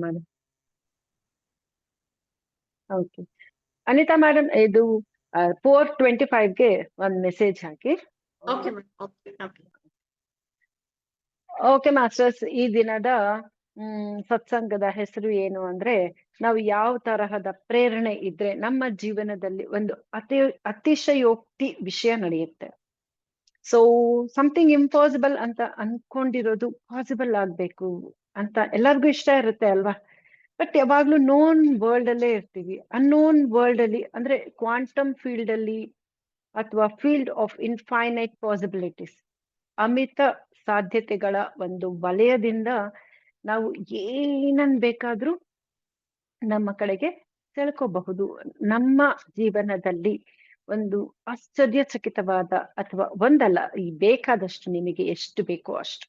Madam. Okay. Anita madam, ಇದು 4:25ಗೆ ಒಂದು ಮೆಸೇಜ್ ಹಾಕಿ. Okay madam. Okay okay. Okay masters, ಈ ದಿನದ ಸತ್ಸಂಗದ ಹೆಸರು ಏನು ಅಂದ್ರೆ, ನಾವು ಯಾವ ತರಹದ ಪ್ರೇರಣೆ ಇದ್ರೆ ನಮ್ಮ ಜೀವನದಲ್ಲಿ ಒಂದು ಅತಿಶಯೋಕ್ತಿ ವಿಷಯ ನಡೆಯುತ್ತೆ. ಸೊ ಸಮಥಿಂಗ್ ಇಂಪಾಸಿಬಲ್ ಅಂತ ಅನ್ಕೊಂಡಿರೋದು ಪಾಸಿಬಲ್ ಆಗ್ಬೇಕು ಅಂತ ಎಲ್ಲರಿಗೂ ಇಷ್ಟ ಇರುತ್ತೆ ಅಲ್ವಾ? ಬಟ್ ಯಾವಾಗ್ಲೂ ನೋನ್ ವರ್ಲ್ಡ್ ಅಲ್ಲೇ ಇರ್ತೀವಿ. ಅನ್ನೋನ್ ವರ್ಲ್ಡ್ ಅಲ್ಲಿ ಅಂದ್ರೆ ಕ್ವಾಂಟಮ್ ಫೀಲ್ಡ್ ಅಲ್ಲಿ ಅಥವಾ ಫೀಲ್ಡ್ ಆಫ್ ಇನ್ಫೈನೈಟ್ ಪಾಸಿಬಿಲಿಟೀಸ್, ಅಮಿತ ಸಾಧ್ಯತೆಗಳ ಒಂದು ವಲಯದಿಂದ ನಾವು ಏನನ್ ಬೇಕಾದ್ರೂ ನಮ್ಮ ಕಡೆಗೆ ಸೆಳ್ಕೋಬಹುದು. ನಮ್ಮ ಜೀವನದಲ್ಲಿ ಒಂದು ಆಶ್ಚರ್ಯಚಕಿತವಾದ, ಅಥವಾ ಒಂದಲ್ಲ, ಈ ಬೇಕಾದಷ್ಟು ನಿಮಗೆ ಎಷ್ಟು ಬೇಕೋ ಅಷ್ಟು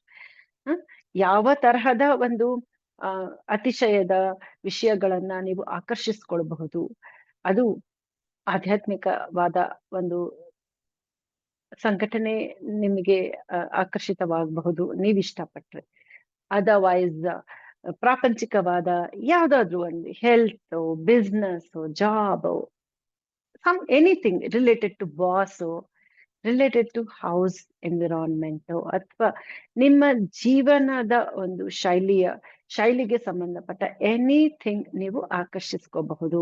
ಯಾವ ತರಹದ ಒಂದು ಅತಿಶಯದ ವಿಷಯಗಳನ್ನ ನೀವು ಆಕರ್ಷಿಸ್ಕೊಳ್ಬಹುದು. ಅದು ಆಧ್ಯಾತ್ಮಿಕವಾದ ಒಂದು ಸಂಘಟನೆ ನಿಮಗೆ ಆಕರ್ಷಿತವಾಗಬಹುದು ನೀವ್ ಇಷ್ಟಪಟ್ರೆ. ಅದರ್ವೈಸ್ ಪ್ರಾಪಂಚಿಕವಾದ ಯಾವ್ದಾದ್ರು ಒಂದು health, business, job, anything related to boss, related to house environment, ಅಥವಾ ನಿಮ್ಮ ಜೀವನದ ಒಂದು ಶೈಲಿಗೆ ಸಂಬಂಧಪಟ್ಟ ಎನಿಥಿಂಗ್ ನೀವು ಆಕರ್ಷಿಸ್ಕೋಬಹುದು.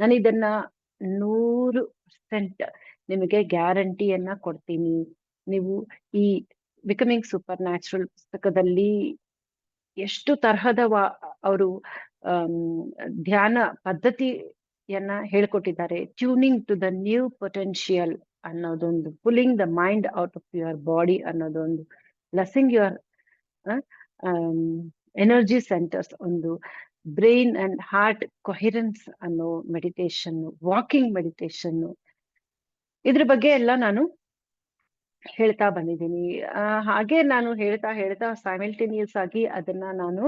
ನಾನು ಇದನ್ನ 100% ನಿಮಗೆ ಗ್ಯಾರಂಟಿಯನ್ನ ಕೊಡ್ತೀನಿ. ನೀವು ಈ ಬಿಕಮಿಂಗ್ ಸೂಪರ್ ನ್ಯಾಚುರಲ್ ಪುಸ್ತಕದಲ್ಲಿ ಎಷ್ಟು ತರಹದ ಅವರು ಧ್ಯಾನ ಪದ್ಧತಿಯನ್ನ ಹೇಳ್ಕೊಟ್ಟಿದ್ದಾರೆ. Tuning to the new potential ಅನ್ನೋದೊಂದು, pulling the mind out of your body ಅನ್ನೋದೊಂದು, ಬ್ಲೆಸ್ಸಿಂಗ್ ಯುವರ್ ಎನರ್ಜಿ ಸೆಂಟರ್ಸ್ ಒಂದು, ಬ್ರೈನ್ ಅಂಡ್ ಹಾರ್ಟ್ ಕೊಹಿರೆನ್ಸ್ ಅನ್ನೋ ಮೆಡಿಟೇಷನ್, ವಾಕಿಂಗ್ ಮೆಡಿಟೇಷನ್, ಇದ್ರ ಬಗ್ಗೆ ಎಲ್ಲ ನಾನು ಹೇಳ್ತಾ ಬಂದಿದ್ದೀನಿ. ಹಾಗೆ ನಾನು ಹೇಳ್ತಾ ಸೈಮಲ್ಟೇನಿಯಸ್ ಆಗಿ ಅದನ್ನ ನಾನು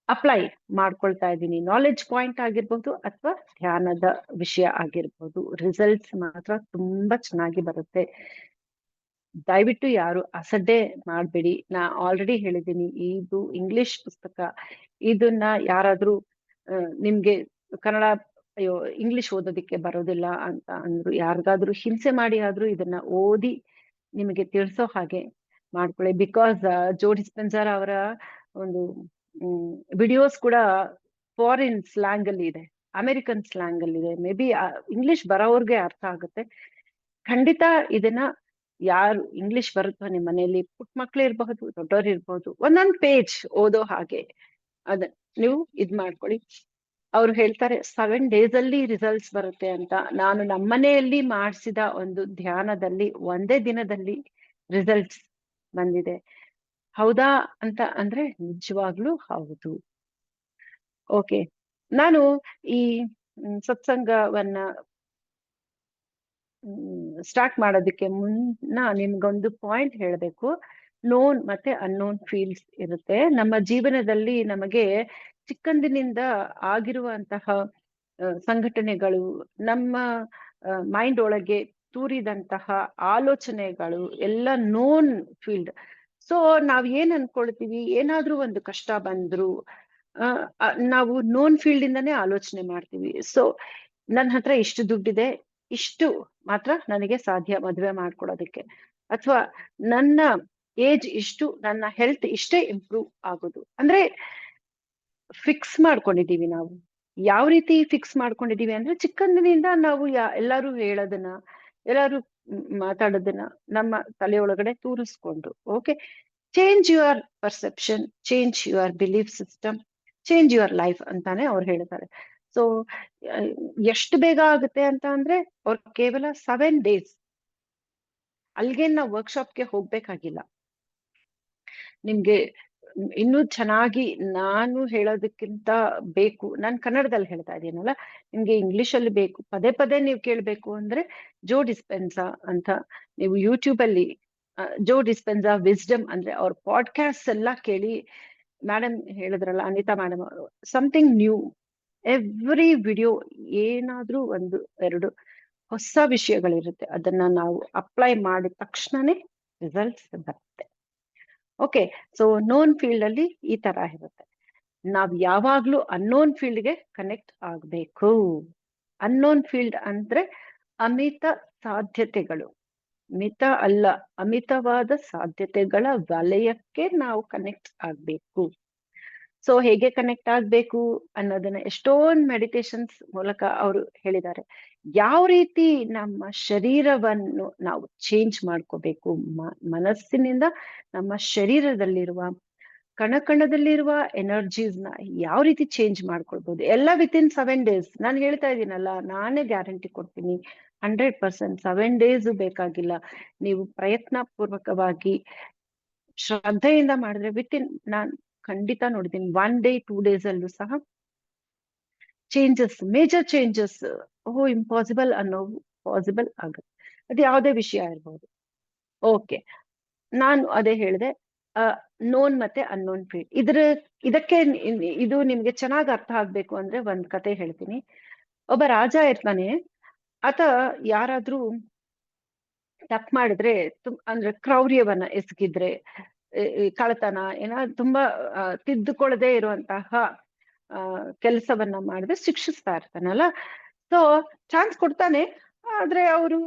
ಅಪ್ಲೈ ಮಾಡ್ಕೊಳ್ತಾ ಇದ್ದೀನಿ. ನಾಲೆಡ್ಜ್ ಪಾಯಿಂಟ್ ಆಗಿರ್ಬೋದು ಅಥವಾ ಧ್ಯಾನದ ವಿಷಯ ಆಗಿರ್ಬೋದು, ರಿಸಲ್ಟ್ಸ್ ಮಾತ್ರ ತುಂಬಾ ಚೆನ್ನಾಗಿ ಬರುತ್ತೆ. ದಯವಿಟ್ಟು ಯಾರು ಅಸಡ್ಡೆ ಮಾಡ್ಬೇಡಿ. ನಾ ಆಲ್ರೆಡಿ ಹೇಳಿದ್ದೀನಿ, ಇದು ಇಂಗ್ಲಿಷ್ ಪುಸ್ತಕ. ಇದನ್ನ ಯಾರಾದ್ರೂ ನಿಮ್ಗೆ ಕನ್ನಡ, ಅಯ್ಯೋ ಇಂಗ್ಲಿಷ್ ಓದೋದಿಕ್ಕೆ ಬರೋದಿಲ್ಲ ಅಂತ ಅಂದ್ರು, ಯಾರಿಗಾದ್ರೂ ಹಿಂಸೆ ಮಾಡಿ ಆದ್ರೂ ಇದನ್ನ ಓದಿ ನಿಮಗೆ ತಿಳಿಸೋ ಹಾಗೆ ಮಾಡ್ಕೊಳ್ಳಿ. ಬಿಕಾಸ್ ಜೋ ಡಿಸ್ಪೆನ್ಸರ್ ಅವರ ಒಂದು ವಿಡಿಯೋಸ್ ಕೂಡ ಫಾರಿನ್ ಸ್ಲ್ಯಾಂಗ್ ಅಲ್ಲಿ ಇದೆ, ಅಮೆರಿಕನ್ ಸ್ಲ್ಯಾಂಗ್ ಅಲ್ಲಿ ಇದೆ. ಮೇ ಬಿ ಇಂಗ್ಲಿಷ್ ಬರೋರ್ಗೆ ಅರ್ಥ ಆಗುತ್ತೆ. ಖಂಡಿತ ಇದನ್ನ ಯಾರು ಇಂಗ್ಲಿಷ್ ಬರುತ್ತೋ ನಿಮ್ಮ ಮನೆಯಲ್ಲಿ ಪುಟ್ಟ ಮಕ್ಳು ಇರಬಹುದು, ದೊಡ್ಡವ್ರು ಇರ್ಬಹುದು, ಒಂದೊಂದ್ ಪೇಜ್ ಓದೋ ಹಾಗೆ ಅದ ನೀವು ಇದ್ ಮಾಡ್ಕೊಳ್ಳಿ. ಅವ್ರು ಹೇಳ್ತಾರೆ 7 days ಅಲ್ಲಿ ರಿಸಲ್ಟ್ಸ್ ಬರುತ್ತೆ ಅಂತ. ನಾನು ನಮ್ಮನೆಯಲ್ಲಿ ಮಾಡಿಸಿದ ಒಂದು ಧ್ಯಾನದಲ್ಲಿ ಒಂದೇ ದಿನದಲ್ಲಿ ರಿಸಲ್ಟ್ಸ್ ಬಂದಿದೆ. ಹೌದಾ ಅಂತ ಅಂದ್ರೆ ನಿಜವಾಗ್ಲೂ ಹೌದು. ಓಕೆ, ನಾನು ಈ ಸತ್ಸಂಗವನ್ನ ಸ್ಟಾರ್ಟ್ ಮಾಡೋದಕ್ಕೆ ಮುನ್ನ ನಿಮ್ಗೊಂದು ಪಾಯಿಂಟ್ ಹೇಳಬೇಕು. ನೋನ್ ಮತ್ತೆ ಅನ್ನೋನ್ ಫೀಲ್ಡ್ಸ್ ಇರುತ್ತೆ ನಮ್ಮ ಜೀವನದಲ್ಲಿ. ನಮಗೆ ಚಿಕ್ಕಂದಿನಿಂದ ಆಗಿರುವಂತಹ ಸಂಘಟನೆಗಳು, ನಮ್ಮ ಮೈಂಡ್ ಒಳಗೆ ತೂರಿದಂತಹ ಆಲೋಚನೆಗಳು ಎಲ್ಲ ನೋನ್ ಫೀಲ್ಡ್. ಸೊ ನಾವ್ ಏನ್ ಅನ್ಕೊಳ್ತೀವಿ, ಏನಾದ್ರೂ ಒಂದು ಕಷ್ಟ ಬಂದ್ರು ನಾವು ನೋನ್ ಫೀಲ್ಡ್ ಇಂದಾನೇ ಆಲೋಚನೆ ಮಾಡ್ತೀವಿ. ಸೊ ನನ್ನ ಹತ್ರ ಇಷ್ಟು ದುಡ್ಡಿದೆ, ಇಷ್ಟು ಮಾತ್ರ ನನಗೆ ಸಾಧ್ಯ ಮದುವೆ ಮಾಡ್ಕೊಡೋದಕ್ಕೆ, ಅಥವಾ ನನ್ನ ಏಜ್ ಇಷ್ಟು, ನನ್ನ ಹೆಲ್ತ್ ಇಷ್ಟೇ ಇಂಪ್ರೂವ್ ಆಗೋದು ಅಂದ್ರೆ ಫಿಕ್ಸ್ ಮಾಡ್ಕೊಂಡಿದೀವಿ ನಾವು. ಯಾವ ರೀತಿ ಫಿಕ್ಸ್ ಮಾಡ್ಕೊಂಡಿದೀವಿ ಅಂದ್ರೆ, ಚಿಕ್ಕಂದಿನಿಂದ ನಾವು ಎಲ್ಲಾರು ಹೇಳೋದನ್ನ, ಎಲ್ಲಾರು ಮಾತಾಡೋದನ್ನ ನಮ್ಮ ತಲೆಯೊಳಗಡೆ ತೂರಿಸ್ಕೊಂಡು, okay, change your perception, change your belief system, change your life ಅಂತಾನೆ ಅವ್ರು ಹೇಳ್ತಾರೆ. ಸೊ ಎಷ್ಟು ಬೇಗ ಆಗುತ್ತೆ ಅಂತ ಅಂದ್ರೆ, ಅವ್ರು ಕೇವಲ 7 days, ಅಲ್ಲಿಗೆ ನಾವು ವರ್ಕ್ಶಾಪ್ಗೆ ಹೋಗ್ಬೇಕಾಗಿಲ್ಲ. ನಿಮ್ಗೆ ಇನ್ನೂ ಚೆನ್ನಾಗಿ ನಾನು ಹೇಳೋದಕ್ಕಿಂತ ಬೇಕು, ನಾನು ಕನ್ನಡದಲ್ಲಿ ಹೇಳ್ತಾ ಇದ್ದೀನಲ್ಲ, ನಿಮ್ಗೆ ಇಂಗ್ಲಿಷ್ ಅಲ್ಲಿ ಬೇಕು, ಪದೇ ಪದೇ ನೀವು ಕೇಳ್ಬೇಕು ಅಂದ್ರೆ ಜೋ ಡಿಸ್ಪೆನ್ಸಾ ಅಂತ ನೀವು ಯೂಟ್ಯೂಬ್ ಅಲ್ಲಿ ಜೋ ಡಿಸ್ಪೆನ್ಸಾ ವಿಸ್ಡಮ್ ಅಂದ್ರೆ ಅವ್ರ ಪಾಡ್ಕಾಸ್ಟ್ ಎಲ್ಲ ಕೇಳಿ. ಮೇಡಮ್ ಹೇಳಿದ್ರಲ್ಲ, ಅನಿತಾ ಮೇಡಮ್ ಅವರು, ಸಮಥಿಂಗ್ ನ್ಯೂ ಎವ್ರಿ ವಿಡಿಯೋ, ಏನಾದ್ರೂ 1-2 ಹೊಸ ವಿಷಯಗಳಿರುತ್ತೆ. ಅದನ್ನ ನಾವು ಅಪ್ಲೈ ಮಾಡಿದ ತಕ್ಷಣನೇ ರಿಸಲ್ಟ್ಸ್ ಬರುತ್ತೆ. ಓಕೆ. ಸೊ ನೋನ್ ಫೀಲ್ಡ್ ಅಲ್ಲಿ ಈ ತರ ಇರುತ್ತೆ. ನಾವ್ ಯಾವಾಗ್ಲೂ ಅನ್ನೋನ್ ಫೀಲ್ಡ್ಗೆ ಕನೆಕ್ಟ್ ಆಗ್ಬೇಕು. ಅನ್ನೋನ್ ಫೀಲ್ಡ್ ಅಂದ್ರೆ ಅಮಿತ ಸಾಧ್ಯತೆಗಳು, ಮಿತ ಅಲ್ಲ, ಅಮಿತವಾದ ಸಾಧ್ಯತೆಗಳ ವಲಯಕ್ಕೆ ನಾವು ಕನೆಕ್ಟ್ ಆಗ್ಬೇಕು. ಸೊ ಹೇಗೆ ಕನೆಕ್ಟ್ ಆಗ್ಬೇಕು ಅನ್ನೋದನ್ನ ಎಷ್ಟೊಂದು ಮೆಡಿಟೇಷನ್ಸ್ ಮೂಲಕ ಅವರು ಹೇಳಿದ್ದಾರೆ. ಯಾವ ರೀತಿ ನಮ್ಮ ಶರೀರವನ್ನು ನಾವು ಚೇಂಜ್ ಮಾಡ್ಕೋಬೇಕು, ಮನಸ್ಸಿನಿಂದ ನಮ್ಮ ಶರೀರದಲ್ಲಿರುವ ಕಣಕಣದಲ್ಲಿರುವ ಎನರ್ಜೀಸ್ ನ ಯಾವ ರೀತಿ ಚೇಂಜ್ ಮಾಡ್ಕೊಳ್ಬಹುದು, ಎಲ್ಲ ವಿತಿನ್ 7 days. ನಾನು ಹೇಳ್ತಾ ಇದ್ದೀನಲ್ಲ, ನಾನೇ ಗ್ಯಾರಂಟಿ ಕೊಡ್ತೀನಿ, 100%. 7 days ಬೇಕಾಗಿಲ್ಲ. ನೀವು ಪ್ರಯತ್ನ ಪೂರ್ವಕವಾಗಿ ಶ್ರದ್ಧೆಯಿಂದ ಮಾಡಿದ್ರೆ ವಿತಿನ್, ನಾನ್ ಖಂಡಿತ ನೋಡಿದ್ದೀನಿ, 1 day 2 days ಅಲ್ಲೂ ಸಹ ಚೇಂಜಸ್, ಮೇಜರ್ ಚೇಂಜಸ್. ಇಂಪಾಸಿಬಲ್ ಅನ್ನೋ ಪಾಸಿಬಲ್ ಆಗುತ್ತೆ. ಅದು ಯಾವುದೇ ವಿಷಯ ಇರ್ಬೋದು. ಓಕೆ, ನಾನು ಅದೇ ಹೇಳಿದೆ, ನೋನ್ ಮತ್ತೆ ಅನ್ನೋನ್ ಫೀಲ್ಡ್. ಇದಕ್ಕೆ ಇದು ನಿಮ್ಗೆ ಚೆನ್ನಾಗಿ ಅರ್ಥ ಆಗ್ಬೇಕು ಅಂದ್ರೆ ಒಂದ್ ಕತೆ ಹೇಳ್ತೀನಿ. ಒಬ್ಬ ರಾಜ ಇರ್ತಾನೆ. ಆತ ಯಾರಾದ್ರೂ ತಪ್ಪು ಮಾಡಿದ್ರೆ, ಅಂದ್ರೆ ಕ್ರೌರ್ಯವನ್ನ ಎಸಗಿದ್ರೆ, ಕಳ್ಳತನ ತುಂಬಾ ತಿದ್ದುಕೊಳ್ಳದೆ ಇರುವಂತಹ ಕೆಲಸವನ್ನ ಮಾಡಿದ್ರೆ ಶಿಕ್ಷಿಸ್ತಾ ಇರ್ತಾನಲ್ಲ. ಸೊ ಚಾನ್ಸ್ ಕೊಡ್ತಾನೆ, ಆದ್ರೆ ಅವರು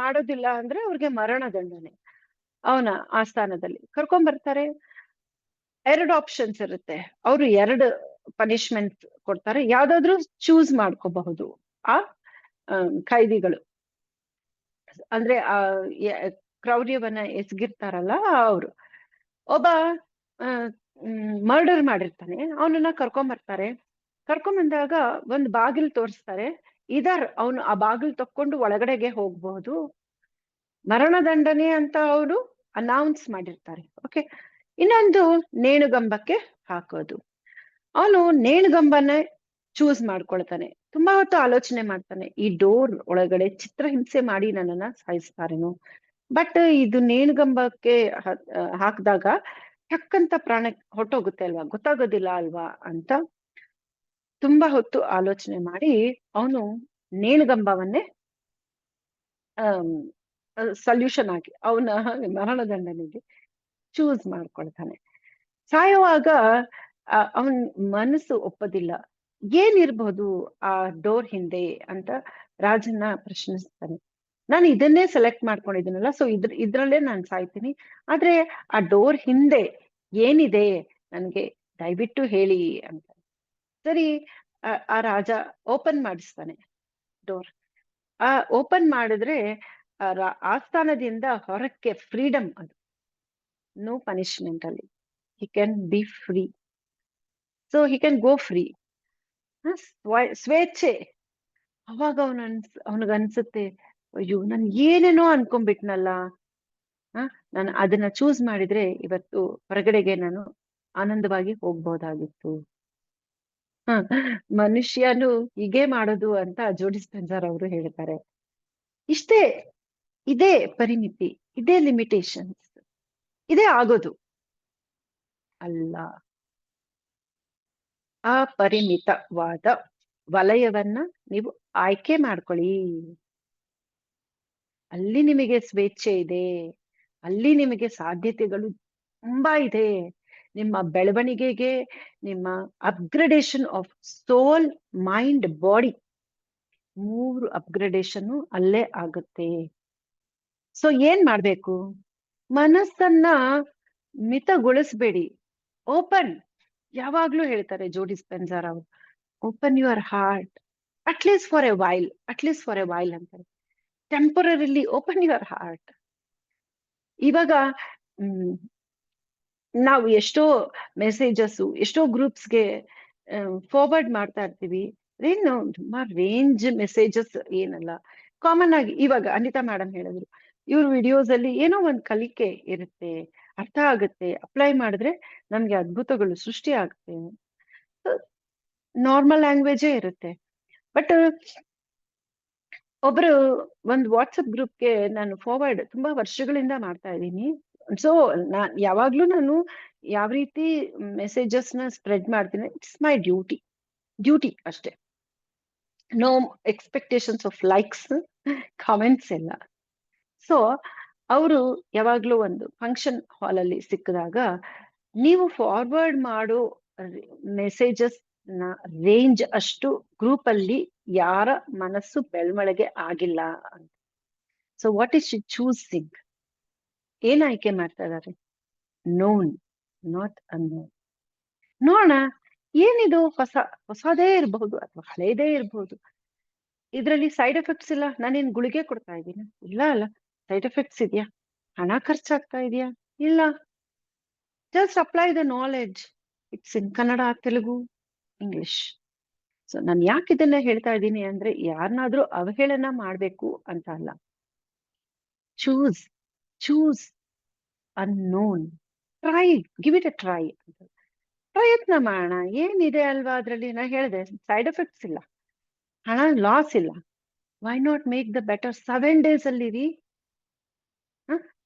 ಮಾಡೋದಿಲ್ಲ ಅಂದ್ರೆ ಅವ್ರಿಗೆ ಮರಣದಂಡನೆ. ಅವನ ಆಸ್ಥಾನದಲ್ಲಿ ಕರ್ಕೊಂಡ್ ಬರ್ತಾರೆ. 2 ಆಪ್ಷನ್ಸ್ ಇರುತ್ತೆ. ಅವರು 2 ಪನಿಷ್ಮೆಂಟ್ ಕೊಡ್ತಾರೆ. ಯಾವ್ದಾದ್ರು ಚೂಸ್ ಮಾಡ್ಕೋಬಹುದು ಆ ಖೈದಿಗಳು. ಅಂದ್ರೆ ಕ್ರೌರ್ಯವನ್ನ ಎಸಗಿರ್ತಾರಲ್ಲ ಅವರು. ಒಬ್ಬ ಮರ್ಡರ್ ಮಾಡಿರ್ತಾನೆ, ಅವನನ್ನ ಕರ್ಕೊಂಡ್ ಬರ್ತಾರೆ. ಕರ್ಕೊಂಡ್ ಬಂದಾಗ ಒಂದ್ ಬಾಗಿಲು ತೋರಿಸ್ತಾರೆ. ಅವನು ಆ ಬಾಗಿಲು ತಕ್ಕೊಂಡು ಒಳಗಡೆಗೆ ಹೋಗ್ಬಹುದು, ಮರಣದಂಡನೆ ಅಂತ ಅವರು ಅನೌನ್ಸ್ ಮಾಡಿರ್ತಾರೆ. ಓಕೆ. ಇನ್ನೊಂದು ನೇಣುಗಂಬಕ್ಕೆ ಹಾಕೋದು. ಅವನು ನೇಣುಗಂಬನ್ನ ಚೂಸ್ ಮಾಡ್ಕೊಳ್ತಾನೆ. ತುಂಬಾ ಹೊತ್ತು ಆಲೋಚನೆ ಮಾಡ್ತಾನೆ, ಈ ಡೋರ್ ಒಳಗಡೆ ಚಿತ್ರಹಿಂಸೆ ಮಾಡಿ ನನ್ನನ್ನ ಸಾಯಿಸ್ತಾರೇನೋ, ಬಟ್ ಇದು ನೇಣುಗಂಬಕ್ಕೆ ಹಾಕಿದಾಗ ಟಕ್ಕಂತ ಪ್ರಾಣ ಹೊಟ್ಟೋಗುತ್ತೆ ಅಲ್ವಾ, ಗೊತ್ತಾಗೋದಿಲ್ಲ ಅಲ್ವಾ ಅಂತ ತುಂಬಾ ಹೊತ್ತು ಆಲೋಚನೆ ಮಾಡಿ ಅವನು ನೇಣುಗಂಬವನ್ನೇ ಸೊಲ್ಯೂಷನ್ ಆಗಿ ಅವನ ಮರಣದಂಡನೆಗೆ ಚೂಸ್ ಮಾಡ್ಕೊಳ್ತಾನೆ. ಸಾಯುವಾಗ ಅವನ್ ಮನಸ್ಸು ಒಪ್ಪೋದಿಲ್ಲ. ಏನಿರ್ಬಹುದು ಆ ಡೋರ್ ಹಿಂದೆ ಅಂತ ರಾಜನ್ನ ಪ್ರಶ್ನಿಸ್ತಾನೆ. ನಾನು ಇದನ್ನೇ ಸೆಲೆಕ್ಟ್ ಮಾಡ್ಕೊಂಡಿದ್ದೀನಲ್ಲ, ಸೊ ಇದ್ರಲ್ಲೇ ನಾನು ಸಾಯ್ತೀನಿ. ಆದ್ರೆ ಆ ಡೋರ್ ಹಿಂದೆ ಏನಿದೆ ನನ್ಗೆ ದಯವಿಟ್ಟು ಹೇಳಿ ಅಂತ. ಸರಿ, ಆ ರಾಜ ಓಪನ್ ಮಾಡಿಸ್ತಾನೆ ಡೋರ್. ಓಪನ್ ಮಾಡಿದ್ರೆ ಆಸ್ಥಾನದಿಂದ ಹೊರಕ್ಕೆ ಫ್ರೀಡಮ್, ಅದು ನೋ ಪನಿಷ್ಮೆಂಟ್ ಅಲ್ಲಿ. he can be free, so he can go free. ಸ್ವೇಚ್ಛೆ. ಅವಾಗ ಅವನಿಗನ್ಸುತ್ತೆ, ಅಯ್ಯೋ ನಾನು ಏನೇನೋ ಅನ್ಕೊಂಡ್ಬಿಟ್ನಲ್ಲ, ನಾನು ಅದನ್ನ ಚೂಸ್ ಮಾಡಿದ್ರೆ ಇವತ್ತು ಹೊರಗಡೆಗೆ ನಾನು ಆನಂದವಾಗಿ ಹೋಗ್ಬೋದಾಗಿತ್ತು. ಮನುಷ್ಯನು ಹೀಗೆ ಮಾಡೋದು ಅಂತ ಜೋ ಡಿಸ್ಪೆನ್ಸರ್ ಅವರು ಹೇಳ್ತಾರೆ. ಇದೇ ಪರಿಮಿತಿ, ಇದೇ ಲಿಮಿಟೇಷನ್ಸ್, ಇದೇ ಆಗೋದು ಅಲ್ಲ. ಅಪರಿಮಿತವಾದ ವಲಯವನ್ನ ನೀವು ಆಯ್ಕೆ ಮಾಡ್ಕೊಳ್ಳಿ. ಅಲ್ಲಿ ನಿಮಗೆ ಸ್ವೇಚ್ಛೆ ಇದೆ, ಅಲ್ಲಿ ನಿಮಗೆ ಸಾಧ್ಯತೆಗಳು ತುಂಬಾ ಇದೆ. ನಿಮ್ಮ ಬೆಳವಣಿಗೆಗೆ, ನಿಮ್ಮ upgradation of soul, mind, body, 3 upgradation ಅಲ್ಲೇ ಆಗುತ್ತೆ. ಸೊ ಏನ್ ಮಾಡ್ಬೇಕು? ಮನಸ್ಸನ್ನ ಮಿತಗೊಳಿಸ್ಬೇಡಿ. ಓಪನ್, ಯಾವಾಗ್ಲೂ ಹೇಳ್ತಾರೆ ಜೋ ಡಿಸ್ಪೆನ್ಸರ್ ಅವರು, open your heart at least for a while ಅಂತಾರೆ. Temporarily open your heart. ಇವಾಗ ನಾವು ಎಷ್ಟೋ ಮೆಸೇಜಸ್, ಎಷ್ಟೋ ಗ್ರೂಪ್ಸ್ಗೆ ಫಾರ್ವರ್ಡ್ ಮಾಡ್ತಾ ಇರ್ತೀವಿ. ಏನು ತುಂಬಾ ರೇಂಜ್ ಮೆಸೇಜಸ್ ಏನಲ್ಲ, ಕಾಮನ್ ಆಗಿ ಇವಾಗ ಅನಿತಾ ಮೇಡಮ್ ಹೇಳಿದ್ರು, ಇವ್ರ ವಿಡಿಯೋಸ್ ಅಲ್ಲಿ ಏನೋ ಒಂದ್ ಕಲಿಕೆ ಇರುತ್ತೆ, ಅರ್ಥ ಆಗುತ್ತೆ, ಅಪ್ಲೈ ಮಾಡಿದ್ರೆ ನಮ್ಗೆ ಅದ್ಭುತಗಳು ಸೃಷ್ಟಿ ಆಗುತ್ತೆ. ನಾರ್ಮಲ್ ಲ್ಯಾಂಗ್ವೇಜೇ ಇರುತ್ತೆ. ಬಟ್ ಒಬ್ರು ಒಂದು ವಾಟ್ಸಪ್ ಗ್ರೂಪ್ಗೆ ನಾನು ಫಾರ್ವರ್ಡ್ ತುಂಬಾ ವರ್ಷಗಳಿಂದ ಮಾಡ್ತಾ ಇದ್ದೀನಿ. ಸೊ ಯಾವಾಗ್ಲೂ ನಾನು ಯಾವ ರೀತಿ ಮೆಸೇಜಸ್ ನ ಸ್ಪ್ರೆಡ್ ಮಾಡ್ತೀನಿ, ಇಟ್ಸ್ ಮೈ ಡ್ಯೂಟಿ ಅಷ್ಟೇ. No expectations of likes, comments ಎಲ್ಲ. ಸೊ ಅವರು ಯಾವಾಗ್ಲೂ ಒಂದು ಫಂಕ್ಷನ್ ಹಾಲ್ ಅಲ್ಲಿ ಸಿಕ್ಕಿದಾಗ ನೀವು ಫಾರ್ವರ್ಡ್ ಮಾಡೋ ಮೆಸೇಜಸ್ ನ ರೇಂಜ್ ಅಷ್ಟು ಗ್ರೂಪ್ ಅಲ್ಲಿ ಯಾರ ಮನಸ್ಸು ಬೆಳವಣಿಗೆ ಆಗಿಲ್ಲ ಅಂತ. So what is she choosing? ಏನ್ ಆಯ್ಕೆ ಮಾಡ್ತಾ ಇದಾರೆ? Known, not unknown. ನೋಡೋಣ, ಏನಿದು ಹೊಸದೇ ಇರಬಹುದು ಅಥವಾ ಹಳೇದೇ ಇರಬಹುದು. ಇದ್ರಲ್ಲಿ ಸೈಡ್ ಎಫೆಕ್ಟ್ಸ್ ಇಲ್ಲ. ನಾನೇನ್ ಗುಳಿಗೆ ಕೊಡ್ತಾ ಇದ್ದೀನಿ? ಇಲ್ಲ ಅಲ್ಲ. ಸೈಡ್ ಎಫೆಕ್ಟ್ಸ್ ಇದೆಯಾ? ಹಣ ಖರ್ಚಾಗ್ತಾ ಇದೆಯಾ? ಇಲ್ಲ. Just apply the knowledge. It's in Kannada, Telugu, English. So ನಾನು ಯಾಕೆ ಇದನ್ನ ಹೇಳ್ತಾ ಇದ್ದೀನಿ ಅಂದ್ರೆ ಯಾರನ್ನಾದ್ರೂ ಅವಹೇಳನ ಮಾಡ್ಬೇಕು ಅಂತ ಅಲ್ಲ. Choose choose unknown. Try, give it a try. ಪ್ರಯತ್ನ ಮಾಡೋಣ, ಏನಿದೆ ಅಲ್ವಾ ಅದ್ರಲ್ಲಿ. ನಾ ಹೇಳಿದೆ ಸೈಡ್ ಎಫೆಕ್ಟ್ಸ್ ಇಲ್ಲ, ಹಣ ಲಾಸ್ ಇಲ್ಲ. Why not make the better? 7 days ಅಲ್ಲಿ ರೀ.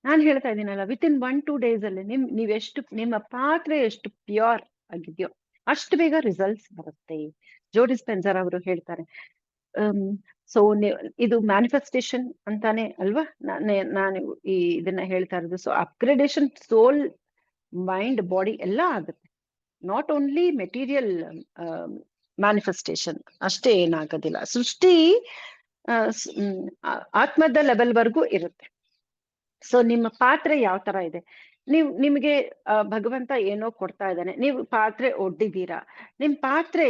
ನಾನು ಹೇಳ್ತಾ ಇದ್ದೀನಲ್ಲ, ವಿತ್ ಇನ್ 1-2 days ಅಲ್ಲಿ ನೀವೆಷ್ಟು ನಿಮ್ಮ ಪಾತ್ರೆ ಎಷ್ಟು ಪ್ಯೂರ್ ಆಗಿದೆಯೋ ಅಷ್ಟು ಬೇಗ ರಿಸಲ್ಟ್ಸ್ ಬರುತ್ತೆ. ಜೋ ಡಿಸ್ಪೆನ್ಸರ್ ಅವರು ಹೇಳ್ತಾರೆ. ಸೊ ಇದು ಮ್ಯಾನಿಫೆಸ್ಟೇಷನ್ ಅಂತಾನೆ ಅಲ್ವಾ ನಾನು ಇದನ್ನ ಹೇಳ್ತಾ ಇರೋದು. ಸೊ ಅಪ್ಗ್ರೇಡೇಷನ್ ಸೋಲ್, ಮೈಂಡ್, ಬಾಡಿ ಎಲ್ಲ ಆಗುತ್ತೆ. ನಾಟ್ ಓನ್ಲಿ ಮೆಟೀರಿಯಲ್ ಮ್ಯಾನಿಫೆಸ್ಟೇಷನ್ ಅಷ್ಟೇ ಏನಾಗೋದಿಲ್ಲ. ಸೃಷ್ಟಿ ಆತ್ಮದ ಲೆವೆಲ್ ವರ್ಗೂ ಇರುತ್ತೆ. ಸೊ ನಿಮ್ಮ ಪಾತ್ರೆ ಯಾವ ತರ ಇದೆ? ನಿಮಗೆ ಭಗವಂತ ಏನೋ ಕೊಡ್ತಾ ಇದ್ದಾನೆ, ನೀವು ಪಾತ್ರೆ ಒಡ್ಡಿದ್ದೀರಾ, ನಿಮ್ ಪಾತ್ರೆ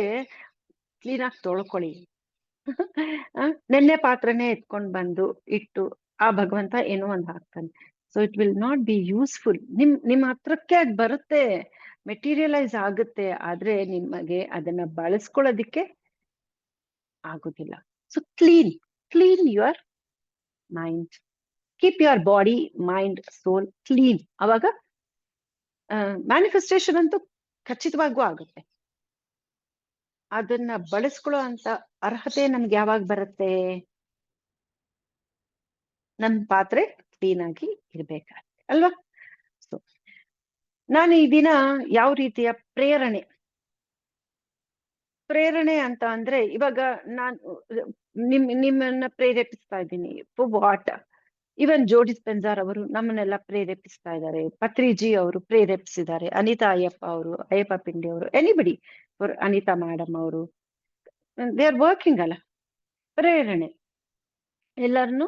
ಕ್ಲೀನಾಗಿ ತೊಳ್ಕೊಳ್ಳಿ. ನೆನ್ನೆ ಪಾತ್ರೆನೇ ಎತ್ಕೊಂಡ್ ಬಂದು ಇಟ್ಟು ಆ ಭಗವಂತ ಏನೋ ಒಂದು ಹಾಕ್ತಾನೆ. So it will not be useful. ನಿಮ್ಮ ಹತ್ರಕ್ಕೆ ಅದ್ ಬರುತ್ತೆ, ಮೆಟೀರಿಯಲೈಸ್ ಆಗುತ್ತೆ, ಆದ್ರೆ ನಿಮಗೆ ಅದನ್ನ ಬಳಸ್ಕೊಳ್ಳೋದಿಕ್ಕೆ ಆಗುದಿಲ್ಲ. So clean your mind. Keep your body, mind, soul clean. ಅವಾಗ ಮ್ಯಾನಿಫೆಸ್ಟೇಷನ್ ಅಂತೂ ಖಚಿತವಾಗೂ ಆಗುತ್ತೆ. ಅದನ್ನ ಬಳಸ್ಕೊಳ್ಳೋ ಅಂತ ಅರ್ಹತೆ ನಮ್ಗೆ ಯಾವಾಗ ಬರುತ್ತೆ? ನಮ್ ಪಾತ್ರೆ ಕ್ಲೀನ್ ಆಗಿ ಇರ್ಬೇಕಾಗುತ್ತೆ ಅಲ್ವಾ? ಸೊ ನಾನು ಈ ದಿನ ಯಾವ ರೀತಿಯ ಪ್ರೇರಣೆ ಅಂತ ಅಂದ್ರೆ, ಇವಾಗ ನಾನು ನಿಮ್ಮನ್ನ ಪ್ರೇರೇಪಿಸ್ತಾ ಇದ್ದೀನಿ. For what? Even Joe Dispenza ಅವರು ನಮ್ಮನ್ನೆಲ್ಲ ಪ್ರೇರೇಪಿಸ್ತಾ ಇದ್ದಾರೆ. ಪತ್ರಿಜಿ ಅವರು ಪ್ರೇರೇಪಿಸಿದ್ದಾರೆ. ಅನಿತಾ ಅಯ್ಯಪ್ಪ ಪಿಂಡಿ ಅವರು, ಎನಿಬಡಿ, ಅನಿತಾ ಮೇಡಮ್ ಅವರು, ದೇ ಆರ್ ವರ್ಕಿಂಗ್ ಅಲ್ಲ. ಪ್ರೇರಣೆ ಎಲ್ಲರನ್ನು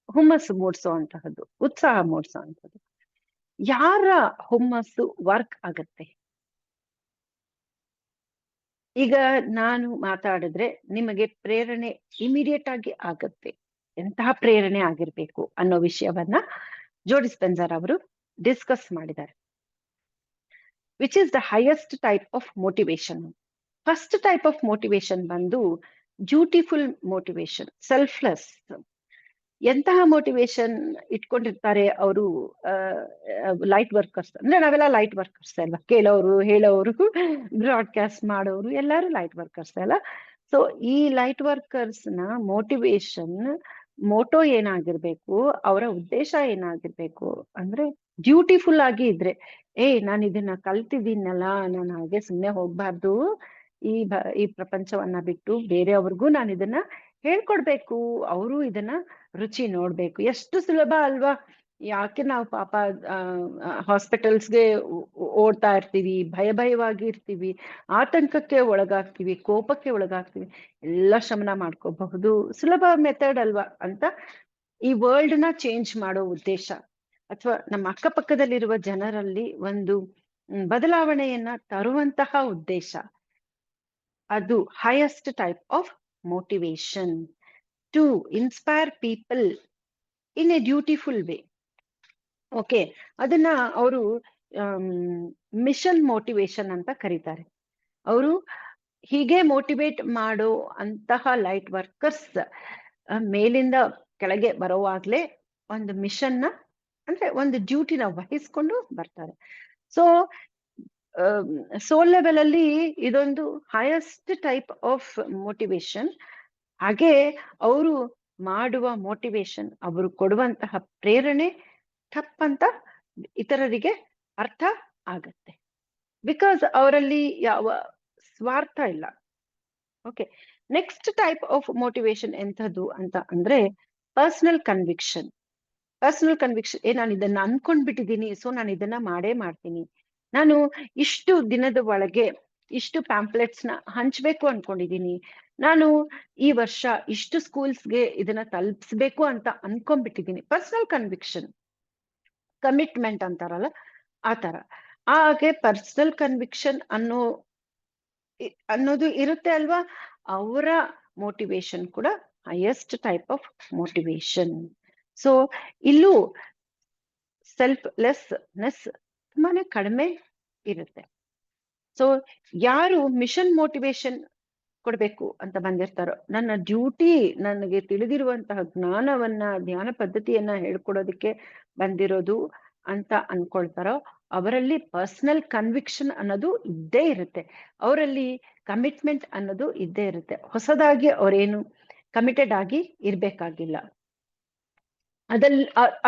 ಹುಮ್ಮಸ್ಸು ಮೂಡಿಸೋ ಅಂತಹದ್ದು, ಉತ್ಸಾಹ ಮೂಡಿಸೋ ಅಂತದ್ದು. ಯಾರ ಹುಮ್ಮಸ್ಸು ವರ್ಕ್ ಆಗತ್ತೆ? ಈಗ ನಾನು ಮಾತಾಡಿದ್ರೆ ನಿಮಗೆ ಪ್ರೇರಣೆ ಇಮಿಡಿಯೇಟ್ ಆಗಿ ಆಗತ್ತೆ. ಎಂತಹ ಪ್ರೇರಣೆ ಆಗಿರ್ಬೇಕು ಅನ್ನೋ ವಿಷಯವನ್ನ ಜೋ ಡಿಸ್ಪೆನ್ಸರ್ ಅವರು ಡಿಸ್ಕಸ್ ಮಾಡಿದ್ದಾರೆ. Which is the highest type of motivation? First type of motivation ಬಂದು ಡ್ಯೂಟಿಫುಲ್ ಮೋಟಿವೇಶನ್, ಸೆಲ್ಫ್ಲೆಸ್. ಎಂತಹ ಮೋಟಿವೇಶನ್ ಇಟ್ಕೊಂಡಿರ್ತಾರೆ ಅವರು? ಲೈಟ್ ವರ್ಕರ್ಸ್ ಅಂದ್ರೆ ನಾವೆಲ್ಲ ಲೈಟ್ ವರ್ಕರ್ಸ್ ಅಲ್ವಾ? ಕೇಳೋರು, ಹೇಳೋರು, ಬ್ರಾಡ್ಕಾಸ್ಟ್ ಮಾಡೋರು ಎಲ್ಲರೂ ಲೈಟ್ ವರ್ಕರ್ಸ್ ಅಲ್ಲ? ಸೊ ಈ ಲೈಟ್ ವರ್ಕರ್ಸ್ ನ ಮೋಟೋ ಏನಾಗಿರ್ಬೇಕು, ಅವರ ಉದ್ದೇಶ ಏನಾಗಿರ್ಬೇಕು ಅಂದ್ರೆ ಡ್ಯೂಟಿಫುಲ್ ಆಗಿ ಇದ್ರೆ, ನಾನು ಇದನ್ನ ಕಲ್ತಿದ್ದೀನಲ್ಲ, ನಾನು ಹಾಗೆ ಸುಮ್ಮನೆ ಹೋಗ್ಬಾರ್ದು, ಈ ಪ್ರಪಂಚವನ್ನ ಬಿಟ್ಟು ಬೇರೆಯವ್ರಿಗೂ ನಾನು ಇದನ್ನ ಹೇಳ್ಕೊಡ್ಬೇಕು, ಅವರು ಇದನ್ನ ರುಚಿ ನೋಡ್ಬೇಕು. ಎಷ್ಟು ಸುಲಭ ಅಲ್ವಾ? ಯಾಕೆ ನಾವು ಪಾಪ ಹಾಸ್ಪಿಟಲ್ಸ್ಗೆ ಓಡ್ತಾ ಇರ್ತೀವಿ, ಭಯವಾಗಿ ಇರ್ತೀವಿ, ಆತಂಕಕ್ಕೆ ಒಳಗಾಗ್ತೀವಿ, ಕೋಪಕ್ಕೆ ಒಳಗಾಗ್ತೀವಿ. ಎಲ್ಲ ಶಮನ ಮಾಡ್ಕೋಬಹುದು, ಸುಲಭ ಮೆಥಡ್ ಅಲ್ವಾ ಅಂತ ಈ ವರ್ಲ್ಡ್ ನ ಚೇಂಜ್ ಮಾಡೋ ಉದ್ದೇಶ, ಅಥವಾ ನಮ್ಮ ಅಕ್ಕಪಕ್ಕದಲ್ಲಿರುವ ಜನರಲ್ಲಿ ಒಂದು ಬದಲಾವಣೆಯನ್ನ ತರುವಂತಹ ಉದ್ದೇಶ, ಅದು highest type of motivation. To inspire people in a dutiful way. Okay, ಅದನ್ನ ಅವರು ಮಿಷನ್ ಮೋಟಿವೇಶನ್ ಅಂತ ಕರೀತಾರೆ. ಅವರು ಹೀಗೆ ಮೋಟಿವೇಟ್ ಮಾಡೋ ಅಂತಹ ಲೈಟ್ ವರ್ಕರ್ಸ್ ಮೇಲಿಂದ ಕೆಳಗೆ ಬರೋವಾಗ್ಲೇ ಒಂದು ಮಿಷನ್ನ ಅಂದ್ರೆ ಒಂದು ಡ್ಯೂಟಿನ ವಹಿಸ್ಕೊಂಡು ಬರ್ತಾರೆ. ಸೊ ಸೋಲ್ ಲೆವೆಲ್ ಅಲ್ಲಿ ಇದೊಂದು ಹೈಯೆಸ್ಟ್ ಟೈಪ್ ಆಫ್ ಮೋಟಿವೇಶನ್. ಹಾಗೆ ಅವರು ಮಾಡುವ ಮೋಟಿವೇಶನ್, ಅವರು ಕೊಡುವಂತಹ ಪ್ರೇರಣೆ ತಪ್ಪಂತ ಇತರರಿಗೆ ಅರ್ಥ ಆಗತ್ತೆ. ಬಿಕಾಸ್ ಅವರಲ್ಲಿ ಯಾವ ಸ್ವಾರ್ಥ ಇಲ್ಲ. Okay, next type of motivation ಎಂಥದ್ದು ಅಂತ ಅಂದ್ರೆ ಪರ್ಸನಲ್ ಕನ್ವಿಕ್ಷನ್. ನಾನು ಇದನ್ನ ಅನ್ಕೊಂಡ್ಬಿಟ್ಟಿದ್ದೀನಿ, ಸೊ ನಾನು ಇದನ್ನ ಮಾಡೇ ಮಾಡ್ತೀನಿ. ನಾನು ಇಷ್ಟು ದಿನದ ಒಳಗೆ ಇಷ್ಟು ಪ್ಯಾಂಪ್ಲೆಟ್ಸ್ ನ ಹಂಚ್ಬೇಕು ಅನ್ಕೊಂಡಿದೀನಿ. ನಾನು ಈ ವರ್ಷ ಇಷ್ಟು ಸ್ಕೂಲ್ಸ್ಗೆ ಇದನ್ನ ತಲುಪಿಸ್ಬೇಕು ಅಂತ ಅನ್ಕೊಂಡ್ಬಿಟ್ಟಿದ್ದೀನಿ. ಪರ್ಸನಲ್ ಕನ್ವಿಕ್ಷನ್, ಕಮಿಟ್ಮೆಂಟ್ ಅಂತಾರಲ್ಲ ಆ ತರ. ಹಾಗೆ ಪರ್ಸನಲ್ ಕನ್ವಿಕ್ಷನ್ ಅನ್ನೋದು ಇರುತ್ತೆ ಅಲ್ವಾ. ಅವರ ಮೋಟಿವೇಶನ್ ಕೂಡ highest type of motivation. So ಇಲ್ಲೂ ಸೆಲ್ಫ್ಲೆಸ್ನೆಸ್ ತುಂಬಾನೇ ಕಡಿಮೆ ಇರುತ್ತೆ. ಸೊ ಯಾರು ಮಿಷನ್ ಮೋಟಿವೇಶನ್ ಕೊಡ್ಬೇಕು ಅಂತ ಬಂದಿರ್ತಾರೋ, ನನ್ನ ಡ್ಯೂಟಿ ನನಗೆ ತಿಳಿದಿರುವಂತಹ ಜ್ಞಾನವನ್ನ, ಧ್ಯಾನ ಪದ್ಧತಿಯನ್ನ ಹೇಳ್ಕೊಡೋದಕ್ಕೆ ಬಂದಿರೋದು ಅಂತ ಅನ್ಕೊಳ್ತಾರೋ, ಅವರಲ್ಲಿ ಪರ್ಸನಲ್ ಕನ್ವಿಕ್ಷನ್ ಅನ್ನೋದು ಇದ್ದೇ ಇರುತ್ತೆ. ಅವರಲ್ಲಿ ಕಮಿಟ್ಮೆಂಟ್ ಅನ್ನೋದು ಇದ್ದೇ ಇರುತ್ತೆ. ಹೊಸದಾಗಿ ಅವರೇನು ಕಮಿಟೆಡ್ ಆಗಿ ಇರ್ಬೇಕಾಗಿಲ್ಲ.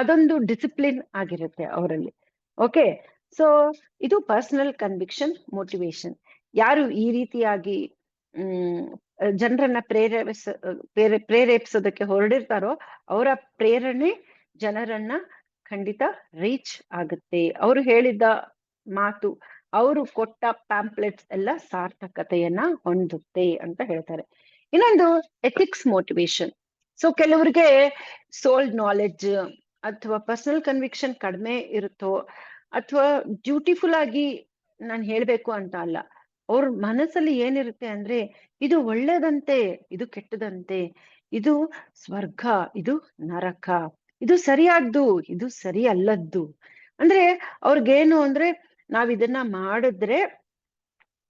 ಅದೊಂದು ಡಿಸಿಪ್ಲಿನ್ ಆಗಿರುತ್ತೆ ಅವರಲ್ಲಿ. ಓಕೆ, ಸೊ ಇದು ಪರ್ಸನಲ್ ಕನ್ವಿಕ್ಷನ್ ಮೋಟಿವೇಶನ್. ಯಾರು ಈ ರೀತಿಯಾಗಿ ಜನರನ್ನ ಪ್ರೇರೇಪಿಸೋದಕ್ಕೆ ಹೊರಡಿರ್ತಾರೋ, ಅವರ ಪ್ರೇರಣೆ ಜನರನ್ನ ಖಂಡಿತ ರೀಚ್ ಆಗುತ್ತೆ. ಅವರು ಹೇಳಿದ ಮಾತು, ಅವರು ಕೊಟ್ಟ ಪ್ಯಾಂಪ್ಲೆಟ್ಸ್ ಎಲ್ಲ ಸಾರ್ಥಕತೆಯನ್ನ ಹೊಂದುತ್ತೆ ಅಂತ ಹೇಳ್ತಾರೆ. ಇನ್ನೊಂದು ಎಥಿಕ್ಸ್ ಮೋಟಿವೇಶನ್. ಸೊ ಕೆಲವರಿಗೆ ಸೋಲ್ ನಾಲೆಡ್ಜ್ ಅಥವಾ ಪರ್ಸನಲ್ ಕನ್ವಿಕ್ಷನ್ ಕಡಿಮೆ ಇರುತ್ತೋ, ಅಥವಾ ಡ್ಯೂಟಿಫುಲ್ ಆಗಿ ನಾನು ಹೇಳ್ಬೇಕು ಅಂತ ಅಲ್ಲ, ಅವ್ರ ಮನಸ್ಸಲ್ಲಿ ಏನಿರುತ್ತೆ ಅಂದ್ರೆ, ಇದು ಒಳ್ಳೇದಂತೆ, ಇದು ಕೆಟ್ಟದಂತೆ, ಇದು ಸ್ವರ್ಗ, ಇದು ನರಕ, ಇದು ಸರಿಯಾದ್ದು, ಇದು ಸರಿ ಅಲ್ಲದ್ದು. ಅಂದ್ರೆ ಅವ್ರಿಗೇನು ಅಂದ್ರೆ, ನಾವಿದನ್ನ ಮಾಡಿದ್ರೆ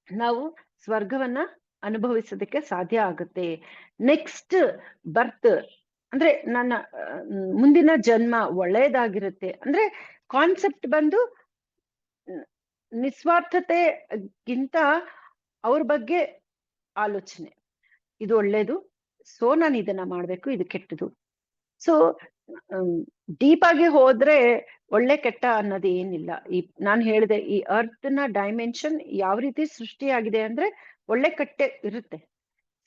ನಾವು ಸ್ವರ್ಗವನ್ನ ಅನುಭವಿಸೋದಕ್ಕೆ ಸಾಧ್ಯ ಆಗುತ್ತೆ. ನೆಕ್ಸ್ಟ್ ಬರ್ತ್ ಅಂದ್ರೆ ನನ್ನ ಮುಂದಿನ ಜನ್ಮ ಒಳ್ಳೇದಾಗಿರುತ್ತೆ ಅಂದ್ರೆ ಕಾನ್ಸೆಪ್ಟ್ ಬಂದು ನಿಸ್ವಾರ್ಥತೆಗಿಂತ ಅವ್ರ ಬಗ್ಗೆ ಆಲೋಚನೆ. ಇದು ಒಳ್ಳೇದು, ಸೊ ನಾನು ಇದನ್ನ ಮಾಡ್ಬೇಕು, ಇದು ಕೆಟ್ಟದು. ಸೊ ಡೀಪ್ ಆಗಿ ಹೋದ್ರೆ ಒಳ್ಳೆ ಕೆಟ್ಟ ಅನ್ನೋದು ಏನಿಲ್ಲ. ನಾನು ಹೇಳಿದೆ, ಈ ಅರ್ತ್ ನ ಡೈಮೆನ್ಷನ್ ಯಾವ ರೀತಿ ಸೃಷ್ಟಿಯಾಗಿದೆ ಅಂದ್ರೆ ಒಳ್ಳೆ ಕೆಟ್ಟ ಇರುತ್ತೆ,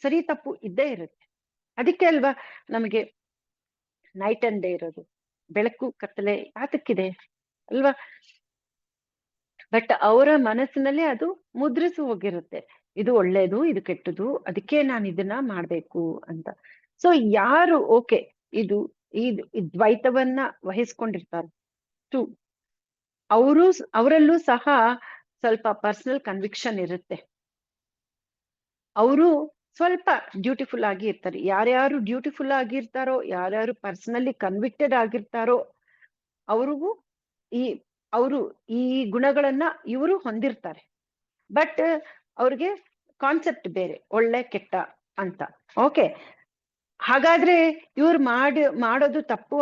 ಸರಿ ತಪ್ಪು ಇದ್ದೇ ಇರುತ್ತೆ. ಅದಕ್ಕೆ ಅಲ್ವಾ ನಮಗೆ ನೈಟ್ ಅಂಡ್ ಡೇ ಇರೋದು, ಬೆಳಕು ಕತ್ತಲೆ ಯಾತಕ್ಕಿದೆ ಅಲ್ವಾ. ಬಟ್ ಅವರ ಮನಸ್ಸಿನಲ್ಲಿ ಅದು ಮುದ್ರಿಸಿ ಹೋಗಿರುತ್ತೆ, ಇದು ಒಳ್ಳೇದು, ಇದು ಕೆಟ್ಟದು, ಅದಕ್ಕೆ ನಾನು ಇದನ್ನ ಮಾಡ್ಬೇಕು ಅಂತ. ಸೊ ಯಾರು ಓಕೆ ಇದು ಈ ದ್ವೈತವನ್ನ ವಹಿಸ್ಕೊಂಡಿರ್ತಾರೆ, ಅವರಲ್ಲೂ ಸಹ ಸ್ವಲ್ಪ ಪರ್ಸನಲ್ ಕನ್ವಿಕ್ಷನ್ ಇರುತ್ತೆ. ಅವರು ಸ್ವಲ್ಪ ಡ್ಯೂಟಿಫುಲ್ ಆಗಿ ಇರ್ತಾರೆ. ಯಾರ್ಯಾರು ಡ್ಯೂಟಿಫುಲ್ ಆಗಿರ್ತಾರೋ, ಯಾರ್ಯಾರು ಪರ್ಸನಲಿ ಕನ್ವಿಕ್ಟೆಡ್ ಆಗಿರ್ತಾರೋ, ಅವರು ಈ ಗುಣಗಳನ್ನ ಇವರು ಹೊಂದಿರ್ತಾರೆ. ಬಟ್ ಅವ್ರಿಗೆ ಕಾನ್ಸೆಪ್ಟ್ ಬೇರೆ, ಒಳ್ಳೆ ಕೆಟ್ಟ ಅಂತ. ಓಕೆ, ಹಾಗಾದ್ರೆ ಇವ್ರು ಮಾಡೋದು ತಪ್ಪು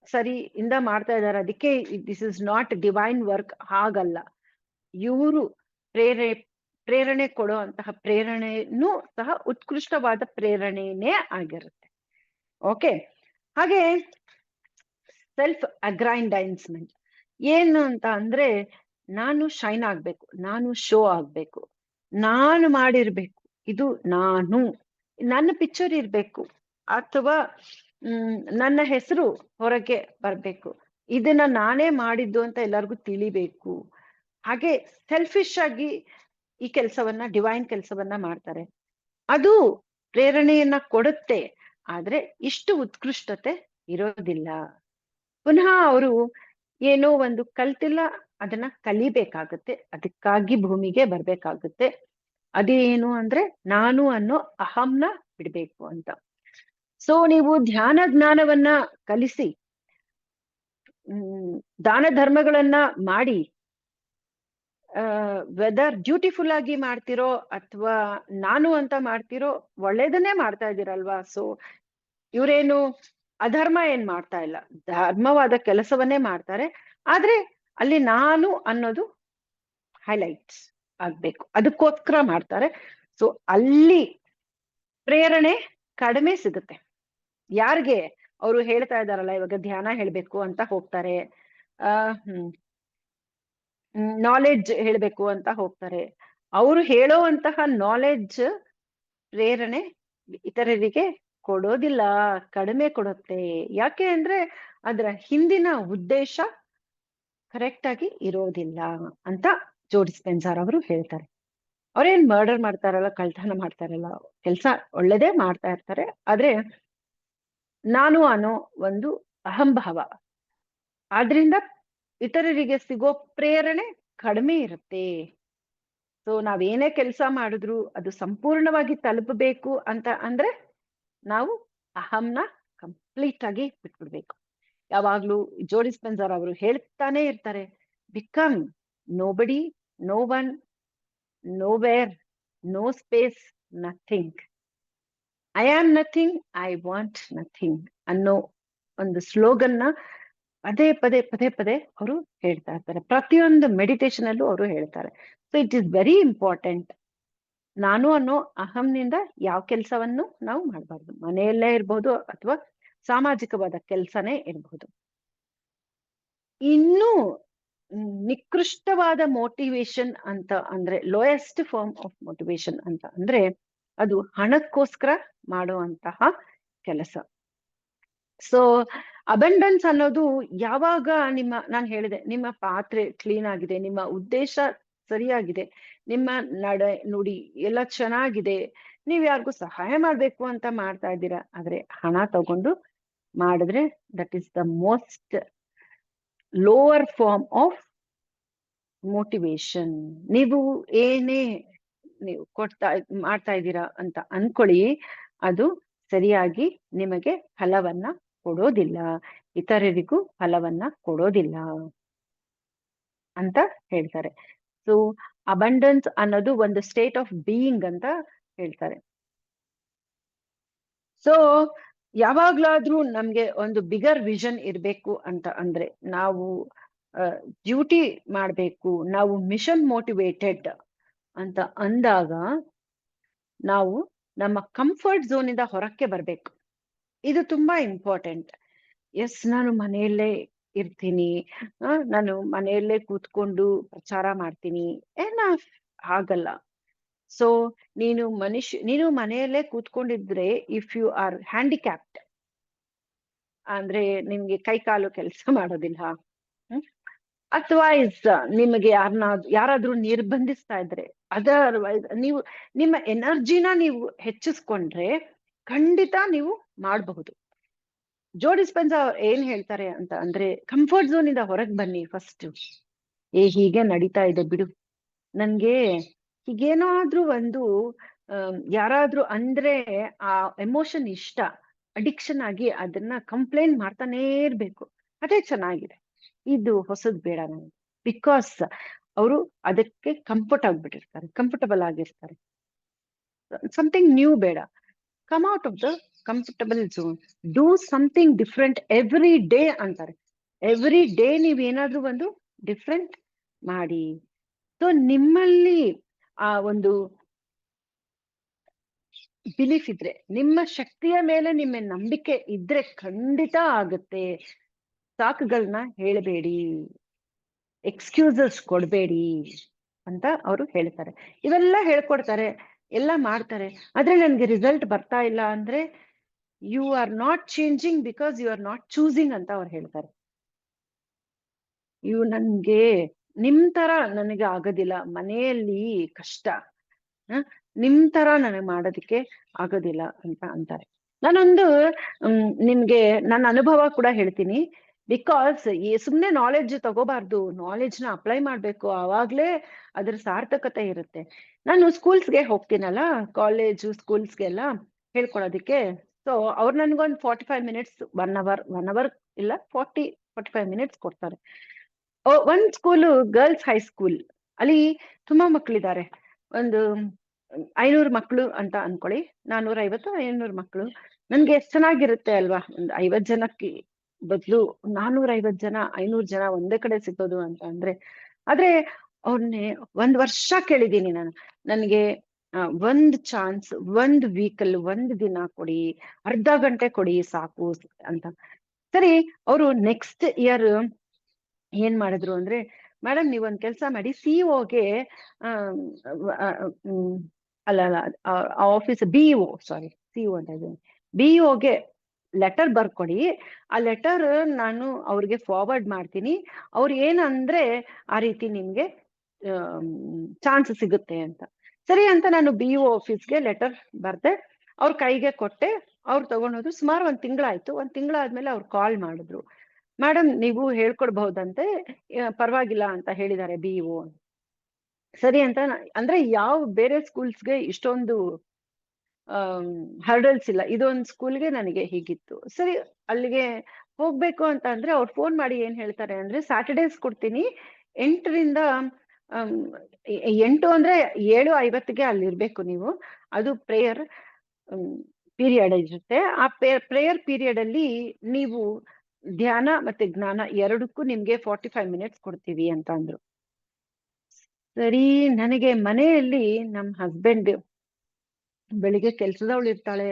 ಸರಿ ಇಂದ ಮಾಡ್ತಾ ಇದ್ದಾರೆ, ಅದಕ್ಕೆ this is not divine work. ಹಾಗಲ್ಲ, ಇವರು ಪ್ರೇರಣೆ ಕೊಡೋ ಅಂತಹ ಪ್ರೇರಣೆನೂ ಸಹ ಉತ್ಕೃಷ್ಟವಾದ ಪ್ರೇರಣೆನೇ ಆಗಿರುತ್ತೆ. ಓಕೆ, ಹಾಗೆ ಸೆಲ್ಫ್ ಅಗ್ರೈಂಡೈನ್ಸ್ಮೆಂಟ್ ಏನು ಅಂತ ಅಂದ್ರೆ, ನಾನು ಶೈನ್ ಆಗ್ಬೇಕು, ನಾನು ಶೋ ಆಗ್ಬೇಕು, ನಾನು ಮಾಡಿರ್ಬೇಕು, ಇದು ನಾನು, ನನ್ನ ಪಿಕ್ಚರ್ ಇರ್ಬೇಕು, ಅಥವಾ ನನ್ನ ಹೆಸರು ಹೊರಗೆ ಬರ್ಬೇಕು, ಇದನ್ನ ನಾನೇ ಮಾಡಿದ್ದು ಅಂತ ಎಲ್ಲರಿಗೂ ತಿಳಿಬೇಕು. ಹಾಗೆ ಸೆಲ್ಫಿಶ್ ಆಗಿ ಈ ಕೆಲಸವನ್ನ, ಡಿವೈನ್ ಕೆಲಸವನ್ನ ಮಾಡ್ತಾರೆ. ಅದು ಪ್ರೇರಣೆಯನ್ನ ಕೊಡುತ್ತೆ, ಆದ್ರೆ ಇಷ್ಟು ಉತ್ಕೃಷ್ಟತೆ ಇರೋದಿಲ್ಲ. ಪುನಃ ಅವರು ಏನೋ ಒಂದು ಕಲ್ತಿಲ್ಲ, ಅದನ್ನ ಕಲಿಬೇಕಾಗತ್ತೆ, ಅದಕ್ಕಾಗಿ ಭೂಮಿಗೆ ಬರ್ಬೇಕಾಗುತ್ತೆ. ಅದೇನು ಅಂದ್ರೆ ನಾನು ಅನ್ನೋ ಅಹಂನ ಬಿಡ್ಬೇಕು ಅಂತ. ಸೊ ನೀವು ಧ್ಯಾನ ಜ್ಞಾನವನ್ನ ಕಲಿಸಿ, ದಾನ ಧರ್ಮಗಳನ್ನ ಮಾಡಿ, ವೆದರ್ ಡ್ಯೂಟಿಫುಲ್ ಆಗಿ ಮಾಡ್ತಿರೋ ಅಥವಾ ನಾನು ಅಂತ ಮಾಡ್ತಿರೋ, ಒಳ್ಳೇದನ್ನೇ ಮಾಡ್ತಾ ಇದ್ದೀರಲ್ವಾ. ಸೊ ಇವ್ರೇನು ಅಧರ್ಮ ಏನ್ ಮಾಡ್ತಾ ಇಲ್ಲ, ಧರ್ಮವಾದ ಕೆಲಸವನ್ನೇ ಮಾಡ್ತಾರೆ. ಆದ್ರೆ ಅಲ್ಲಿ ನಾನು ಅನ್ನೋದು ಹೈಲೈಟ್ಸ್ ಆಗ್ಬೇಕು, ಅದಕ್ಕೋಸ್ಕರ ಮಾಡ್ತಾರೆ. ಸೊ ಅಲ್ಲಿ ಪ್ರೇರಣೆ ಕಡಿಮೆ ಸಿಗುತ್ತೆ. ಯಾರಿಗೆ ಅವರು ಹೇಳ್ತಾ ಇದ್ದಾರಲ್ಲ, ಇವಾಗ ಧ್ಯಾನ ಹೇಳ್ಬೇಕು ಅಂತ ಹೋಗ್ತಾರೆ, ನಾಲೆಡ್ಜ್ ಹೇಳ್ಬೇಕು ಅಂತ ಹೋಗ್ತಾರೆ, ಅವರು ಹೇಳೋವಂತಹ ನಾಲೆಡ್ಜ್ ಪ್ರೇರಣೆ ಇತರರಿಗೆ ಕೊಡೋದಿಲ್ಲ, ಕಡಿಮೆ ಕೊಡುತ್ತೆ. ಯಾಕೆ ಅಂದ್ರೆ ಅದರ ಹಿಂದಿನ ಉದ್ದೇಶ ಕರೆಕ್ಟ್ ಆಗಿ ಇರೋದಿಲ್ಲ ಅಂತ ಜೋ ಡಿಸ್ಪೆನ್ಸರ್ ಅವರು ಹೇಳ್ತಾರೆ. ಅವ್ರೇನ್ ಮರ್ಡರ್ ಮಾಡ್ತಾರಲ್ಲ, ಕಳ್ತನ ಮಾಡ್ತಾರಲ್ಲ, ಕೆಲ್ಸ ಒಳ್ಳೇದೇ ಮಾಡ್ತಾ ಇರ್ತಾರೆ. ಆದ್ರೆ ನಾನು ಅನ್ನೋ ಒಂದು ಅಹಂಭಾವ, ಆದ್ರಿಂದ ಇತರರಿಗೆ ಸಿಗೋ ಪ್ರೇರಣೆ ಕಡಿಮೆ ಇರುತ್ತೆ. ಸೊ ನಾವೇನೇ ಕೆಲಸ ಮಾಡಿದ್ರು ಅದು ಸಂಪೂರ್ಣವಾಗಿ ತಲುಪಬೇಕು ಅಂತ ಅಂದ್ರೆ ನಾವು ಅಹಂನ ಕಂಪ್ಲೀಟ್ ಆಗಿ ಬಿಟ್ಬಿಡ್ಬೇಕು. ಯಾವಾಗ್ಲೂ ಜೋ ಡಿಸ್ಪೆನ್ಸರ್ ಅವರು ಹೇಳ್ತಾನೆ ಇರ್ತಾರೆ, become nobody, no one, nowhere, no space, nothing. I am nothing, I want nothing ಅನ್ನೋ ಒಂದು ಸ್ಲೋಗನ್ನ ಪದೇ ಪದೇ ಪದೇ ಪದೇ ಅವರು ಹೇಳ್ತಾ ಇರ್ತಾರೆ. ಪ್ರತಿಯೊಂದು ಮೆಡಿಟೇಷನ್ ಅಲ್ಲೂ ಅವರು ಹೇಳ್ತಾರೆ. So it is very important. ನಾನು ಅನ್ನೋ ಅಹಂನಿಂದ ಯಾವ ಕೆಲಸವನ್ನು ನಾವು ಮಾಡಬಾರ್ದು. ಮನೆಯಲ್ಲೇ ಇರ್ಬೋದು ಅಥವಾ ಸಾಮಾಜಿಕವಾದ ಕೆಲಸನೇ ಇರಬಹುದು. ಇನ್ನೂ ನಿಕೃಷ್ಟವಾದ ಮೋಟಿವೇಶನ್ ಅಂತ ಅಂದ್ರೆ, ಲೋಯೆಸ್ಟ್ ಫಾರ್ಮ್ ಆಫ್ ಮೋಟಿವೇಶನ್ ಅಂತ ಅಂದ್ರೆ ಅದು ಹಣಕ್ಕೋಸ್ಕರ ಮಾಡುವಂತಹ ಕೆಲಸ. ಸೊ ಅಬಂಡೆನ್ಸ್ ಅನ್ನೋದು ಯಾವಾಗ ನಾನು ಹೇಳಿದೆ, ನಿಮ್ಮ ಪಾತ್ರೆ ಕ್ಲೀನ್ ಆಗಿದೆ, ನಿಮ್ಮ ಉದ್ದೇಶ ಸರಿಯಾಗಿದೆ, ನಿಮ್ಮ ನಡೆ ನುಡಿ ಎಲ್ಲ ಚೆನ್ನಾಗಿದೆ, ನೀವ್ ಯಾರಿಗೂ ಸಹಾಯ ಮಾಡ್ಬೇಕು ಅಂತ ಮಾಡ್ತಾ ಇದ್ದೀರಾ, ಆದ್ರೆ ಹಣ ತಗೊಂಡು ಮಾಡಿದ್ರೆ that is the most lower form of motivation. ನೀವು ಏನೇ ನೀವು ಮಾಡ್ತಾ ಇದ್ದೀರಾ ಅಂತ ಅನ್ಕೊಳ್ಳಿ, ಅದು ಸರಿಯಾಗಿ ನಿಮಗೆ ಫಲವನ್ನ ಕೊಡೋದಿಲ್ಲ, ಇತರರಿಗೂ ಫಲವನ್ನ ಕೊಡೋದಿಲ್ಲ ಅಂತ ಹೇಳ್ತಾರೆ. ಸೊ ಅಬಂಡೆನ್ಸ್ ಅನ್ನೋದು ಒಂದು ಸ್ಟೇಟ್ ಆಫ್ ಬೀಯಿಂಗ್ ಅಂತ ಹೇಳ್ತಾರೆ. ಸೊ ಯಾವಾಗ್ಲಾದ್ರೂ ನಮ್ಗೆ ಒಂದು ಬಿಗರ್ ವಿಷನ್ ಇರ್ಬೇಕು ಅಂತ ಅಂದ್ರೆ, ನಾವು ಡ್ಯೂಟಿ ಮಾಡ್ಬೇಕು, ನಾವು ಮಿಷನ್ ಮೋಟಿವೇಟೆಡ್ ಅಂತ ಅಂದಾಗ ನಾವು ನಮ್ಮ ಕಂಫರ್ಟ್ ಝೋನ್ ಇಂದ ಹೊರಕ್ಕೆ ಬರ್ಬೇಕು. ಇದು ತುಂಬಾ ಇಂಪಾರ್ಟೆಂಟ್. ಎಸ್, ನಾನು ಮನೆಯಲ್ಲೇ ಇರ್ತೀನಿ, ನಾನು ಮನೆಯಲ್ಲೇ ಕೂತ್ಕೊಂಡು ಪ್ರಚಾರ ಮಾಡ್ತೀನಿ, ಆಗಲ್ಲ. ಸೊ ನೀನು ಮನೆಯಲ್ಲೇ ಕೂತ್ಕೊಂಡಿದ್ರೆ, ಇಫ್ ಯು ಆರ್ ಹ್ಯಾಂಡಿಕ್ಯಾಪ್ಡ್ ಅಂದ್ರೆ ನಿಮ್ಗೆ ಕೈ ಕಾಲು ಕೆಲಸ ಮಾಡೋದಿಲ್ಲ, ಅಥವಾ ನಿಮಗೆ ಯಾರಾದ್ರೂ ನಿರ್ಬಂಧಿಸ್ತಾ ಇದ್ರೆ, ಅದರ್ವೈಸ್ ನೀವು ನಿಮ್ಮ ಎನರ್ಜಿನ ನೀವು ಹೆಚ್ಚಿಸ್ಕೊಂಡ್ರೆ ಖಂಡಿತ ನೀವು ಮಾಡಬಹುದು. ಜೋ ಡಿಸ್ಪೆನ್ಸರ್ ಏನ್ ಹೇಳ್ತಾರೆ ಅಂತ ಅಂದ್ರೆ, ಕಂಫರ್ಟ್ ಝೋನ್ ಇಂದ ಹೊರಗೆ ಬನ್ನಿ ಫಸ್ಟ್. ಹೀಗೆ ನಡೀತಾ ಇದೆ ಬಿಡು, ನನ್ಗೆ ಹೀಗೇನಾದ್ರೂ ಒಂದು ಯಾರಾದ್ರೂ ಅಂದ್ರೆ ಆ ಎಮೋಷನ್ ಇಷ್ಟ, ಅಡಿಕ್ಷನ್ ಆಗಿ ಅದನ್ನ ಕಂಪ್ಲೇಂಟ್ ಮಾಡ್ತಾನೇ ಇರ್ಬೇಕು, ಅದೇ ಚೆನ್ನಾಗಿದೆ. ಇದು ಹೊಸದ್ ಬೇಡ ನನಗೆ. ಬಿಕಾಸ್ ಅವರು ಅದಕ್ಕೆ ಕಂಫರ್ಟಬಲ್ ಆಗಿರ್ತಾರೆ. ಸಮಥಿಂಗ್ ನ್ಯೂ ಬೇಡ. Come out of the comfortable zone, do something different every day ಅಂತಾರೆ. ಎವ್ರಿ ಡೇ ನೀವೇನಾದ್ರೂ ಒಂದು ಡಿಫ್ರೆಂಟ್ ಮಾಡಿ. ಸೊ ನಿಮ್ಮಲ್ಲಿ ಆ ಒಂದು ಬಿಲೀಫ್ ಇದ್ರೆ, ನಿಮ್ಮ ಶಕ್ತಿಯ ಮೇಲೆ ನಿಮ್ಮ ನಂಬಿಕೆ ಇದ್ರೆ ಖಂಡಿತ ಆಗುತ್ತೆ. ಸಾಕುಗಳನ್ನ ಹೇಳಬೇಡಿ, ಎಕ್ಸ್ಕ್ಯೂಸಸ್ ಕೊಡ್ಬೇಡಿ ಅಂತ ಅವರು ಹೇಳ್ತಾರೆ. ಇವೆಲ್ಲ ಹೇಳ್ಕೊಡ್ತಾರೆ, ಎಲ್ಲ ಮಾಡ್ತಾರೆ, ಆದ್ರೆ ನನ್ಗೆ ರಿಸಲ್ಟ್ ಬರ್ತಾ ಇಲ್ಲ ಅಂದ್ರೆ you are not changing because you are not choosing ಅಂತ ಅವ್ರು ಹೇಳ್ತಾರೆ. ನನ್ಗೆ ನಿಮ್ ತರ ನನಗೆ ಆಗೋದಿಲ್ಲ, ಮನೆಯಲ್ಲಿ ಕಷ್ಟ, ನಿಮ್ ತರ ನನಗೆ ಮಾಡೋದಕ್ಕೆ ಆಗೋದಿಲ್ಲ ಅಂತ ಅಂತಾರೆ. ನಾನೊಂದು ನಿಮ್ಗೆ ನನ್ನ ಅನುಭವ ಕೂಡ ಹೇಳ್ತೀನಿ. ಬಿಕಾಸ್ ಸುಮ್ನೆ ನಾಲೆಡ್ಜ್ ತಗೋಬಾರ್ದು, ನಾಲೆಡ್ಜ್ನ ಅಪ್ಲೈ ಮಾಡ್ಬೇಕು, ಆವಾಗ್ಲೇ ಅದ್ರ ಸಾರ್ಥಕತೆ ಇರುತ್ತೆ. ನಾನು ಸ್ಕೂಲ್ಸ್ಗೆ ಹೋಗ್ತೀನಲ್ಲ, ಕಾಲೇಜು ಸ್ಕೂಲ್ಸ್ಗೆಲ್ಲ ಹೇಳ್ಕೊಡೋದಕ್ಕೆ. ಸೊ ಅವ್ರು ನನ್ಗೊಂದು 45 ಮಿನಿಟ್ಸ್, 1 ಅವರ್ ಇಲ್ಲ 45 ಮಿನಿಟ್ಸ್ ಕೊಡ್ತಾರೆ. ಒಂದ್ ಸ್ಕೂಲು ಗರ್ಲ್ಸ್ ಹೈಸ್ಕೂಲ್, ಅಲ್ಲಿ ತುಂಬಾ ಮಕ್ಳಿದ್ದಾರೆ. ಒಂದು 500 ಮಕ್ಕಳು ಅಂತ ಅನ್ಕೊಳ್ಳಿ, 450 500 ಮಕ್ಕಳು. ನನ್ಗೆ ಎಷ್ಟ್ ಚೆನ್ನಾಗಿರುತ್ತೆ ಅಲ್ವಾ, ಒಂದು 50 ಜನಕ್ಕೆ ಬದಲು 450 ಜನ 500 ಜನ ಒಂದೇ ಕಡೆ ಸಿಗೋದು ಅಂತ ಅಂದ್ರೆ. ಆದ್ರೆ ಅವ್ರನ್ನೇ 1 ವರ್ಷ ಕೇಳಿದೀನಿ ನಾನು, ನನ್ಗೆ ಒಂದ್ ಚಾನ್ಸ್, ಒಂದ್ ವೀಕಲ್ಲಿ 1 ದಿನ ಕೊಡಿ, ಅರ್ಧ ಗಂಟೆ ಕೊಡಿ ಸಾಕು ಅಂತ. ಸರಿ, ಅವರು ನೆಕ್ಸ್ಟ್ ಇಯರ್ ಏನ್ ಮಾಡಿದ್ರು ಅಂದ್ರೆ, ಮೇಡಮ್ ನೀವೊಂದ್ ಕೆಲ್ಸ ಮಾಡಿ, ಸಿಇಒಗೆ ಅಲ್ಲ ಆಫೀಸ್ BEO, ಸಾರಿ ಸಿಇಒ ಅಂತ ಇದ್ದೀನಿ, BEOಗೆ ಲೆಟರ್ ಬರ್ಕೊಡಿ. ಆ ಲೆಟರ್ ನಾನು ಅವ್ರಿಗೆ ಫಾರ್ವರ್ಡ್ ಮಾಡ್ತೀನಿ. ಅವ್ರು ಏನಂದ್ರೆ ಆ ರೀತಿ ನಿಮ್ಗೆ ಚಾನ್ಸ್ ಸಿಗುತ್ತೆ ಅಂತ. ಸರಿ ಅಂತ ನಾನು BEO ಆಫೀಸ್ಗೆ ಲೆಟರ್ ಬರ್ದೆ, ಅವ್ರ ಕೈಗೆ ಕೊಟ್ಟೆ. ಅವ್ರು ತಗೊಂಡೋದ್ರು. ಸುಮಾರು 1 ತಿಂಗಳಾಯ್ತು. 1 ತಿಂಗಳಾದ್ಮೇಲೆ ಅವ್ರು ಕಾಲ್ ಮಾಡಿದ್ರು. ಮೇಡಮ್ ನೀವು ಹೇಳ್ಕೊಡ್ಬಹುದಂತೆ, ಪರವಾಗಿಲ್ಲ ಅಂತ ಹೇಳಿದ್ದಾರೆ BEO. ಸರಿ ಅಂತ ಅಂದ್ರೆ ಯಾವ ಬೇರೆ ಸ್ಕೂಲ್ಸ್ಗೆ ಇಷ್ಟೊಂದು ಹರ್ಡಲ್ಸ್ ಇಲ್ಲ, ಇದೊಂದು ಸ್ಕೂಲ್ಗೆ ನನಗೆ ಹೀಗಿತ್ತು. ಸರಿ, ಅಲ್ಲಿಗೆ ಹೋಗ್ಬೇಕು ಅಂತ ಅಂದ್ರೆ ಅವ್ರು ಫೋನ್ ಮಾಡಿ ಏನ್ ಹೇಳ್ತಾರೆ ಅಂದ್ರೆ, ಸ್ಯಾಟರ್ಡೇಸ್ ಕೊಡ್ತೀನಿ 8ರಿಂದ 8 ಅಂದ್ರೆ 7:50ಗೆ ಅಲ್ಲಿರ್ಬೇಕು ನೀವು. ಅದು ಪ್ರೇಯರ್ ಪೀರಿಯಡ್ ಇರುತ್ತೆ. ಆ ಪ್ರೇಯರ್ ಪೀರಿಯಡ್ ಅಲ್ಲಿ ನೀವು ಧ್ಯಾನ ಮತ್ತೆ ಜ್ಞಾನ ಎರಡಕ್ಕೂ ನಿಮ್ಗೆ 45 ಮಿನಿಟ್ಸ್ ಕೊಡ್ತೀವಿ ಅಂತ ಅಂದ್ರು. ಸರಿ, ನನಗೆ ಮನೆಯಲ್ಲಿ ನಮ್ ಹಸ್ಬೆಂಡ್ ಬೆಳಿಗ್ಗೆ ಕೆಲ್ಸದವಳು ಇರ್ತಾಳೆ.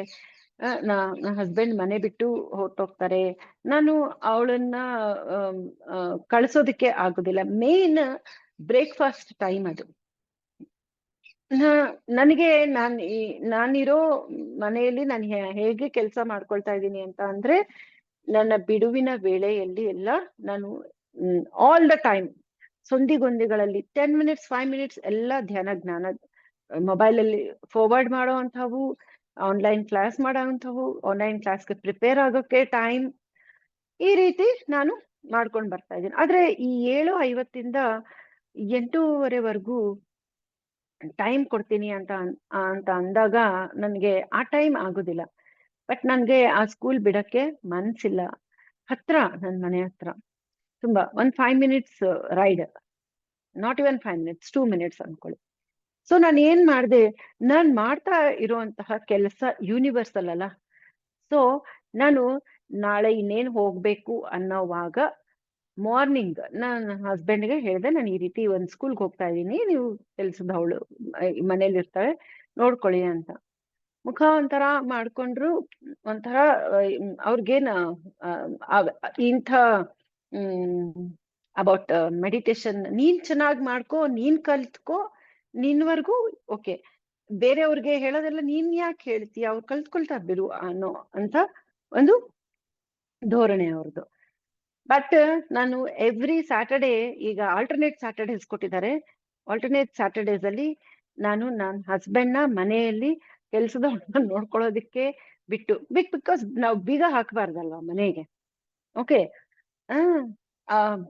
ನನ್ನ ಹಸ್ಬೆಂಡ್ ಮನೆ ಬಿಟ್ಟು ಹೊರಟೋಗ್ತಾರೆ. ನಾನು ಅವಳನ್ನ ಕಳ್ಸೋದಿಕ್ಕೆ ಆಗುದಿಲ್ಲ. ಮೇನ್ ಬ್ರೇಕ್ಫಾಸ್ಟ್ ಟೈಮ್ ಅದು. ನನಗೆ ನಾನಿರೋ ಮನೆಯಲ್ಲಿ ನಾನು ಹೇಗೆ ಕೆಲಸ ಮಾಡ್ಕೊಳ್ತಾ ಇದ್ದೀನಿ ಅಂತ ಅಂದ್ರೆ, ನನ್ನ ಬಿಡುವಿನ ವೇಳೆಯಲ್ಲಿ ಎಲ್ಲ ನಾನು ಆಲ್ ದ ಟೈಮ್ ಸಂಧಿಗೊಂದಿಗಳಲ್ಲಿ 10 ಮಿನಿಟ್ಸ್ 5 ಮಿನಿಟ್ಸ್ ಎಲ್ಲ ಧ್ಯಾನ ಜ್ಞಾನ ಮೊಬೈಲ್ ಅಲ್ಲಿ ಫಾರ್ವರ್ಡ್ ಮಾಡೋ ಅಂಥವು, ಆನ್ಲೈನ್ ಕ್ಲಾಸ್ ಮಾಡೋ ಅಂಥವು, ಆನ್ಲೈನ್ ಕ್ಲಾಸ್ಗೆ ಪ್ರಿಪೇರ್ ಆಗೋಕೆ ಟೈಮ್, ಈ ರೀತಿ ನಾನು ಮಾಡ್ಕೊಂಡು ಬರ್ತಾ ಇದ್ದೀನಿ. ಆದ್ರೆ ಈ 7:50 8:30ವರೆಗೂ ಟೈಮ್ ಕೊಡ್ತೀನಿ ಅಂತ ಅಂದಾಗ ನನ್ಗೆ ಆ ಟೈಮ್ ಆಗುದಿಲ್ಲ. ಬಟ್ ನನ್ಗೆ ಆ ಸ್ಕೂಲ್ ಬಿಡಕ್ಕೆ ಮನ್ಸಿಲ್ಲ. ಹತ್ರ, ನನ್ ಮನೆ ಹತ್ರ ತುಂಬಾ 5 minutes ride, not even 5 minutes, 2 minutes ಅನ್ಕೊಳ್ಳಿ. ಸೊ ನಾನು ಏನ್ ಮಾಡ್ದೆ, ನಾನ್ ಮಾಡ್ತಾ ಇರುವಂತಹ ಕೆಲಸ ಯೂನಿವರ್ಸಲ್ ಅಲ್ಲ. ಸೊ ನಾನು ನಾಳೆ ಇನ್ನೇನ್ ಹೋಗ್ಬೇಕು ಅನ್ನೋವಾಗ ಮಾರ್ನಿಂಗ್ ನನ್ನ ಹಸ್ಬೆಂಡ್ಗೆ ಹೇಳಿದೆ, ನಾನು ಈ ರೀತಿ ಒಂದ್ ಸ್ಕೂಲ್ಗೆ ಹೋಗ್ತಾ ಇದ್ದೀನಿ, ನೀವು ಕೆಲ್ಸದವಳು ಮನೇಲಿ ಇರ್ತಾಳೆ ನೋಡ್ಕೊಳ್ಳಿ ಅಂತ. ಮುಖ ಒಂಥರ ಮಾಡ್ಕೊಂಡ್ರು. ಒಂಥರ ಅವ್ರಿಗೇನ ಇಂಥ ಅಬೌಟ್ ಮೆಡಿಟೇಷನ್ ನೀನ್ ಚೆನ್ನಾಗಿ ಮಾಡ್ಕೋ, ನೀನ್ ಕಲ್ತ್ಕೋ, ನಿನ್ವರ್ಗೂ ಓಕೆ, ಬೇರೆಯವ್ರಿಗೆ ಹೇಳೋದೆಲ್ಲ ನೀನ್ ಯಾಕೆ ಹೇಳ್ತೀಯ, ಅವ್ರು ಕಲ್ತ್ಕೊಳ್ತಾ ಬಿಡು ಅನ್ನೋ ಅಂತ ಒಂದು ಧೋರಣೆ ಅವ್ರದ್ದು. ಬಟ್ ನಾನು ಎವ್ರಿ ಸ್ಯಾಟರ್ಡೆ, ಈಗ ಆಲ್ಟರ್ನೇಟ್ ಸ್ಯಾಟರ್ಡೇಸ್ ಕೊಟ್ಟಿದ್ದಾರೆ, ಆಲ್ಟರ್ನೇಟ್ ಸ್ಯಾಟರ್ಡೇಸ್ ಅಲ್ಲಿ ನಾನು ನನ್ನ ಹಸ್ಬೆಂಡ್ ನ ಮನೆಯಲ್ಲಿ ಕೆಲ್ಸದವ್ರನ್ನ ನೋಡ್ಕೊಳ್ಳೋದಿಕ್ಕೆ ಬಿಕಾಸ್ ನಾವು ಬೀಗ ಹಾಕಬಾರ್ದಲ್ವಾ ಮನೆಗೆ. ಓಕೆ,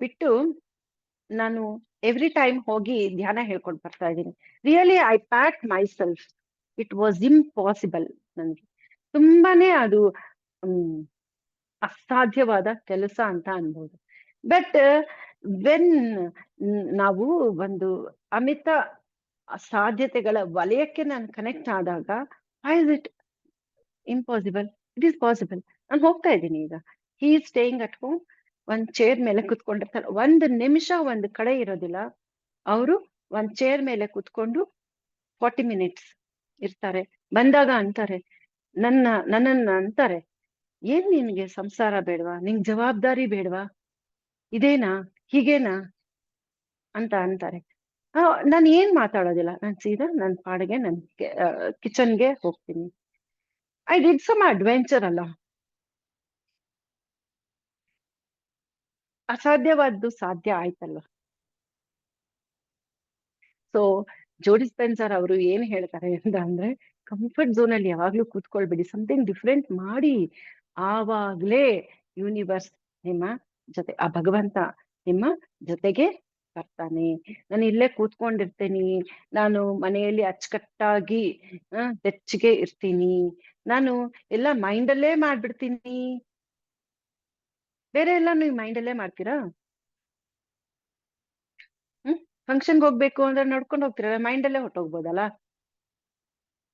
ಬಿಟ್ಟು ನಾನು ಎವ್ರಿ ಟೈಮ್ ಹೋಗಿ ಧ್ಯಾನ ಹೇಳ್ಕೊಂಡು ಬರ್ತಾ ಇದ್ದೀನಿ. Really I pack my self. It was impossible. ನನ್ಗೆ ತುಂಬಾನೇ ಅದು ಅಸಾಧ್ಯವಾದ ಕೆಲಸ ಅಂತ ಅನ್ಬೋದು. ಬಟ್ ವೆನ್ ನಾವು ಒಂದು ಅಮಿತ ಸಾಧ್ಯತೆಗಳ ವಲಯಕ್ಕೆ ನಾನು ಕನೆಕ್ಟ್ ಆದಾಗ, I is it impossible, it is possible. ನಾನು ಹೋಗ್ತಾ ಇದ್ದೀನಿ ಈಗ. He is staying at home. ಒಂದ್ ಚೇರ್ ಮೇಲೆ ಕುತ್ಕೊಂಡಿರ್ತಾರೆ. 1 ನಿಮಿಷ ಒಂದು ಕಡೆ ಇರೋದಿಲ್ಲ. ಅವರು ಒಂದ್ ಚೇರ್ ಮೇಲೆ ಕುತ್ಕೊಂಡು 40 ಮಿನಿಟ್ಸ್ ಇರ್ತಾರೆ. ಬಂದಾಗ ಅಂತಾರೆ, ನನ್ನನ್ನ ಅಂತಾರೆ, ಏನ್ ನಿನ್ಗೆ ಸಂಸಾರ ಬೇಡವಾ, ನಿಂಗ್ ಜವಾಬ್ದಾರಿ ಬೇಡವಾ, ಇದೇನಾ, ಹೀಗೇನಾ ಅಂತ ಅಂತಾರೆ. ನಾನು ಏನ್ ಮಾತಾಡೋದಿಲ್ಲ. ನಾನು ಸೀದಾ ನನ್ನ ಪಾಡಿಗೆ ನನ್ ಕಿಚನ್ಗೆ ಹೋಗ್ತೀನಿ. ಐ ಡಿಡ್ ಸಮ್ ಅಡ್ವೆಂಚರ್ ಅಲ್ಲ. ಅಸಾಧ್ಯವಾದ್ದು ಸಾಧ್ಯ ಆಯ್ತಲ್ವ. ಸೊ ಜೋ ಡಿಸ್ಪೆನ್ಸರ್ ಅವರು ಏನ್ ಹೇಳ್ತಾರೆ ಅಂತ ಅಂದ್ರೆ, ಕಂಫರ್ಟ್ ಝೋನ್ ಅಲ್ಲಿ ಯಾವಾಗ್ಲೂ ಕೂತ್ಕೊಳ್ಬೇಡಿ, ಸಮಥಿಂಗ್ ಡಿಫ್ರೆಂಟ್ ಮಾಡಿ. ಆವಾಗ್ಲೇ ಯೂನಿವರ್ಸ್ ನಿಮ್ಮ ಜೊತೆ, ಆ ಭಗವಂತ ನಿಮ್ಮ ಜೊತೆಗೆ ಬರ್ತಾನೆ. ನಾನು ಇಲ್ಲೇ ಕೂತ್ಕೊಂಡಿರ್ತೀನಿ, ನಾನು ಮನೆಯಲ್ಲಿ ಅಚ್ಚುಕಟ್ಟಾಗಿ ಬೆಚ್ಚಗೆ ಇರ್ತೀನಿ, ನಾನು ಎಲ್ಲ ಮೈಂಡಲ್ಲೇ ಮಾಡ್ಬಿಡ್ತೀನಿ. ಬೇರೆ ಎಲ್ಲ ನೀವು ಮೈಂಡಲ್ಲೇ ಮಾಡ್ತೀರಾ? ಫಂಕ್ಷನ್ಗೆ ಹೋಗ್ಬೇಕು ಅಂದ್ರೆ ನಡ್ಕೊಂಡು ಹೋಗ್ತೀರಲ್ಲ, ಮೈಂಡಲ್ಲೇ ಹೊಟ್ಟೋಗ್ಬೋದಲ್ಲ.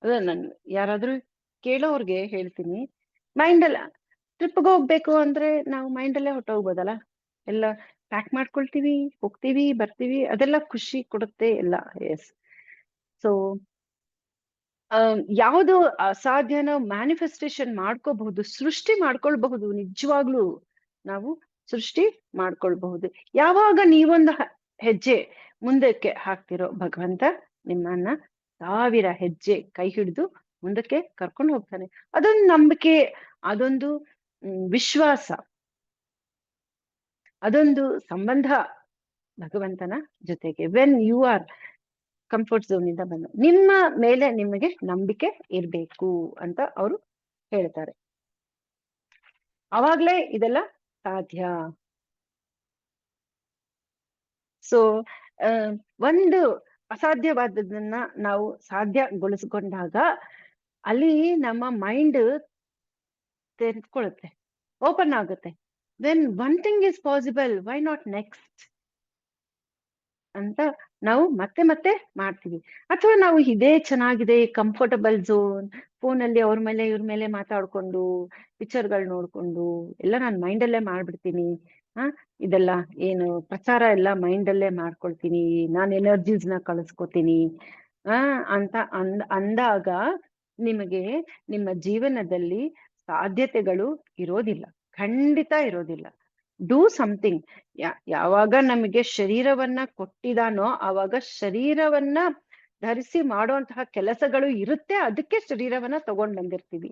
ಅದ ನಾನು ಯಾರಾದ್ರೂ ಕೇಳೋರ್ಗೆ ಹೇಳ್ತೀನಿ, ಮೈಂಡಲ್ಲ ಟ್ರಿಪ್ಗೆ ಹೋಗ್ಬೇಕು ಅಂದ್ರೆ ನಾವು ಮೈಂಡಲ್ಲೇ ಹೊಟ್ಟೋಗ್ಬೋದಲ್ಲ. ಎಲ್ಲ ಪ್ಯಾಕ್ ಮಾಡ್ಕೊಳ್ತೀವಿ, ಹೋಗ್ತೀವಿ, ಬರ್ತೀವಿ, ಅದೆಲ್ಲ ಖುಷಿ ಕೊಡುತ್ತೆ ಎಲ್ಲ. ಎಸ್. ಸೊ ಯಾವುದು ಅಸಾಧ್ಯನ ಮ್ಯಾನಿಫೆಸ್ಟೇಷನ್ ಮಾಡ್ಕೋಬಹುದು, ಸೃಷ್ಟಿ ಮಾಡ್ಕೊಳ್ಬಹುದು. ನಿಜವಾಗ್ಲೂ ನಾವು ಸೃಷ್ಟಿ ಮಾಡ್ಕೊಳ್ಬಹುದು. ಯಾವಾಗ ನೀವೊಂದು ಹೆಜ್ಜೆ ಮುಂದಕ್ಕೆ ಹಾಕ್ತಿರೋ, ಭಗವಂತ ನಿಮ್ಮನ್ನ 1000 ಹೆಜ್ಜೆ ಕೈ ಹಿಡಿದು ಮುಂದಕ್ಕೆ ಕರ್ಕೊಂಡು ಹೋಗ್ತಾನೆ. ಅದೊಂದು ನಂಬಿಕೆ, ಅದೊಂದು ವಿಶ್ವಾಸ, ಅದೊಂದು ಸಂಬಂಧ ಭಗವಂತನ ಜೊತೆಗೆ. When you are comfort zone ಇಂದ ಬಂದು ನಿಮ್ಮ ಮೇಲೆ ನಿಮಗೆ ನಂಬಿಕೆ ಇರ್ಬೇಕು ಅಂತ ಅವರು ಹೇಳ್ತಾರೆ. ಅವಾಗ್ಲೇ ಇದೆಲ್ಲ ಸಾಧ್ಯ. ಸೊ ಒಂದು ಅಸಾಧ್ಯವಾದದನ್ನ ನಾವು ಸಾಧ್ಯಗೊಳಿಸ್ಕೊಂಡಾಗ ಅಲ್ಲಿ ನಮ್ಮ ಮೈಂಡ್ ತೆರೆದುಕೊಳ್ಳುತ್ತೆ, ಓಪನ್ ಆಗುತ್ತೆ. Then one thing is possible, why not next ಅಂತ ನಾವು ಮತ್ತೆ ಮತ್ತೆ ಮಾಡ್ತೀವಿ. ಅಥವಾ ನಾವು ಇದೇ ಚೆನ್ನಾಗಿದೆ, ಕಂಫರ್ಟಬಲ್ ಝೋನ್, ಫೋನಲ್ಲಿ ಅವ್ರ ಮೇಲೆ ಇವ್ರ ಮೇಲೆ ಮಾತಾಡ್ಕೊಂಡು ಪಿಕ್ಚರ್ಗಳು ನೋಡ್ಕೊಂಡು ಎಲ್ಲ ನಾನು ಮೈಂಡಲ್ಲೇ ಮಾಡ್ಬಿಡ್ತೀನಿ. ಇದೆಲ್ಲ ಏನು ಪ್ರಚಾರ ಎಲ್ಲ ಮೈಂಡಲ್ಲೇ ಮಾಡ್ಕೊಳ್ತೀನಿ, ನಾನು ಎನರ್ಜೀಸ್ನ ಕಳಿಸ್ಕೊತೀನಿ ಅಂತ ಅಂದಾಗ ನಿಮಗೆ ನಿಮ್ಮ ಜೀವನದಲ್ಲಿ ಸಾಧ್ಯತೆಗಳು ಇರೋದಿಲ್ಲ, ಖಂಡಿತ ಇರೋದಿಲ್ಲ. Do something. ಯಾವಾಗ ನಮಗೆ ಶರೀರವನ್ನ ಕೊಟ್ಟಿದಾನೋ ಆವಾಗ ಶರೀರವನ್ನ ಧರಿಸಿ ಮಾಡುವಂತಹ ಕೆಲಸಗಳು ಇರುತ್ತೆ, ಅದಕ್ಕೆ ಶರೀರವನ್ನ ತಗೊಂಡ್ ಬಂದಿರ್ತೀವಿ.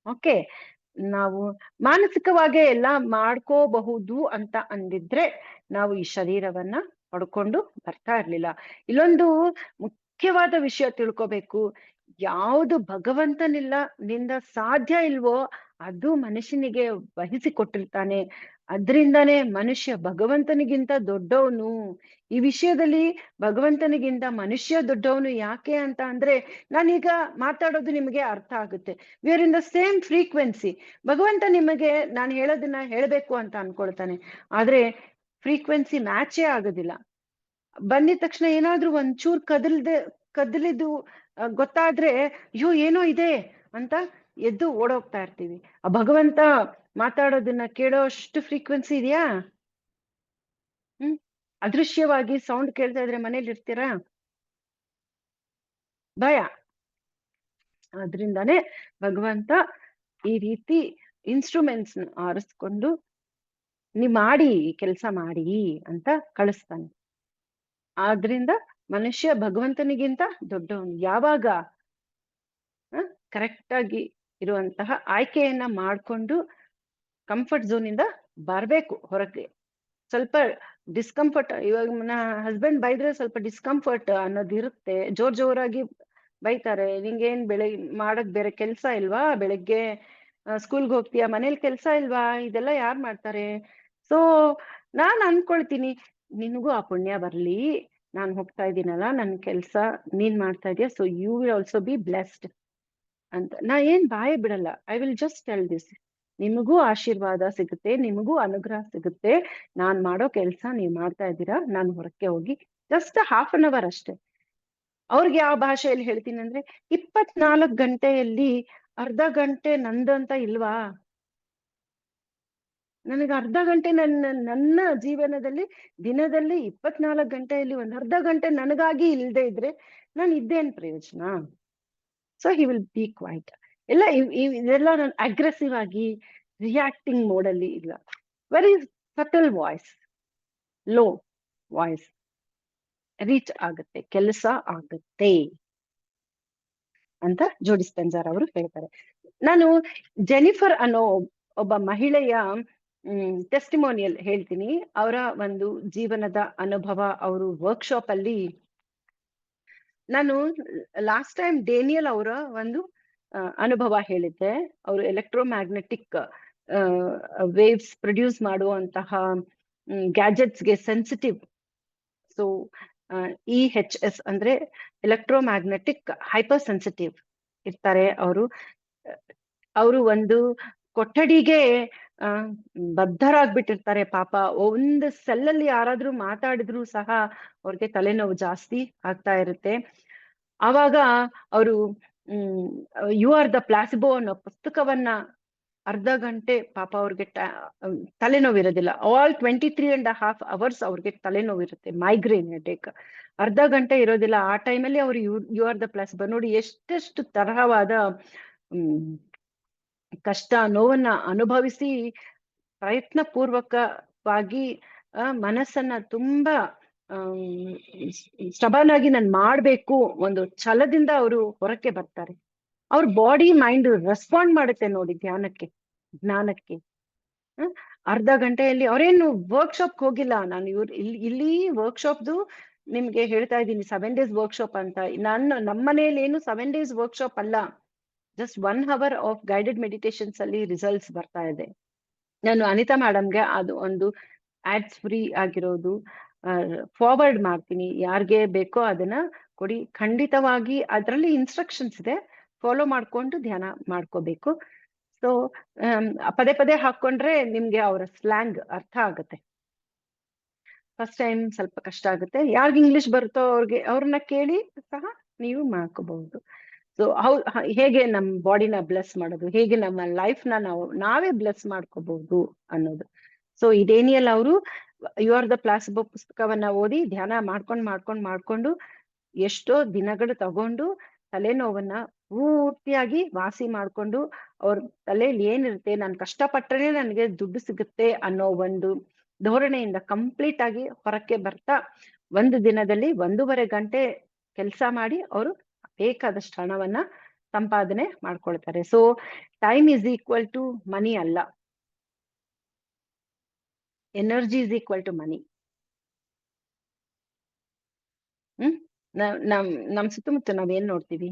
ಓಕೆ, ನಾವು ಮಾನಸಿಕವಾಗಿ ಎಲ್ಲ ಮಾಡ್ಕೋಬಹುದು ಅಂತ ಅಂದಿದ್ರೆ ನಾವು ಈ ಶರೀರವನ್ನ ಪಡ್ಕೊಂಡು ಬರ್ತಾ ಇರ್ಲಿಲ್ಲ. ಇಲ್ಲೊಂದು ಮುಖ್ಯವಾದ ವಿಷಯ ತಿಳ್ಕೋಬೇಕು. ಯಾವುದು ಭಗವಂತನಿಲ್ಲ ನಿಂದ ಸಾಧ್ಯ ಇಲ್ವೋ ಅದು ಮನುಷ್ಯನಿಗೆ ವಹಿಸಿಕೊಟ್ಟಿರ್ತಾನೆ. ಅದ್ರಿಂದಾನೇ ಮನುಷ್ಯ ಭಗವಂತನಿಗಿಂತ ದೊಡ್ಡವನು. ಈ ವಿಷಯದಲ್ಲಿ ಭಗವಂತನಿಗಿಂತ ಮನುಷ್ಯ ದೊಡ್ಡವನು. ಯಾಕೆ ಅಂತ ಅಂದ್ರೆ ನಾನೀಗ ಮಾತಾಡೋದು ನಿಮಗೆ ಅರ್ಥ ಆಗುತ್ತೆ. We are in the same frequency. ಭಗವಂತ ನಿಮಗೆ ನಾನು ಹೇಳೋದನ್ನ ಹೇಳ್ಬೇಕು ಅಂತ ಅನ್ಕೊಳ್ತಾನೆ, ಆದ್ರೆ ಫ್ರೀಕ್ವೆನ್ಸಿ ಮ್ಯಾಚೇ ಆಗೋದಿಲ್ಲ. ಬಂದಿದ ತಕ್ಷಣ ಏನಾದ್ರೂ ಒಂಚೂರ್ ಕದಲಿದ್ದು ಗೊತ್ತಾದ್ರೆ ಅಯ್ಯೋ ಏನೋ ಇದೆ ಅಂತ ಎದ್ದು ಓಡೋಗ್ತಾ ಇರ್ತೀವಿ. ಆ ಭಗವಂತ ಮಾತಾಡೋದನ್ನ ಕೇಳೋ ಅಷ್ಟು ಫ್ರೀಕ್ವೆನ್ಸಿ ಇದೆಯಾ? ಅದೃಶ್ಯವಾಗಿ ಸೌಂಡ್ ಕೇಳ್ತಾ ಇದ್ರೆ ಮನೇಲಿ ಇರ್ತೀರಾ? ಭಯ. ಆದ್ರಿಂದಾನೇ ಭಗವಂತ ಈ ರೀತಿ ಇನ್ಸ್ಟ್ರೂಮೆಂಟ್ಸ್ ಆರಿಸ್ಕೊಂಡು ನೀವ್ ಮಾಡಿ, ಕೆಲಸ ಮಾಡಿ ಅಂತ ಕಳಿಸ್ತಾನೆ. ಆದ್ರಿಂದ ಮನುಷ್ಯ ಭಗವಂತನಿಗಿಂತ ದೊಡ್ಡವನು. ಯಾವಾಗ ಕರೆಕ್ಟ್ ಆಗಿ ಇರುವಂತಹ ಆಯ್ಕೆಯನ್ನ ಮಾಡ್ಕೊಂಡು ಕಂಫರ್ಟ್ ಝೋನ್ ಇಂದ ಬರ್ಬೇಕು ಹೊರಗೆ. ಸ್ವಲ್ಪ ಡಿಸ್ಕಂಫರ್ಟ್, ಇವಾಗ ಹಸ್ಬೆಂಡ್ ಬೈದ್ರೆ ಸ್ವಲ್ಪ ಡಿಸ್ಕಂಫರ್ಟ್ ಅನ್ನೋದು ಇರುತ್ತೆ. ಜೋರಾಗಿ ಬೈತಾರೆ, ನಿಂಗೇನ್ ಮಾಡಕ್ ಬೇರೆ ಕೆಲ್ಸ ಇಲ್ವಾ? ಬೆಳಗ್ಗೆ ಸ್ಕೂಲ್ಗೆ ಹೋಗ್ತೀಯಾ, ಮನೇಲಿ ಕೆಲ್ಸ ಇಲ್ವಾ? ಇದೆಲ್ಲ ಯಾರ್ ಮಾಡ್ತಾರೆ? ಸೊ ನಾನ್ ಅನ್ಕೊಳ್ತೀನಿ, ನಿನಗೂ ಆ ಪುಣ್ಯ ಬರ್ಲಿ, ನಾನ್ ಹೋಗ್ತಾ ಇದ್ದೀನಲ್ಲ, ನನ್ ಕೆಲ್ಸ ನೀನ್ ಮಾಡ್ತಾ ಇದೀಯ, so you will also be blessed ಅಂತ ನಾ ಏನ್ ಬಾಯೇ ಬಿಡಲ್ಲ. I will just tell this. ನಿಮಗೂ ಆಶೀರ್ವಾದ ಸಿಗುತ್ತೆ, ನಿಮಗೂ ಅನುಗ್ರಹ ಸಿಗುತ್ತೆ. ನಾನ್ ಮಾಡೋ ಕೆಲ್ಸ ನೀವ್ ಮಾಡ್ತಾ ಇದ್ದೀರಾ, ನಾನು ಹೊರಕ್ಕೆ ಹೋಗಿ ಜಸ್ಟ್ ಹಾಫ್ ಅನ್ ಅವರ್ ಅಷ್ಟೇ. ಅವ್ರಿಗೆ ಯಾವ ಭಾಷೆಯಲ್ಲಿ ಹೇಳ್ತೀನಿ ಅಂದ್ರೆ, 24 ಗಂಟೆಯಲ್ಲಿ ಅರ್ಧ ಗಂಟೆ ನಂದಂತ ಇಲ್ವಾ? ನನಗೆ ಅರ್ಧ ಗಂಟೆ ನನ್ನ ಜೀವನದಲ್ಲಿ ದಿನದಲ್ಲಿ 24 ಗಂಟೆಯಲ್ಲಿ ಒಂದ್ ಅರ್ಧ ಗಂಟೆ ನನಗಾಗಿ ಇಲ್ದೇ ಇದ್ರೆ ನಾನು ಇದ್ದೇನ್ ಪ್ರಯೋಜನ? So he will be quiet. ಎಲ್ಲ ಇದೆಲ್ಲ ನಾನು ಅಗ್ರೆಸಿವ್ ಆಗಿ ರಿಯಾಕ್ಟಿಂಗ್ ಮೋಡಲ್ಲಿ ಇಲ್ಲ. Very subtle voice, low voice, reach ಆಗುತ್ತೆ, ಕೆಲಸ ಆಗುತ್ತೆ ಅಂತ ಜೋಡಿ ಸ್ಪೆನ್ಸರ್ ಅವರು ಹೇಳ್ತಾರೆ. ನಾನು ಜೆನಿಫರ್ ಅನ್ನೋ ಒಬ್ಬ ಮಹಿಳೆಯ ಟೆಸ್ಟಿಮೋನಿಯಲ್ ಹೇಳ್ತೀನಿ. ಅವರ ಒಂದು ಜೀವನದ ಅನುಭವ, ಅವರು ವರ್ಕ್ಶಾಪ್ ಅಲ್ಲಿ ನಾನು ಲಾಸ್ಟ್ ಟೈಮ್ ಡೇನಿಯಲ್ ಅವರ ಒಂದು ಅನುಭವ ಹೇಳಿದ್ದೆ. ಅವರು ಎಲೆಕ್ಟ್ರೋಮ್ಯಾಗ್ನೆಟಿಕ್ ವೇವ್ಸ್ ಪ್ರೊಡ್ಯೂಸ್ ಮಾಡುವಂತಹ ಗ್ಯಾಜೆಟ್ಸ್ಗೆ ಸೆನ್ಸಿಟಿವ್. ಸೊ EHS ಅಂದ್ರೆ ಎಲೆಕ್ಟ್ರೋಮ್ಯಾಗ್ನೆಟಿಕ್ ಹೈಪರ್ ಸೆನ್ಸಿಟಿವ್ ಇರ್ತಾರೆ ಅವರು. ಅವರು ಒಂದು ಕೊಠಡಿಗೆ ಬದ್ಧರಾಗ್ಬಿಟ್ಟಿರ್ತಾರೆ ಪಾಪ. ಒಂದು ಸೆಲ್ಲಲ್ಲಿ ಯಾರಾದ್ರೂ ಮಾತಾಡಿದ್ರು ಸಹ ಅವ್ರಿಗೆ ತಲೆನೋವು ಜಾಸ್ತಿ ಆಗ್ತಾ ಇರುತ್ತೆ. ಆವಾಗ ಅವರು ಯು ಆರ್ ದ ಪ್ಲಾಸಿಬೋ ಅನ್ನೋ ಪುಸ್ತಕವನ್ನ ಅರ್ಧ ಗಂಟೆ ಪಾಪ ಅವ್ರಿಗೆ ತಲೆನೋವು ಇರೋದಿಲ್ಲ. ಆಲ್ 23.5 hours ಅವ್ರಿಗೆ ತಲೆನೋವು ಇರುತ್ತೆ, ಮೈಗ್ರೇನ್ ಹೆಡೇಕ್. ಅರ್ಧ ಗಂಟೆ ಇರೋದಿಲ್ಲ. ಆ ಟೈಮಲ್ಲಿ ಅವ್ರು ಯು ಆರ್ ದ ಪ್ಲಾಸಿಬೋ ನೋಡಿ ಎಷ್ಟೆಷ್ಟು ತರಹವಾದ ಕಷ್ಟ ನೋವನ್ನ ಅನುಭವಿಸಿ ಪ್ರಯತ್ನ ಪೂರ್ವಕವಾಗಿ ಮನಸ್ಸನ್ನ ತುಂಬಾ ಸ್ಟಬನ್ ಆಗಿ ನಾನು ಮಾಡ್ಬೇಕು ಒಂದು ಛಲದಿಂದ ಅವರು ಹೊರಕ್ಕೆ ಬರ್ತಾರೆ. ಅವ್ರ ಬಾಡಿ ಮೈಂಡ್ ರೆಸ್ಪಾಂಡ್ ಮಾಡುತ್ತೆ ನೋಡಿ ಧ್ಯಾನಕ್ಕೆ, ಜ್ಞಾನಕ್ಕೆ. ಅರ್ಧ ಗಂಟೆಯಲ್ಲಿ ಅವ್ರೇನು ವರ್ಕ್ಶಾಪ್ ಹೋಗಿಲ್ಲ. ನಾನು ಇಲ್ಲಿ ವರ್ಕ್ಶಾಪ್ದು ನಿಮ್ಗೆ ಹೇಳ್ತಾ ಇದ್ದೀನಿ, 7 days ವರ್ಕ್ಶಾಪ್ ಅಂತ. ನಮ್ಮ ಮನೆಯಲ್ಲಿ ಏನು 7 days ವರ್ಕ್ಶಾಪ್ ಅಲ್ಲ, just 1 hour of guided meditations ಅಲ್ಲಿ ರಿಸಲ್ಟ್ಸ್ ಬರ್ತಾ ಇದೆ. ನಾನು ಅನಿತಾ ಮೇಡಮ್ಗೆ ಅದು ಒಂದು ಆಡ್ಸ್ ಫ್ರೀ ಆಗಿರೋದು ಫಾರ್ವರ್ಡ್ ಮಾಡ್ತೀನಿ. ಯಾರಿಗೆ ಬೇಕೋ ಅದನ್ನ ಕೊಡಿ. ಖಂಡಿತವಾಗಿ ಅದರಲ್ಲಿ ಇನ್ಸ್ಟ್ರಕ್ಷನ್ಸ್ ಇದೆ, ಫಾಲೋ ಮಾಡ್ಕೊಂಡು ಧ್ಯಾನ ಮಾಡ್ಕೋಬೇಕು. ಸೊ ಪದೇ ಪದೇ ಹಾಕೊಂಡ್ರೆ ನಿಮ್ಗೆ ಅವರ ಸ್ಲ್ಯಾಂಗ್ ಅರ್ಥ ಆಗುತ್ತೆ. ಫಸ್ಟ್ ಟೈಮ್ ಸ್ವಲ್ಪ ಕಷ್ಟ ಆಗುತ್ತೆ. ಯಾರಿಗೆ ಇಂಗ್ಲಿಷ್ ಬರುತ್ತೋ ಅವ್ರನ್ನ ಕೇಳಿ ಸಹ ನೀವು ಮಾಡ್ಕೋಬಹುದು. ಸೊ ಹೇಗೆ ನಮ್ಮ ಬಾಡಿನ ಬ್ಲೆಸ್ ಮಾಡೋದು, ಹೇಗೆ ನಮ್ಮ ಲೈಫ್ ನ ನಾವೇ ಬ್ಲೆಸ್ ಮಾಡ್ಕೋಬಹುದು ಅನ್ನೋದು. ಸೊ ಇಡೇನಿಯಲ್ ಅವರು ಯು ಆರ್ ದ ಪ್ಲಾಸಿಬೋ ಪುಸ್ತಕವನ್ನ ಓದಿ ಧ್ಯಾನ ಮಾಡ್ಕೊಂಡು ಎಷ್ಟೋ ದಿನಗಳು ತಗೊಂಡು ತಲೆನೋವನ್ನ ಪೂರ್ತಿಯಾಗಿ ವಾಸಿ ಮಾಡ್ಕೊಂಡು, ಅವ್ರ ತಲೆಯಲ್ಲಿ ಏನಿರುತ್ತೆ, ನಾನು ಕಷ್ಟಪಟ್ಟರೆ ನನಗೆ ದುಡ್ಡು ಸಿಗುತ್ತೆ ಅನ್ನೋ ಒಂದು ಧೋರಣೆಯಿಂದ ಕಂಪ್ಲೀಟ್ ಆಗಿ ಹೊರಕ್ಕೆ ಬರ್ತಾ, ಒಂದು ದಿನದಲ್ಲಿ 1.5 ಗಂಟೆ ಕೆಲಸ ಮಾಡಿ ಅವರು ಬೇಕಾದಷ್ಟು ಹಣವನ್ನ ಸಂಪಾದನೆ ಮಾಡ್ಕೊಳ್ತಾರೆ. So time is equal to money ಅಲ್ಲ, energy is equal to money. ನಮ್ ಸುತ್ತಮುತ್ತ ನಾವೇನ್ ನೋಡ್ತೀವಿ,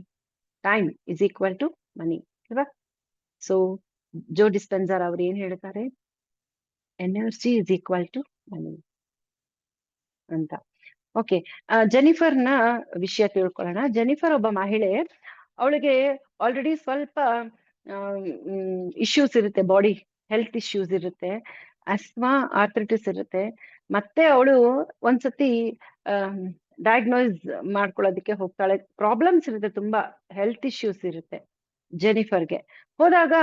time is equal to money ಅಲ್ವಾ? ಸೊ ಜೋ ಡಿಸ್ಪೆನ್ಸರ್ ಅವ್ರು ಏನ್ ಹೇಳ್ತಾರೆ, energy is equal to money ಅಂತ. ಓಕೆ, ಜೆನಿಫರ್ನ ವಿಷಯ ತಿಳ್ಕೊಳ್ಳೋಣ. ಜೆನಿಫರ್ ಒಬ್ಬ ಮಹಿಳೆ. ಅವಳಿಗೆ ಆಲ್ರೆಡಿ ಸ್ವಲ್ಪ ಇಶ್ಯೂಸ್ ಇರುತ್ತೆ, ಬಾಡಿ ಹೆಲ್ತ್ ಇಶ್ಯೂಸ್ ಇರುತ್ತೆ, ಅಸ್ಮಾ, ಆರ್ಥ್ರಿಟಿಸ್ ಇರುತ್ತೆ. ಮತ್ತೆ ಅವಳು ಒಂದ್ಸತಿ ಡಯಾಗ್ನೋಸ್ ಮಾಡ್ಕೊಳ್ಳೋದಕ್ಕೆ ಹೋಗ್ತಾಳೆ. ಪ್ರಾಬ್ಲಮ್ಸ್ ಇರುತ್ತೆ, ತುಂಬಾ ಹೆಲ್ತ್ ಇಶ್ಯೂಸ್ ಇರುತ್ತೆ ಜೆನಿಫರ್ಗೆ. ಹೋದಾಗ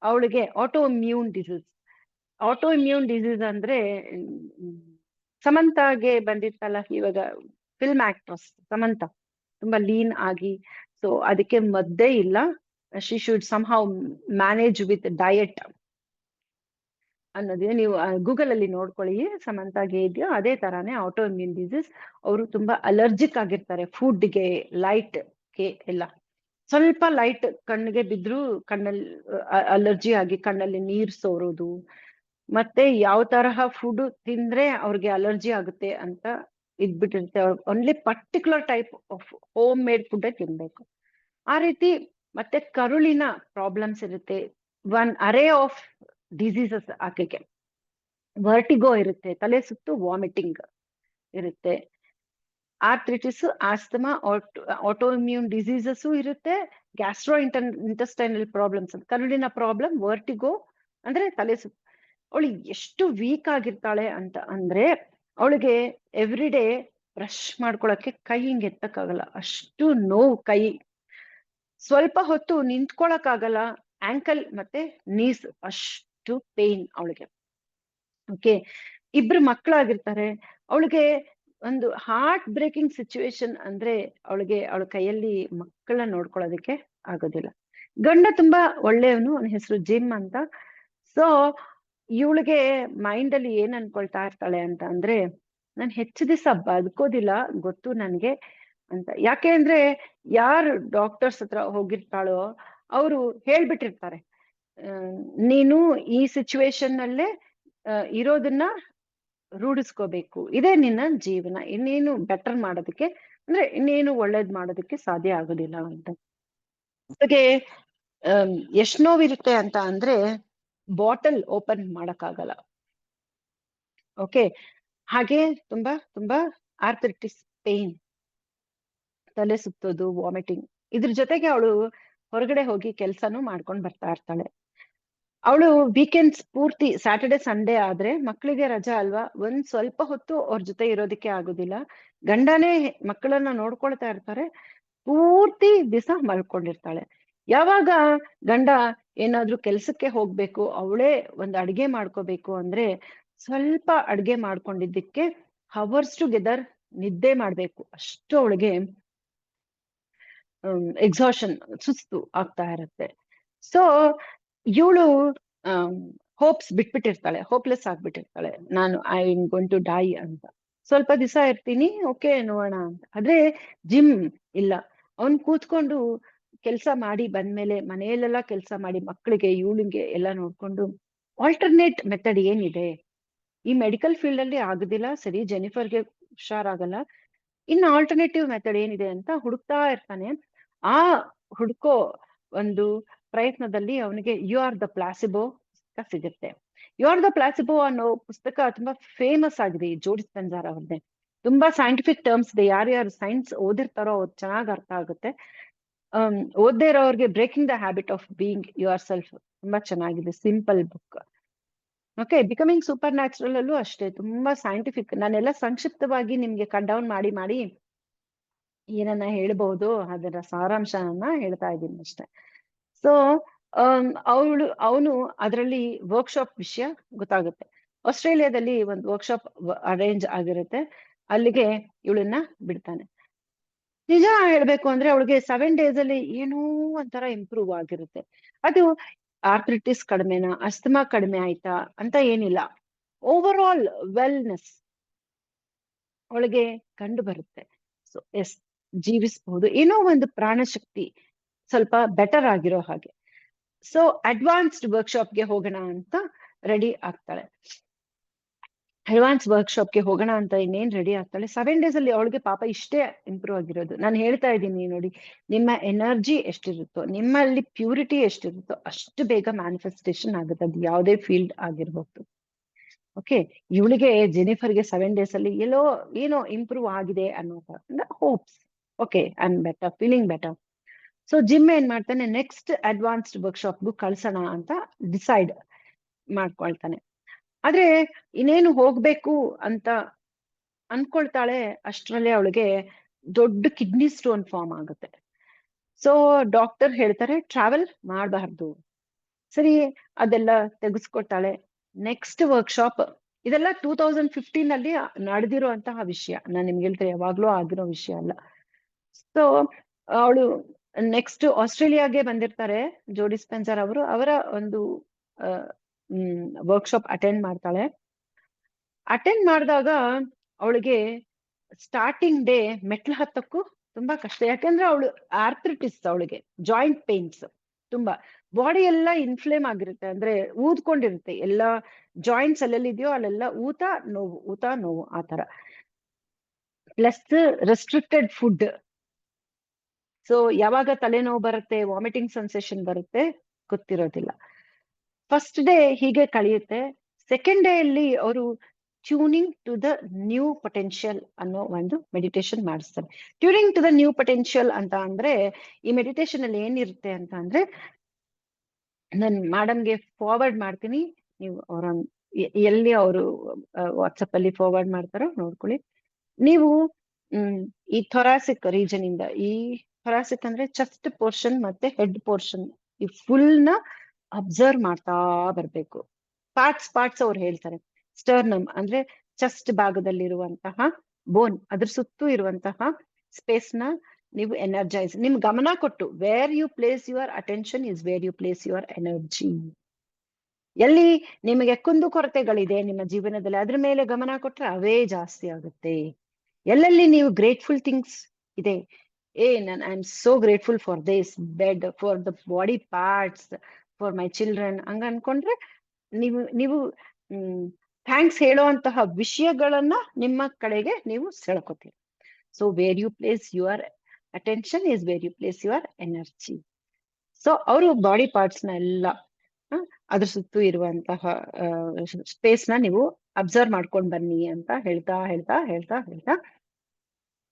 ಅವಳಿಗೆ ಆಟೋ ಇಮ್ಯೂನ್ ಡಿಸೀಸ್ ಅಂದ್ರೆ ಸಮಂತಾಗೆ ಬಂದಿತ್ತಲ್ಲ ಇವಾಗ, ಫಿಲ್ಮ್ ಆಕ್ಟ್ರೆಸ್ ಸಮಂತ, ತುಂಬಾ ಲೀನ್ ಆಗಿ. ಸೊ ಅದಕ್ಕೆ ಮದ್ದೇ ಇಲ್ಲ, she should somehow manage with diet ಅನ್ನೋದೇ. ನೀವು ಗೂಗಲ್ ಅಲ್ಲಿ ನೋಡ್ಕೊಳ್ಳಿ, ಸಮಂತಾಗೆ ಇದೆಯೋ ಅದೇ ತರಾನೇ ಆಟೋ ಇಮ್ಯೂನ್ ಡಿಸೀಸ್. ಅವರು ತುಂಬಾ ಅಲರ್ಜಿಕ್ ಆಗಿರ್ತಾರೆ ಫುಡ್ಗೆ, ಲೈಟ್ಗೆ ಎಲ್ಲ. ಸ್ವಲ್ಪ ಲೈಟ್ ಕಣ್ಣಿಗೆ ಬಿದ್ರು ಕಣ್ಣಲ್ಲಿ ಅಲರ್ಜಿ ಆಗಿ ಕಣ್ಣಲ್ಲಿ ನೀರ್ ಸೋರೋದು, ಮತ್ತೆ ಯಾವ ತರಹ ಫುಡ್ ತಿಂದ್ರೆ ಅವ್ರಿಗೆ ಅಲರ್ಜಿ ಆಗುತ್ತೆ ಅಂತ ಇದ್ಬಿಟ್ಟಿರುತ್ತೆ. Only particular type of home made food ತಿನ್ಬೇಕು ಆ ರೀತಿ. ಮತ್ತೆ ಕರುಳಿನ ಪ್ರಾಬ್ಲಮ್ಸ್ ಇರುತ್ತೆ, ಒನ್ ಅರೇ ಆಫ್ ಡಿಸೀಸಸ್. ಆಕೆಗೆ ವರ್ಟಿಗೋ ಇರುತ್ತೆ, ತಲೆ ಸುತ್ತು ವಾಮಿಟಿಂಗ್ ಇರುತ್ತೆ, ಆರ್ಥ್ರಿಟಿಸ್, ಆಸ್ತಮಾ, ಆಟೋಇಮ್ಯೂನ್ ಡಿಸೀಸಸ್ ಇರುತ್ತೆ, ಗ್ಯಾಸ್ಟ್ರೋ ಇಂಟೆಸ್ಟೈನಲ್ ಪ್ರಾಬ್ಲಮ್ಸ್, ಕರುಳಿನ ಪ್ರಾಬ್ಲಮ್, ವರ್ಟಿಗೋ ಅಂದ್ರೆ ತಲೆ ಸುತ್ತು. ಅವಳು ಎಷ್ಟು ವೀಕ್ ಆಗಿರ್ತಾಳೆ ಅಂತ ಅಂದ್ರೆ, ಅವಳಿಗೆ ಎವ್ರಿ ಡೇ ಬ್ರಷ್ ಮಾಡ್ಕೊಳಕ್ಕೆ ಕೈ ಹಿಂಗ್ ಎತ್ತಕ್ಕಾಗಲ್ಲ, ಅಷ್ಟು ನೋವು ಕೈ. ಸ್ವಲ್ಪ ಹೊತ್ತು ನಿಂತ್ಕೊಳಕ್ಕಾಗಲ್ಲ, ಆಂಕಲ್ ಮತ್ತೆ ನೀಸ್ ಅಷ್ಟು ಪೇನ್ ಅವಳಿಗೆ. ಓಕೆ, 2 ಮಕ್ಕಳಾಗಿರ್ತಾರೆ. ಅವಳಿಗೆ ಒಂದು ಹಾರ್ಟ್ ಬ್ರೇಕಿಂಗ್ ಸಿಚುವೇಶನ್ ಅಂದ್ರೆ, ಅವಳ ಕೈಯಲ್ಲಿ ಮಕ್ಕಳನ್ನ ನೋಡ್ಕೊಳ್ಳೋದಕ್ಕೆ ಆಗೋದಿಲ್ಲ. ಗಂಡ ತುಂಬಾ ಒಳ್ಳೆಯವನು, ಅವನ ಹೆಸರು ಜಿಮ್ ಅಂತ. ಸೊ ಇವಳಿಗೆ ಮೈಂಡ್ ಅಲ್ಲಿ ಏನ್ ಅನ್ಕೊಳ್ತಾ ಇರ್ತಾಳೆ ಅಂತ ಅಂದ್ರೆ, ನಾನು ಹೆಚ್ಚು ದಿವಸ ಬದುಕೋದಿಲ್ಲ ಗೊತ್ತು ನನ್ಗೆ ಅಂತ. ಯಾಕೆ ಅಂದ್ರೆ ಯಾರು ಡಾಕ್ಟರ್ಸ್ ಹತ್ರ ಹೋಗಿರ್ತಾಳೋ ಅವರು ಹೇಳ್ಬಿಟ್ಟಿರ್ತಾರೆ, ನೀನು ಈ ಸಿಚುವೇಶನ್ ಅಲ್ಲೇ ಇರೋದನ್ನ ರೂಢಿಸ್ಕೋಬೇಕು, ಇದೇ ನಿನ್ನ ಜೀವನ, ಇನ್ನೇನು ಬೆಟರ್ ಮಾಡೋದಕ್ಕೆ ಅಂದ್ರೆ ಇನ್ನೇನು ಒಳ್ಳೇದ್ ಮಾಡೋದಕ್ಕೆ ಸಾಧ್ಯ ಆಗೋದಿಲ್ಲ ಅಂತ. ಹಾಗೆ ಎಷ್ಟ್ ನೋವಿರುತ್ತೆ ಅಂತ ಅಂದ್ರೆ, ಬಾಟಲ್ ಓಪನ್ ಮಾಡಕ್ಕಾಗಲ್ಲ. ಓಕೆ, ಹಾಗೆ ತುಂಬಾ ತುಂಬಾ ಆರ್ಥ್ರಿಟಿಸ್ ಪೇನ್, ತಲೆ ಸುತ್ತೋದು, ವಾಮಿಟಿಂಗ್. ಇದ್ರ ಜೊತೆಗೆ ಅವಳು ಹೊರಗಡೆ ಹೋಗಿ ಕೆಲ್ಸನೂ ಮಾಡ್ಕೊಂಡು ಬರ್ತಾ ಇರ್ತಾಳೆ. ಅವಳು ವೀಕೆಂಡ್ಸ್ ಪೂರ್ತಿ, ಸ್ಯಾಟರ್ಡೆ ಸಂಡೇ ಆದ್ರೆ ಮಕ್ಕಳಿಗೆ ರಜಾ ಅಲ್ವಾ, ಒಂದ್ ಸ್ವಲ್ಪ ಹೊತ್ತು ಅವ್ರ ಜೊತೆ ಇರೋದಕ್ಕೆ ಆಗುದಿಲ್ಲ. ಗಂಡನೇ ಮಕ್ಕಳನ್ನ ನೋಡ್ಕೊಳ್ತಾ ಇರ್ತಾರೆ, ಪೂರ್ತಿ ದಿವಸ ಮಲ್ಕೊಂಡಿರ್ತಾಳೆ. ಯಾವಾಗ ಗಂಡ ಏನಾದ್ರೂ ಕೆಲ್ಸಕ್ಕೆ ಹೋಗ್ಬೇಕು, ಅವಳೇ ಒಂದ್ ಅಡ್ಗೆ ಮಾಡ್ಕೋಬೇಕು ಅಂದ್ರೆ, ಸ್ವಲ್ಪ ಅಡ್ಗೆ ಮಾಡ್ಕೊಂಡಿದ್ದಕ್ಕೆ ಹವರ್ಸ್ ಟುಗೆದರ್ ನಿದ್ದೆ ಮಾಡ್ಬೇಕು, ಅಷ್ಟು ಅವಳಿಗೆ ಎಕ್ಸಾಷನ್, ಸುಸ್ತು ಆಗ್ತಾ ಇರತ್ತೆ. ಸೊ ಇವಳು ಹೋಪ್ಸ್ ಬಿಟ್ಬಿಟ್ಟಿರ್ತಾಳೆ, ಹೋಪ್ಲೆಸ್ ಆಗ್ಬಿಟ್ಟಿರ್ತಾಳೆ, ನಾನು I am going to die ಅಂತ. ಸ್ವಲ್ಪ ದಿವಸ ಇರ್ತೀನಿ, ಓಕೆ ನೋಡೋಣ ಅಂತ. ಆದ್ರೆ ಜಿಮ್ ಇಲ್ಲ, ಅವ್ನ್ ಕೂತ್ಕೊಂಡು ಕೆಲಸ ಮಾಡಿ ಬಂದ್ಮೇಲೆ ಮನೆಯಲ್ಲೆಲ್ಲ ಕೆಲಸ ಮಾಡಿ ಮಕ್ಕಳಿಗೆ ಇವಳಿಗೆ ಎಲ್ಲ ನೋಡ್ಕೊಂಡು ಆಲ್ಟರ್ನೇಟ್ ಮೆಥಡ್ ಏನಿದೆ, ಈ ಮೆಡಿಕಲ್ ಫೀಲ್ಡ್ ಅಲ್ಲಿ ಆಗುದಿಲ್ಲ ಸರಿ, ಜೆನಿಫರ್ಗೆ ಹುಷಾರಾಗಲ್ಲ, ಇನ್ನು ಆಲ್ಟರ್ನೇಟಿವ್ ಮೆಥಡ್ ಏನಿದೆ ಅಂತ ಹುಡುಕ್ತಾ ಇರ್ತಾನೆ. ಆ ಹುಡುಕೋ ಒಂದು ಪ್ರಯತ್ನದಲ್ಲಿ ಅವನಿಗೆ ಯು ಆರ್ ದ ಪ್ಲಾಸಿಬೋ ಪುಸ್ತಕ ಸಿಗುತ್ತೆ. ಯು ಆರ್ ದ ಪ್ಲಾಸಿಬೋ ಅನ್ನೋ ಪುಸ್ತಕ ತುಂಬಾ ಫೇಮಸ್ ಆಗಿದೆ, ಈ ಜೋಡಿ ಸ್ಪೆನ್ಸರ್ ಅವ್ರದ್ದೇ. ತುಂಬಾ ಸೈಂಟಿಫಿಕ್ ಟರ್ಮ್ಸ್ ಇದೆ, ಯಾರ್ಯಾರು ಸೈನ್ಸ್ ಓದಿರ್ತಾರೋ ಅವ್ರು ಚೆನ್ನಾಗ್ ಅರ್ಥ ಆಗುತ್ತೆ. ಓದ್ದೇ ಇರೋರಿಗೆ breaking the habit of being your self ತುಂಬಾ ಚೆನ್ನಾಗಿದೆ, simple book. Okay, becoming super natural ಅಲ್ಲೂ ಅಷ್ಟೇ ತುಂಬಾ ಸೈಂಟಿಫಿಕ್. ನಾನೆಲ್ಲ ಸಂಕ್ಷಿಪ್ತವಾಗಿ ನಿಮ್ಗೆ ಕಟ್ ಡೌನ್ ಮಾಡಿ ಮಾಡಿ ಏನನ್ನ ಹೇಳ್ಬಹುದು ಅದರ ಸಾರಾಂಶನ ಹೇಳ್ತಾ ಇದ್ದೀನಿ ಅಷ್ಟೇ. ಸೊ ಅವನು ಅದರಲ್ಲಿ ವರ್ಕ್ಶಾಪ್ ವಿಷಯ ಗೊತ್ತಾಗುತ್ತೆ. ಆಸ್ಟ್ರೇಲಿಯಾದಲ್ಲಿ ಒಂದು ವರ್ಕ್ಶಾಪ್ ಅರೇಂಜ್ ಆಗಿರುತ್ತೆ, ಅಲ್ಲಿಗೆ ಇವಳನ್ನ ಬಿಡ್ತಾನೆ. ನಿಜ ಹೇಳ್ಬೇಕು ಅಂದ್ರೆ ಅವಳಿಗೆ 7 days ಅಲ್ಲಿ ಏನೋ ಒಂಥರ ಇಂಪ್ರೂವ್ ಆಗಿರುತ್ತೆ. ಅದು ಆರ್ಥ್ರಿಟಿಸ್ ಕಡಿಮೆನಾ, ಅಸ್ತಮಾ ಕಡಿಮೆ ಆಯ್ತಾ ಅಂತ ಏನಿಲ್ಲ, ಓವರ್ ಆಲ್ ವೆಲ್ನೆಸ್ ಅವಳಿಗೆ ಕಂಡು ಬರುತ್ತೆ. ಸೊ ಎಸ್, ಜೀವಿಸಬಹುದು, ಏನೋ ಒಂದು ಪ್ರಾಣಶಕ್ತಿ ಸ್ವಲ್ಪ ಬೆಟರ್ ಆಗಿರೋ ಹಾಗೆ. ಸೊ ಅಡ್ವಾನ್ಸ್ಡ್ ವರ್ಕ್ಶಾಪ್ಗೆ ಹೋಗೋಣ ಅಂತ ರೆಡಿ ಆಗ್ತಾಳೆ. ಅಡ್ವಾನ್ಸ್ ವರ್ಕ್ಶಾಪ್ಗೆ ಹೋಗೋಣ ಅಂತ ಇನ್ನೇನ್ ರೆಡಿ ಆಗ್ತಾಳೆ. 7 days ಅಲ್ಲಿ ಅವಳಿಗೆ ಪಾಪ ಇಷ್ಟೇ ಇಂಪ್ರೂವ್ ಆಗಿರೋದು. ನಾನು ಹೇಳ್ತಾ ಇದ್ದೀನಿ ನೋಡಿ, ನಿಮ್ಮ ಎನರ್ಜಿ ಎಷ್ಟಿರುತ್ತೋ, ನಿಮ್ಮಲ್ಲಿ ಪ್ಯೂರಿಟಿ ಎಷ್ಟಿರುತ್ತೋ ಅಷ್ಟು ಬೇಗ ಮ್ಯಾನಿಫೆಸ್ಟೇಷನ್ ಆಗುತ್ತೆ, ಅದು ಯಾವುದೇ ಫೀಲ್ಡ್ ಆಗಿರ್ಬೋದು. ಓಕೆ, ಇವಳಿಗೆ ಜೆನಿಫರ್ಗೆ 7 days ಅಲ್ಲಿ ಏನೋ ಇಂಪ್ರೂವ್ ಆಗಿದೆ ಅನ್ನೋ hopes. Okay, I am better, feeling better. So gym ಏನ್ ಮಾಡ್ತಾನೆ, ನೆಕ್ಸ್ಟ್ ಅಡ್ವಾನ್ಸ್ಡ್ ವರ್ಕ್ಶಾಪ್ಗೂ ಕಳ್ಸೋಣ ಅಂತ ಡಿಸೈಡ್ ಮಾಡ್ಕೊಳ್ತಾನೆ. ಆದ್ರೆ ಇನ್ನೇನು ಹೋಗ್ಬೇಕು ಅಂತ ಅನ್ಕೊಳ್ತಾಳೆ, ಅಷ್ಟರಲ್ಲೇ ಅವಳಿಗೆ ದೊಡ್ಡ ಕಿಡ್ನಿ ಸ್ಟೋನ್ ಫಾರ್ಮ್ ಆಗುತ್ತೆ. ಸೊ ಡಾಕ್ಟರ್ ಹೇಳ್ತಾರೆ ಟ್ರಾವೆಲ್ ಮಾಡಬಾರ್ದು. ಸರಿ, ಅದೆಲ್ಲ ತೆಗೆಸ್ಕೊತಾಳೆ. ನೆಕ್ಸ್ಟ್ ವರ್ಕ್ಶಾಪ್, ಇದೆಲ್ಲ 2015 ಅಲ್ಲಿ ನಡೆದಿರುವಂತಹ ವಿಷಯ, ನಾನು ನಿಮ್ಗೆ ಹೇಳ್ತೇನೆ, ಯಾವಾಗ್ಲೂ ಆಗಿರೋ ವಿಷಯ ಅಲ್ಲ. ಸೊ ಅವಳು ನೆಕ್ಸ್ಟ್ ಆಸ್ಟ್ರೇಲಿಯಾಗೆ ಬಂದಿರ್ತಾರೆ ಜೋಡಿ ಸ್ಪೆನ್ಸರ್ ಅವರು, ಅವರ ಒಂದು ವರ್ಕ್ಶಾಪ್ ಅಟೆಂಡ್ ಮಾಡ್ತಾಳೆ. ಅಟೆಂಡ್ ಮಾಡಿದಾಗ ಅವಳಿಗೆ ಸ್ಟಾರ್ಟಿಂಗ್ ಡೇ ಮೆಟ್ಲು ಹತ್ತಕ್ಕೂ ತುಂಬಾ ಕಷ್ಟ, ಯಾಕಂದ್ರೆ ಅವಳು ಆರ್ಥ್ರಿಟಿಸ್, ಅವಳಿಗೆ ಜಾಯಿಂಟ್ ಪೇನ್ಸ್ ತುಂಬಾ, ಬಾಡಿ ಎಲ್ಲ ಇನ್ಫ್ಲೇಮ್ ಆಗಿರುತ್ತೆ, ಅಂದ್ರೆ ಊದ್ಕೊಂಡಿರುತ್ತೆ ಎಲ್ಲ ಜಾಯಿಂಟ್ಸ್ ಅಲ್ಲೆಲ್ಲಿದೆಯೋ ಅಲ್ಲೆಲ್ಲ ಊತ ನೋವು ಆ ತರ. Plus restricted food. ಸೊ ಯಾವಾಗ ತಲೆನೋವು ಬರುತ್ತೆ, ವಾಮಿಟಿಂಗ್ ಸೆನ್ಸೇಷನ್ ಬರುತ್ತೆ ಗೊತ್ತಿರೋದಿಲ್ಲ. ಫಸ್ಟ್ ಡೇ ಹೀಗೆ ಕಳೆಯುತ್ತೆ. ಸೆಕೆಂಡ್ ಡೇ ಅಲ್ಲಿ ಅವರು tuning to the new potential ಅನ್ನೋ ಒಂದು ಮೆಡಿಟೇಷನ್ ಮಾಡಿಸ್ತಾರೆ. Tuning to the new potential ಅಂತ ಅಂದ್ರೆ, ಈ ಮೆಡಿಟೇಷನ್ ಅಲ್ಲಿ ಏನಿರುತ್ತೆ ಅಂತ ಅಂದ್ರೆ, ನಾನು ಮೇಡಮ್ಗೆ ಫಾರ್ವರ್ಡ್ ಮಾಡ್ತೀನಿ, ನೀವು ಅವರ ಎಲ್ಲಿ ಅವರು ವಾಟ್ಸಪ್ ಅಲ್ಲಿ ಫಾರ್ವರ್ಡ್ ಮಾಡ್ತಾರೋ ನೋಡ್ಕೊಳ್ಳಿ. ನೀವು ಈ ಥೊರಾಸಿಕ್ ರೀಜನ್ ಇಂದ, ಈ ಥೊರಾಸಿಕ್ ಅಂದ್ರೆ ಚೆಸ್ಟ್ ಪೋರ್ಷನ್ ಮತ್ತೆ ಹೆಡ್ ಪೋರ್ಷನ್, ಈ ಫುಲ್ ನ ಅಬ್ಸರ್ವ್ ಮಾಡ್ತಾ ಬರ್ಬೇಕು. ಪಾರ್ಟ್ಸ್ ಅವ್ರು ಹೇಳ್ತಾರೆ. ಸ್ಟರ್ನಮ್ ಅಂದ್ರೆ ಚೆಸ್ಟ್ ಭಾಗದಲ್ಲಿರುವಂತಹ ಬೋನ್, ಅದ್ರ ಸುತ್ತೂ ಇರುವಂತಹ ಸ್ಪೇಸ್ ನ ನೀವು ಎನರ್ಜೈಸ್, ನಿಮ್ ಗಮನ ಕೊಟ್ಟು, where you place your attention is where you place your energy. ಎಲ್ಲಿ ನಿಮಗೆ ಕುಂದು ಕೊರತೆಗಳಿದೆ ನಿಮ್ಮ ಜೀವನದಲ್ಲಿ, ಅದ್ರ ಮೇಲೆ ಗಮನ ಕೊಟ್ರೆ ಅವೇ ಜಾಸ್ತಿ ಆಗುತ್ತೆ. ಎಲ್ಲೆಲ್ಲಿ ನೀವು ಗ್ರೇಟ್ಫುಲ್ ಥಿಂಗ್ಸ್ ಇದೆ, ನಾನು I am so grateful for this bed, for the body parts, for my children, ಹಂಗ ಅನ್ಕೊಂಡ್ರೆ ನೀವು ಥ್ಯಾಂಕ್ಸ್ ಹೇಳುವಂತಹ ವಿಷಯಗಳನ್ನ ನಿಮ್ಮ ಕಡೆಗೆ ನೀವು ಸೆಳ್ಕೊತೀರಿ. So where you place your attention is where you place your energy. So ಅವರು ಬಾಡಿ ಪಾರ್ಟ್ಸ್ ನ ಎಲ್ಲ ಅದ್ರ ಸುತ್ತೂ ಇರುವಂತಹ ಸ್ಪೇಸ್ ನ ನೀವು ಅಬ್ಸರ್ವ್ ಮಾಡ್ಕೊಂಡ್ ಬನ್ನಿ ಅಂತ ಹೇಳ್ತಾ ಹೇಳ್ತಾ ಹೇಳ್ತಾ ಹೇಳ್ತಾ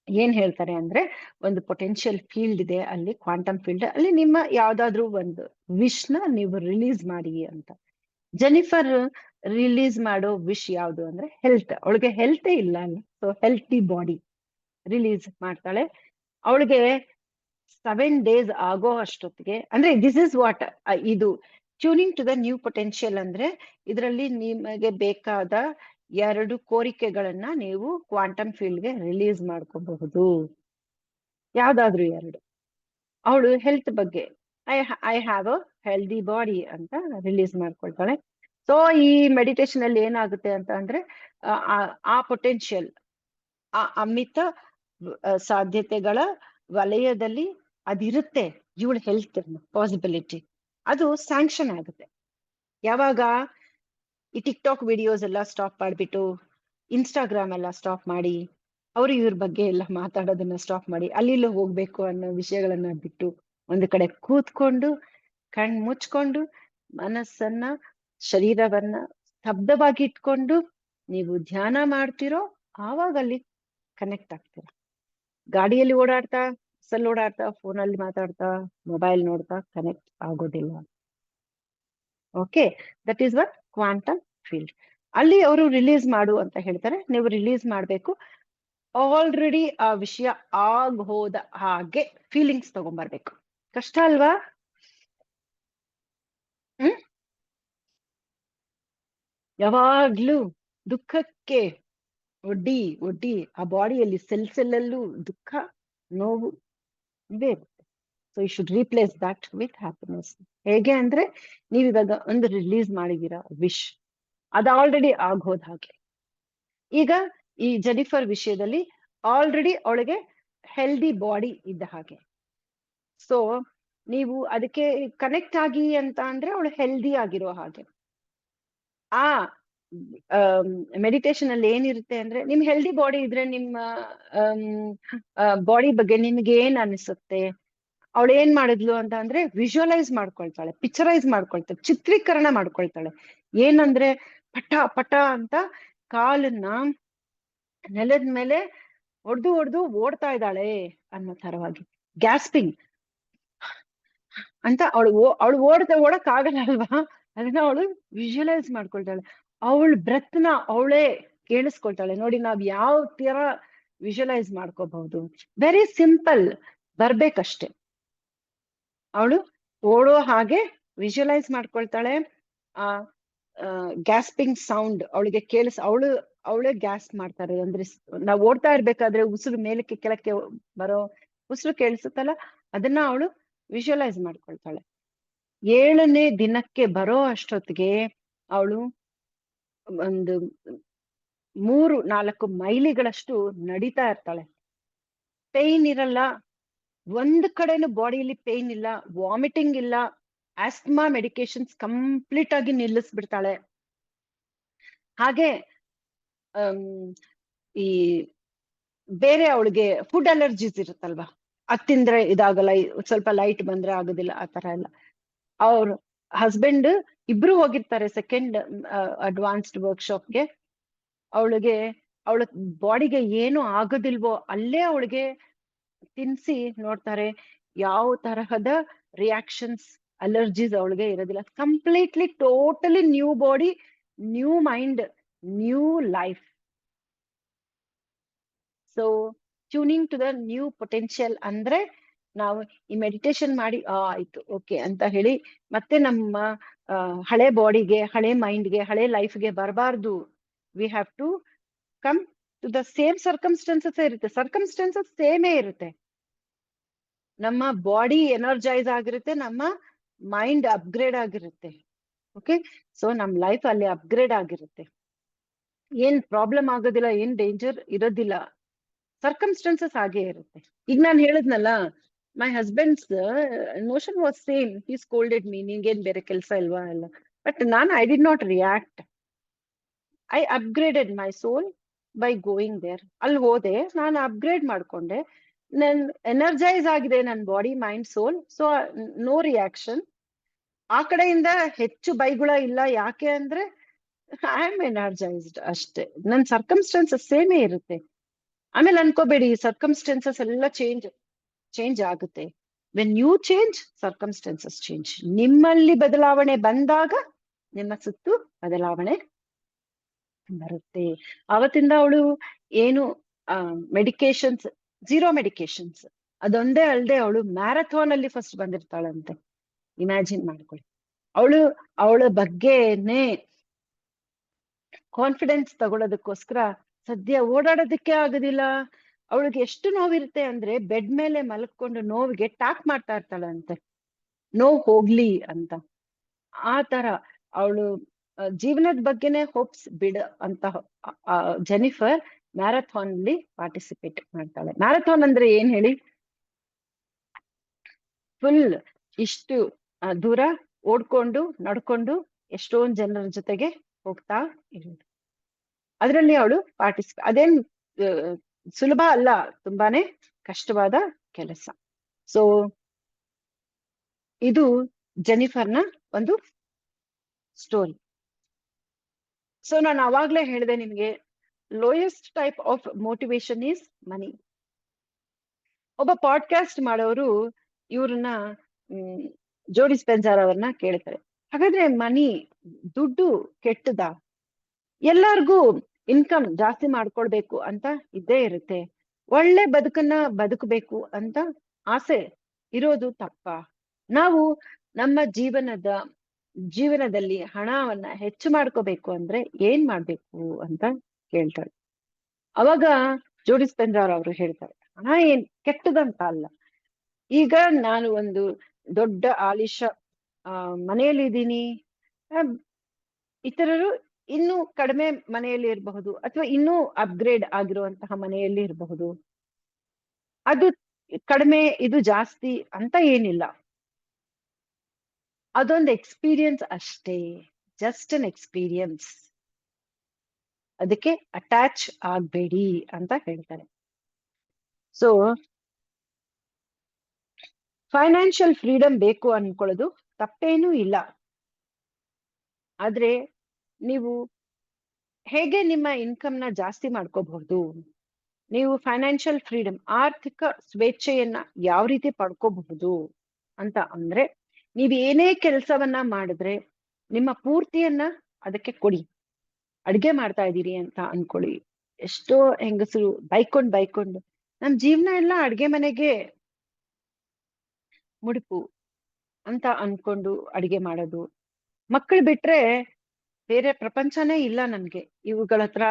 ಏನ್ ಹೇಳ್ತಾರೆ ಅಂದ್ರೆ, ಒಂದು ಪೊಟೆನ್ಶಿಯಲ್ ಫೀಲ್ಡ್ ಇದೆ ಅಲ್ಲಿ, ಕ್ವಾಂಟಮ್ ಫೀಲ್ಡ್ ಅಲ್ಲಿ, ನಿಮ್ಮ ಯಾವ್ದಾದ್ರು ಒಂದು ವಿಶ್ ನ ನೀವು ರಿಲೀಸ್ ಮಾಡಿ ಅಂತ. ಜೆನಿಫರ್ ರಿಲೀಸ್ ಮಾಡೋ ವಿಶ್ ಯಾವುದು ಅಂದ್ರೆ ಹೆಲ್ತ್. ಅವಳಿಗೆ ಹೆಲ್ತೇ ಇಲ್ಲ ಅಲ್ಲ, ಸೊ ಹೆಲ್ತಿ ಬಾಡಿ ರಿಲೀಸ್ ಮಾಡ್ತಾಳೆ. ಅವಳಿಗೆ 7 days ಆಗೋ ಅಷ್ಟೊತ್ತಿಗೆ, ಅಂದ್ರೆ ದಿಸ್ ಇಸ್ ವಾಟ್, ಇದು tuning to the new potential ಅಂದ್ರೆ, ಇದರಲ್ಲಿ ನಿಮಗೆ ಬೇಕಾದ 2 ಕೋರಿಕೆಗಳನ್ನ ನೀವು ಕ್ವಾಂಟಮ್ ಫೀಲ್ಡ್ಗೆ ರಿಲೀಸ್ ಮಾಡ್ಕೋಬಹುದು, ಯಾವ್ದಾದ್ರು 2. ಅವಳು ಹೆಲ್ತ್ ಬಗ್ಗೆ I have a healthy body ಅಂತ ರಿಲೀಸ್ ಮಾಡ್ಕೊಳ್ತಾಳೆ. ಸೊ ಈ ಮೆಡಿಟೇಷನ್ ಅಲ್ಲಿ ಏನಾಗುತ್ತೆ ಅಂತ ಅಂದ್ರೆ, ಆ ಪೊಟೆನ್ಶಿಯಲ್ ಆ ಅಮಿತ ಸಾಧ್ಯತೆಗಳ ವಲಯದಲ್ಲಿ ಅದಿರುತ್ತೆ. ಇವಳ ಹೆಲ್ತ್ ಪಾಸಿಬಿಲಿಟಿ ಅದು ಸ್ಯಾಂಕ್ಷನ್ ಆಗುತ್ತೆ ಯಾವಾಗ ಈ ಟಿಕ್ಟಾಕ್ ವಿಡಿಯೋಸ್ ಎಲ್ಲ ಸ್ಟಾಪ್ ಮಾಡ್ಬಿಟ್ಟು ಇನ್ಸ್ಟಾಗ್ರಾಮ್ ಎಲ್ಲ ಸ್ಟಾಪ್ ಮಾಡಿ ಅವರು ಇವ್ರ ಬಗ್ಗೆ ಎಲ್ಲ ಮಾತಾಡೋದನ್ನ ಸ್ಟಾಪ್ ಮಾಡಿ ಅಲ್ಲಿ ಹೋಗ್ಬೇಕು ಅನ್ನೋ ವಿಷಯಗಳನ್ನ ಬಿಟ್ಟು ಒಂದು ಕಡೆ ಕೂತ್ಕೊಂಡು ಕಣ್ ಮುಚ್ಕೊಂಡು ಮನಸ್ಸನ್ನ ಶರೀರವನ್ನ ಸ್ತಬ್ಧವಾಗಿ ಇಟ್ಕೊಂಡು ನೀವು ಧ್ಯಾನ ಮಾಡ್ತಿರೋ ಆವಾಗ ಅಲ್ಲಿ ಕನೆಕ್ಟ್ ಆಗ್ತೀರ. ಗಾಡಿಯಲ್ಲಿ ಓಡಾಡ್ತಾ ಫೋನಲ್ಲಿ ಮಾತಾಡ್ತಾ ಮೊಬೈಲ್ ನೋಡ್ತಾ ಕನೆಕ್ಟ್ ಆಗೋದಿಲ್ಲ. Okay, that is what quantum field. ಅಲ್ಲಿ ಅವರು ರಿಲೀಸ್ ಮಾಡು ಅಂತ ಹೇಳ್ತಾರೆ, ನೀವು ರಿಲೀಸ್ ಮಾಡ್ಬೇಕು. ಆಲ್ರೆಡಿ ಆ ವಿಷಯ ಹೋದ ಹಾಗೆ ಫೀಲಿಂಗ್ಸ್ ತಗೊಂಡ್ಬರ್ಬೇಕು. ಕಷ್ಟ ಅಲ್ವಾ? ಯಾವಾಗ್ಲೂ ದುಃಖಕ್ಕೆ ಒಡ್ಡಿ ಆ ಬಾಡಿಯಲ್ಲಿ ಸೆಲ್ಲಲ್ಲೂ ದುಃಖ ನೋವು ಇದೇ ಇರುತ್ತೆ. So you should replace that with happiness. ಹೇಗೆ ಅಂದ್ರೆ ನೀವಿವಾಗ ಒಂದು ರಿಲೀಸ್ ಮಾಡಿದೀರಾ ವಿಶ್, ಅದು ಆಲ್ರೆಡಿ ಆಗೋದ್ ಹಾಗೆ. ಈಗ ಈ ಜೆನಿಫರ್ ವಿಷಯದಲ್ಲಿ ಆಲ್ರೆಡಿ ಅವಳಿಗೆ ಹೆಲ್ದಿ ಬಾಡಿ ಇದ್ದ ಹಾಗೆ. ಸೊ ನೀವು ಅದಕ್ಕೆ ಕನೆಕ್ಟ್ ಆಗಿ ಅಂತ ಅಂದ್ರೆ ಅವಳು ಹೆಲ್ದಿ ಆಗಿರೋ ಹಾಗೆ. ಆ ಮೆಡಿಟೇಷನ್ ಅಲ್ಲಿ ಏನಿರುತ್ತೆ ಅಂದ್ರೆ ನಿಮ್ ಹೆಲ್ದಿ ಬಾಡಿ ಇದ್ರೆ ನಿಮ್ಮ ಬಾಡಿ ಬಗ್ಗೆ ನಿಮ್ಗೆ ಏನ್ ಅನಿಸುತ್ತೆ, ಅವಳು ಏನ್ ಮಾಡಿದ್ಲು ಅಂತ ಅಂದ್ರೆ ವಿಜುವಲೈಸ್ ಮಾಡ್ಕೊಳ್ತಾಳೆ, ಪಿಕ್ಚರೈಸ್ ಮಾಡ್ಕೊಳ್ತಾಳೆ, ಚಿತ್ರೀಕರಣ ಮಾಡ್ಕೊಳ್ತಾಳೆ. ಏನಂದ್ರೆ ಪಟ ಪಟ ಅಂತ ಕಾಲನ್ನ ನೆಲದ ಮೇಲೆ ಹೊಡೆದು ಓಡ್ತಾ ಇದ್ದಾಳೆ ಅನ್ನೋ ತರವಾಗಿ. ಗ್ಯಾಸ್ಪಿಂಗ್ ಅಂತ ಅವಳು ಓಡಕ್ ಆಗಲ್ಲ ಅಲ್ವಾ, ಅದನ್ನ ಅವಳು ವಿಜುವಲೈಸ್ ಮಾಡ್ಕೊಳ್ತಾಳೆ. ಅವಳ ಬ್ರೆತ್ನ ಅವಳೇ ಕೇಳಿಸ್ಕೊಳ್ತಾಳೆ. ನೋಡಿ, ನಾವ್ ಯಾವ ತರ ವಿಜುವಲೈಸ್ ಮಾಡ್ಕೋಬಹುದು. ವೆರಿ ಸಿಂಪಲ್, ಬರ್ಬೇಕಷ್ಟೆ. ಅವಳು ಓಡೋ ಹಾಗೆ ವಿಜುವಲೈಸ್ ಮಾಡ್ಕೊಳ್ತಾಳೆ. ಆ ಗ್ಯಾಸ್ಪಿಂಗ್ ಸೌಂಡ್ ಅವಳಿಗೆ ಅವಳೇ ಗ್ಯಾಸ್ ಮಾಡ್ತಾರೆ. ಅಂದ್ರೆ ನಾವ್ ಓಡ್ತಾ ಇರ್ಬೇಕಾದ್ರೆ ಉಸಿರು ಮೇಲಕ್ಕೆ ಕೆಳಕ್ಕೆ ಬರೋ ಉಸಿರು ಕೇಳಿಸುತ್ತಲ್ಲ, ಅದನ್ನ ಅವಳು ವಿಜುವಲೈಸ್ ಮಾಡ್ಕೊಳ್ತಾಳೆ. 7ನೇ ದಿನಕ್ಕೆ ಬರೋ ಅಷ್ಟೊತ್ತಿಗೆ ಅವಳು ಒಂದು 3-4 ಮೈಲಿಗಳಷ್ಟು ನಡೀತಾ ಇರ್ತಾಳೆ. ಪೇನ್ ಇರಲ್ಲ, ಒಂದ್ ಕಡೆನು ಬಾಡಿಯಲ್ಲಿ ಪೇನ್ ಇಲ್ಲ, ವಾಮಿಟಿಂಗ್ ಇಲ್ಲ, ಆಸ್ಮಾ ಮೆಡಿಕೇಶನ್ಸ್ ಕಂಪ್ಲೀಟ್ ಆಗಿ ನಿಲ್ಲಿಸ್ಬಿಡ್ತಾಳೆ. ಹಾಗೆ ಈ ಬೇರೆ ಅವಳಿಗೆ ಫುಡ್ ಅಲರ್ಜೀಸ್ ಇರುತ್ತಲ್ವಾ, ಅದ್ ತಿಂದ್ರೆ ಇದಾಗಲ್ಲ, ಸ್ವಲ್ಪ ಲೈಟ್ ಬಂದ್ರೆ ಆಗೋದಿಲ್ಲ, ಆ ತರ ಎಲ್ಲ. ಅವ್ರ ಹಸ್ಬೆಂಡ್ ಇಬ್ರು ಹೋಗಿರ್ತಾರೆ ಸೆಕೆಂಡ್ ಅಡ್ವಾನ್ಸ್ಡ್ ವರ್ಕ್ಶಾಪ್ಗೆ. ಅವಳ ಬಾಡಿಗೆ ಏನು ಆಗೋದಿಲ್ವೋ ಅಲ್ಲೇ ಅವಳಿಗೆ ತಿನ್ಸಿ ನೋಡ್ತಾರೆ, ಯಾವ ತರಹದ ರಿಯಾಕ್ಷನ್ಸ್ ಅಲರ್ಜೀಸ್ ಅವಳಿಗೆ ಇರೋದಿಲ್ಲ. Completely totally new body, new mind, new life. So tuning to the new potential ಅಂದ್ರೆ ನಾವು ಈ ಮೆಡಿಟೇಷನ್ ಮಾಡಿ ಆಯ್ತು ಓಕೆ ಅಂತ ಹೇಳಿ ಮತ್ತೆ ನಮ್ಮ ಹಳೆ ಬಾಡಿಗೆ, ಹಳೆ ಮೈಂಡ್ಗೆ, ಹಳೆ ಲೈಫ್ಗೆ ಬರಬಾರ್ದು. We have to come to the same circumstances ಇರುತ್ತೆ. ಸರ್ಕಮ್ಸ್ಟೆನ್ಸಸ್ ಸೇಮೇ ಇರುತ್ತೆ. ನಮ್ಮ ಬಾಡಿ ಎನರ್ಜೈಸ್ ಆಗಿರುತ್ತೆ, ನಮ್ಮ ಮೈಂಡ್ ಅಪ್ಗ್ರೇಡ್ ಆಗಿರುತ್ತೆ. ಓಕೆ, ಸೊ ನಮ್ ಲೈಫ್ ಅಲ್ಲಿ ಅಪ್ಗ್ರೇಡ್ ಆಗಿರುತ್ತೆ. ಏನ್ ಪ್ರಾಬ್ಲಮ್ ಆಗೋದಿಲ್ಲ, ಏನ್ ಡೇಂಜರ್ ಇರೋದಿಲ್ಲ. ಸರ್ಕಮ್ಸ್ಟೆನ್ಸಸ್ ಹಾಗೆ ಇರುತ್ತೆ. ಈಗ ನಾನು ಹೇಳಿದ್ನಲ್ಲ, my husband's notion was same. He scolded me, ನಿಂಗೇನ್ ಬೇರೆ ಕೆಲಸ ಇಲ್ವಾ ಎಲ್ಲ. But I did not react. I upgraded my soul by going there. ಅಲ್ಲಿ ಹೋದೆ, ನಾನು ಅಪ್ಗ್ರೇಡ್ ಮಾಡ್ಕೊಂಡೆ, ನನ್ ಎನರ್ಜೈಸ್ ಆಗಿದೆ ನನ್ನ body, mind, soul. So no reaction. ಆ ಕಡೆಯಿಂದ ಹೆಚ್ಚು ಬೈಗುಳ ಇಲ್ಲ. ಯಾಕೆ ಅಂದ್ರೆ ಐ ಆಮ್ ಎನರ್ಜೈಸ್ಡ್ ಅಷ್ಟೇ. ನನ್ ಸರ್ಕಮ್ಸ್ಟೆನ್ಸಸ್ ಸೇಮೇ ಇರುತ್ತೆ. ಆಮೇಲೆ ಅನ್ಕೋಬೇಡಿ, ಸರ್ಕಮ್ಸ್ಟೆನ್ಸಸ್ ಎಲ್ಲ ಚೇಂಜ್ ಆಗುತ್ತೆ. When you change, circumstances change. ನಿಮ್ಮಲ್ಲಿ ಬದಲಾವಣೆ ಬಂದಾಗ ನಿಮ್ಮ ಸುತ್ತು ಬದಲಾವಣೆ ಬರುತ್ತೆ. ಅವತ್ತಿಂದ ಅವಳು ಏನು ಮೆಡಿಕೇಶನ್ಸ್, 0 ಮೆಡಿಕೇಶನ್ಸ್. ಅದೊಂದೇ ಅಲ್ಲದೆ ಅವಳು ಮ್ಯಾರಥಾನ್ ಅಲ್ಲಿ ಫಸ್ಟ್ ಬಂದಿರ್ತಾಳಂತೆ. ಇಮ್ಯಾಜಿನ್ ಮಾಡ್ಕೊಳ್ಳಿ. ಅವಳ ಬಗ್ಗೆನೆ ಕಾನ್ಫಿಡೆನ್ಸ್ ತಗೊಳ್ಳೋದಕ್ಕೋಸ್ಕರ ಸದ್ಯ ಓಡಾಡೋದಕ್ಕೆ ಆಗೋದಿಲ್ಲ. ಅವಳಿಗೆ ಎಷ್ಟು ನೋವಿರುತ್ತೆ ಅಂದ್ರೆ ಬೆಡ್ ಮೇಲೆ ಮಲ್ಕೊಂಡು ನೋವಿಗೆ ಟ್ಯಾಪ್ ಮಾಡ್ತಾ ಇರ್ತಾಳಂತೆ, ನೋವು ಹೋಗ್ಲಿ ಅಂತ. ಆ ತರ ಅವಳು ಜೀವನದ ಬಗ್ಗೆನೆ ಹೋಪ್ಸ್ ಬಿಡ ಅಂತ ಜೆನಿಫರ್ ಮ್ಯಾರಥಾನ್ ಅಲ್ಲಿ ಪಾರ್ಟಿಸಿಪೇಟ್ ಮಾಡ್ತಾಳೆ. ಮ್ಯಾರಥಾನ್ ಅಂದ್ರೆ ಏನ್ ಹೇಳಿ? ಫುಲ್ ಇಷ್ಟು ದೂರ ಓಡ್ಕೊಂಡು ನಡ್ಕೊಂಡು ಎಷ್ಟೊಂದ್ ಜನರ ಜೊತೆಗೆ ಹೋಗ್ತಾ ಇರೋದು. ಅದರಲ್ಲಿ ಅವಳು ಅದೇನ್ ಆ, ಸುಲಭ ಅಲ್ಲ, ತುಂಬಾನೇ ಕಷ್ಟವಾದ ಕೆಲಸ. ಸೊ ಇದು ಜೆನಿಫರ್ನ ಒಂದು ಸ್ಟೋರಿ. ಸೊ ನಾನು ಅವಾಗ್ಲೇ ಹೇಳಿದೆ ನಿಮ್ಗೆ, lowest type of motivation is ಮನಿ. ಒಬ್ಬ ಪಾಡ್ಕಾಸ್ಟ್ ಮಾಡೋರು ಇವ್ರನ್ನ ಜೋಡಿ ಸ್ಪೆನ್ಸರ್ ಅವ್ರನ್ನ ಕೇಳ್ತಾರೆ, ಹಾಗಾದ್ರೆ ಮನಿ, ದುಡ್ಡು ಕೆಟ್ಟದ? ಎಲ್ಲಾರ್ಗೂ ಇನ್ಕಮ್ ಜಾಸ್ತಿ ಮಾಡ್ಕೊಳ್ಬೇಕು ಅಂತ ಇದ್ದೇ ಇರುತ್ತೆ, ಒಳ್ಳೆ ಬದುಕನ್ನ ಬದುಕಬೇಕು ಅಂತ ಆಸೆ ಇರೋದು ತಪ್ಪ? ನಾವು ನಮ್ಮ ಜೀವನದಲ್ಲಿ ಹಣವನ್ನ ಹೆಚ್ಚು ಮಾಡ್ಕೋಬೇಕು ಅಂದ್ರೆ ಏನ್ ಮಾಡ್ಬೇಕು ಅಂತ ಕೇಳ್ತಾರೆ. ಅವಾಗ ಜೋಡಿ ಸ್ಪೆನ್ಸರ್ ಅವರು ಹೇಳ್ತಾರೆ, ಹಣ ಏನ್ ಕೆಟ್ಟದಂತ ಅಲ್ಲ. ಈಗ ನಾನು ಒಂದು ದೊಡ್ಡ ಆಲಿಶ ಮನೆಯಲ್ಲಿ ಇದ್ದೀನಿ, ಇತರರು ಇನ್ನೂ ಕಡಿಮೆ ಮನೆಯಲ್ಲಿ ಇರಬಹುದು, ಅಥವಾ ಇನ್ನೂ ಅಪ್ಗ್ರೇಡ್ ಆಗಿರುವಂತಹ ಮನೆಯಲ್ಲಿ ಇರಬಹುದು. ಅದು ಕಡಿಮೆ, ಇದು ಜಾಸ್ತಿ ಅಂತ ಏನಿಲ್ಲ, ಅದೊಂದು ಎಕ್ಸ್ಪೀರಿಯನ್ಸ್ ಅಷ್ಟೇ, ಜಸ್ಟ್ ಅನ್ ಎಕ್ಸ್ಪೀರಿಯನ್ಸ್. ಅದಕ್ಕೆ ಅಟ್ಯಾಚ್ ಆಗ್ಬೇಡಿ ಅಂತ ಹೇಳ್ತಾರೆ. ಸೊ ಫೈನಾನ್ಷಿಯಲ್ ಫ್ರೀಡಮ್ ಬೇಕು ಅನ್ಕೊಳ್ಳೋದು ತಪ್ಪೇನೂ ಇಲ್ಲ. ಆದ್ರೆ ನೀವು ಹೇಗೆ ನಿಮ್ಮ ಇನ್ಕಮ್ನ ಜಾಸ್ತಿ ಮಾಡ್ಕೋಬಹುದು, ನೀವು ಫೈನಾನ್ಷಿಯಲ್ ಫ್ರೀಡಮ್, ಆರ್ಥಿಕ ಸ್ವೇಚ್ಛೆಯನ್ನ ಯಾವ ರೀತಿ ಪಡ್ಕೋಬಹುದು ಅಂತ ಅಂದ್ರೆ, ನೀವು ಏನೇ ಕೆಲಸವನ್ನ ಮಾಡಿದ್ರೆ ನಿಮ್ಮ ಪೂರ್ತಿಯನ್ನ ಅದಕ್ಕೆ ಕೊಡಿ. ಅಡ್ಗೆ ಮಾಡ್ತಾ ಇದ್ದೀರಿ ಅಂತ ಅನ್ಕೊಳ್ಳಿ, ಎಷ್ಟೋ ಹೆಂಗಸರು ಬೈಕೊಂಡು ನಮ್ ಜೀವನ ಎಲ್ಲ ಅಡ್ಗೆ ಮನೆಗೆ ಮುಡುಪು ಅಂತ ಅನ್ಕೊಂಡು ಅಡಿಗೆ ಮಾಡೋದು. ಮಕ್ಕಳು ಬಿಟ್ರೆ ಬೇರೆ ಪ್ರಪಂಚನೇ ಇಲ್ಲ ನನ್ಗೆ, ಇವುಗಳ ಹತ್ರ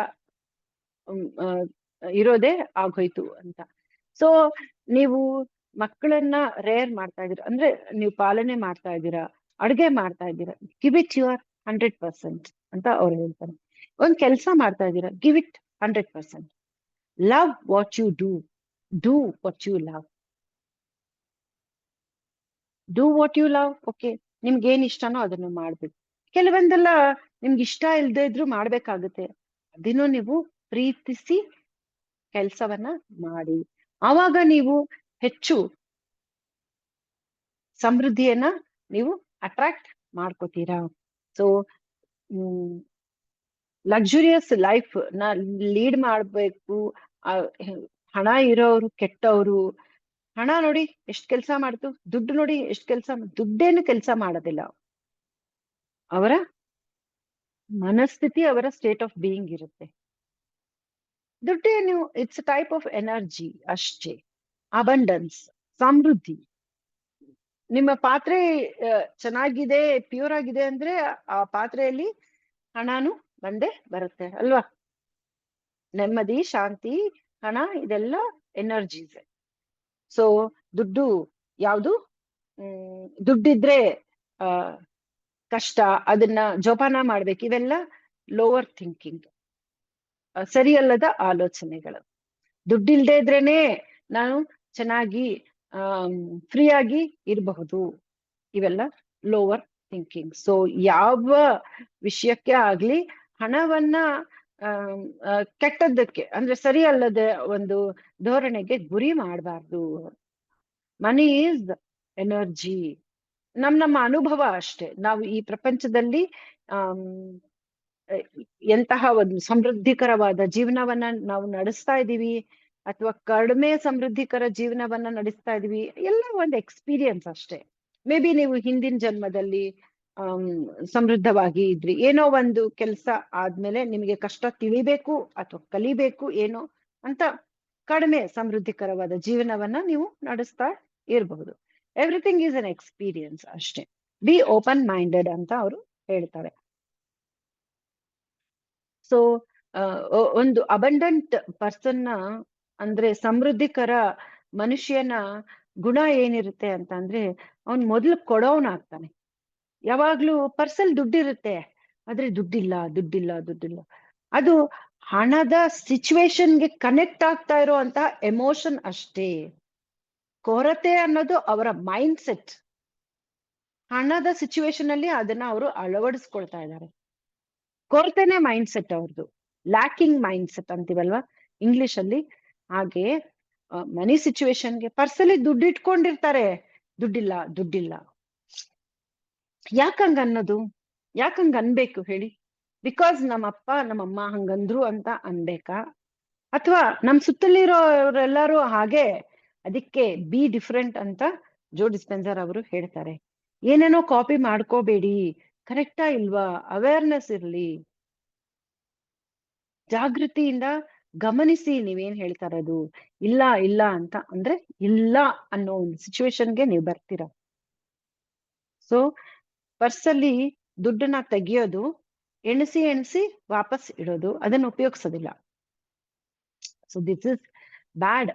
ಇರೋದೇ ಆಗೋಯ್ತು ಅಂತ. ಸೊ ನೀವು ಮಕ್ಕಳನ್ನ ರೇರ್ ಮಾಡ್ತಾ ಇದೀರ ಅಂದ್ರೆ, ನೀವು ಪಾಲನೆ ಮಾಡ್ತಾ ಇದ್ದೀರಾ, ಅಡ್ಗೆ ಮಾಡ್ತಾ ಇದ್ದೀರಾ, ಗಿವ್ ಇಟ್ ಯುವರ್ 100% ಅಂತ ಅವ್ರು ಹೇಳ್ತಾರೆ. ಒಂದ್ ಕೆಲಸ ಮಾಡ್ತಾ ಇದ್ದೀರಾ, give it 100%. Love what you do what you love. Do what you love. Okay, ನಿಮ್ಗೆ ಏನ್ ಇಷ್ಟನೋ ಅದನ್ನು ಮಾಡ್ಬೇಕು. ಕೆಲವೊಂದೆಲ್ಲ ನಿಮ್ಗೆ ಇಷ್ಟ ಇಲ್ದೇ ಇದ್ರು ಮಾಡ್ಬೇಕಾಗುತ್ತೆ, ಅದನ್ನು ನೀವು ಪ್ರೀತಿಸಿ ಕೆಲಸವನ್ನ ಮಾಡಿ. ಆವಾಗ ನೀವು ಹೆಚ್ಚು ಸಮೃದ್ಧಿಯನ್ನ ನೀವು ಅಟ್ರಾಕ್ಟ್ ಮಾಡ್ಕೋತೀರಾ. ಸೊ ಲಕ್ಸುರಿಯಸ್ ಲೈಫ್ ನ ಲೀಡ್ ಮಾಡ್ಬೇಕು. ಹಣ ಇರೋರು ಕೆಟ್ಟವರು, ಹಣ ನೋಡಿ ಎಷ್ಟ್ ಕೆಲ್ಸ ಮಾಡ್ತು, ದುಡ್ಡು ನೋಡಿ ಎಷ್ಟ್ ದುಡ್ಡೇನು ಕೆಲ್ಸ ಮಾಡೋದಿಲ್ಲ, ಅವರ ಮನಸ್ಥಿತಿ, ಅವರ ಸ್ಟೇಟ್ ಆಫ್ ಬೀಯಿಂಗ್ ಇರುತ್ತೆ. ದುಡ್ಡೇನು, ಇಟ್ಸ್ ಟೈಪ್ ಆಫ್ ಎನರ್ಜಿ ಅಷ್ಟೇ. ಅಬಂಡನ್ಸ್, ಸಮೃದ್ಧಿ. ನಿಮ್ಮ ಪಾತ್ರೆ ಚೆನ್ನಾಗಿದೆ, ಪ್ಯೂರ್ ಆಗಿದೆ ಅಂದ್ರೆ ಆ ಪಾತ್ರೆಯಲ್ಲಿ ಹಣನು ಬಂದೇ ಬರುತ್ತೆ ಅಲ್ವಾ? ನೆಮ್ಮದಿ, ಶಾಂತಿ, ಹಣ, ಇದೆಲ್ಲ ಎನರ್ಜೀಸ್. ಸೊ ದುಡ್ಡು ಯಾವುದು, ದುಡ್ಡಿದ್ರೆ ಕಷ್ಟ, ಅದನ್ನ ಜೋಪಾನ ಮಾಡ್ಬೇಕು, ಇವೆಲ್ಲ ಲೋವರ್ ಥಿಂಕಿಂಗ್, ಸರಿಯಲ್ಲದ ಆಲೋಚನೆಗಳು. ದುಡ್ಡಿಲ್ದೇ ಇದ್ರೇನೆ ನಾನು ಚೆನ್ನಾಗಿ ಫ್ರೀ ಆಗಿ ಇರಬಹುದು, ಇವೆಲ್ಲ ಲೋವರ್ ಥಿಂಕಿಂಗ್. ಸೊ ಯಾವ ವಿಷಯಕ್ಕೆ ಆಗ್ಲಿ ಹಣವನ್ನ ಕೆಟ್ಟದ್ದಕ್ಕೆ ಅಂದ್ರೆ ಸರಿ ಅಲ್ಲದ ಒಂದು ಧೋರಣೆಗೆ ಗುರಿ ಮಾಡಬಾರ್ದು. Money is energy. ನಮ್ಮ ಅನುಭವ ಅಷ್ಟೇ. ನಾವು ಈ ಪ್ರಪಂಚದಲ್ಲಿ ಎಂತಹ ಒಂದು ಸಮೃದ್ಧಿಕರವಾದ ಜೀವನವನ್ನ ನಾವು ನಡೆಸ್ತಾ ಇದ್ದೀವಿ ಅಥವಾ ಕಡಿಮೆ ಸಮೃದ್ಧಿಕರ ಜೀವನವನ್ನ ನಡೆಸ್ತಾ ಇದೀವಿ, ಎಲ್ಲ ಒಂದು ಎಕ್ಸ್ಪೀರಿಯನ್ಸ್ ಅಷ್ಟೇ. ಮೇ ಬಿ ನೀವು ಹಿಂದಿನ ಜನ್ಮದಲ್ಲಿ ಸಮೃದ್ಧವಾಗಿ ಇದ್ರಿ, ಏನೋ ಒಂದು ಕೆಲಸ ಆದ್ಮೇಲೆ ನಿಮಗೆ ಕಷ್ಟ ತಿಳಿಬೇಕು ಅಥವಾ ಕಲಿಬೇಕು ಏನೋ ಅಂತ ಕಡಿಮೆ ಸಮೃದ್ಧಿಕರವಾದ ಜೀವನವನ್ನ ನೀವು ನಡೆಸ್ತಾ ಇರಬಹುದು. ಎವ್ರಿಥಿಂಗ್ ಈಸ್ ಅನ್ ಎಕ್ಸ್ಪೀರಿಯನ್ಸ್ ಅಷ್ಟೇ. ಬಿ ಓಪನ್ ಮೈಂಡೆಡ್ ಅಂತ ಅವರು ಹೇಳ್ತಾರೆ. ಸೊ ಒಂದು ಅಬಂಡೆಂಟ್ ಪರ್ಸನ್ನ ಅಂದ್ರೆ ಸಮೃದ್ಧಿಕರ ಮನುಷ್ಯನ ಗುಣ ಏನಿರುತ್ತೆ ಅಂತ ಅಂದ್ರೆ, ಅವನ್ ಮೊದ್ಲು ಕೊಡೋನಾಗ್ತಾನೆ. ಯಾವಾಗ್ಲೂ ಪರ್ಸಲ್ ದುಡ್ಡಿರುತ್ತೆ, ಆದ್ರೆ ದುಡ್ಡಿಲ್ಲ. ಅದು ಹಣದ ಸಿಚುವೇಶನ್ಗೆ ಕನೆಕ್ಟ್ ಆಗ್ತಾ ಇರುವಂತಹ ಎಮೋಷನ್ ಅಷ್ಟೇ. ಕೊರತೆ ಅನ್ನೋದು ಅವರ ಮೈಂಡ್ ಸೆಟ್. ಹಣದ ಸಿಚುವೇಶನ್ ಅಲ್ಲಿ ಅದನ್ನ ಅವರು ಅಳವಡಿಸ್ಕೊಳ್ತಾ ಇದ್ದಾರೆ. ಕೊರತೆನೆ ಮೈಂಡ್ ಸೆಟ್ ಅವ್ರದ್ದು, ಲ್ಯಾಕಿಂಗ್ ಮೈಂಡ್ ಸೆಟ್ ಅಂತೀವಲ್ವಾ ಇಂಗ್ಲಿಷ್ ಅಲ್ಲಿ. ಹಾಗೆ ಮನಿ ಸಿಚುವೇಶನ್ಗೆ ಪರ್ಸಲ್ಲಿ ದುಡ್ಡು ಇಟ್ಕೊಂಡಿರ್ತಾರೆ, ದುಡ್ಡಿಲ್ಲ ದುಡ್ಡಿಲ್ಲ. ಯಾಕಂಗ ಅನ್ನೋದು? ಯಾಕಂಗ ಅನ್ಬೇಕು ಹೇಳಿ? ಬಿಕಾಸ್ ನಮ್ಮಪ್ಪ ನಮ್ಮಮ್ಮ ಹಂಗಂದ್ರು ಅಂತ ಅನ್ಬೇಕಾ? ಅಥವಾ ನಮ್ ಸುತ್ತಲಿರೋರೆಲ್ಲರೂ ಹಾಗೆ, ಅದಕ್ಕೆ ಬಿ ಡಿಫ್ರೆಂಟ್ ಅಂತ ಜೋ ಡಿಸ್ಪೆನ್ಸರ್ ಅವರು ಹೇಳ್ತಾರೆ. ಏನೇನೋ ಕಾಪಿ ಮಾಡ್ಕೋಬೇಡಿ, ಕರೆಕ್ಟಾ ಇಲ್ವಾ ಅವೇರ್ನೆಸ್ ಇರ್ಲಿ, ಜಾಗೃತಿಯಿಂದ ಗಮನಿಸಿ ನೀವೇನ್ ಹೇಳ್ತಾ ಇರೋದು. ಇಲ್ಲ ಇಲ್ಲ ಅಂತ ಅಂದ್ರೆ ಇಲ್ಲ ಅನ್ನೋ ಒಂದು ಸಿಚುವೇಶನ್ಗೆ ನೀವು ಬರ್ತೀರ. ಸೊ ಪರ್ಸಲ್ಲಿ ದುಡ್ಡನ್ನ ತೆಗಿಯೋದು, ಎಣಿಸಿ ಎಣಿಸಿ ವಾಪಸ್ ಇಡೋದು, ಅದನ್ನ ಉಪಯೋಗಿಸೋದಿಲ್ಲ. So this is bad,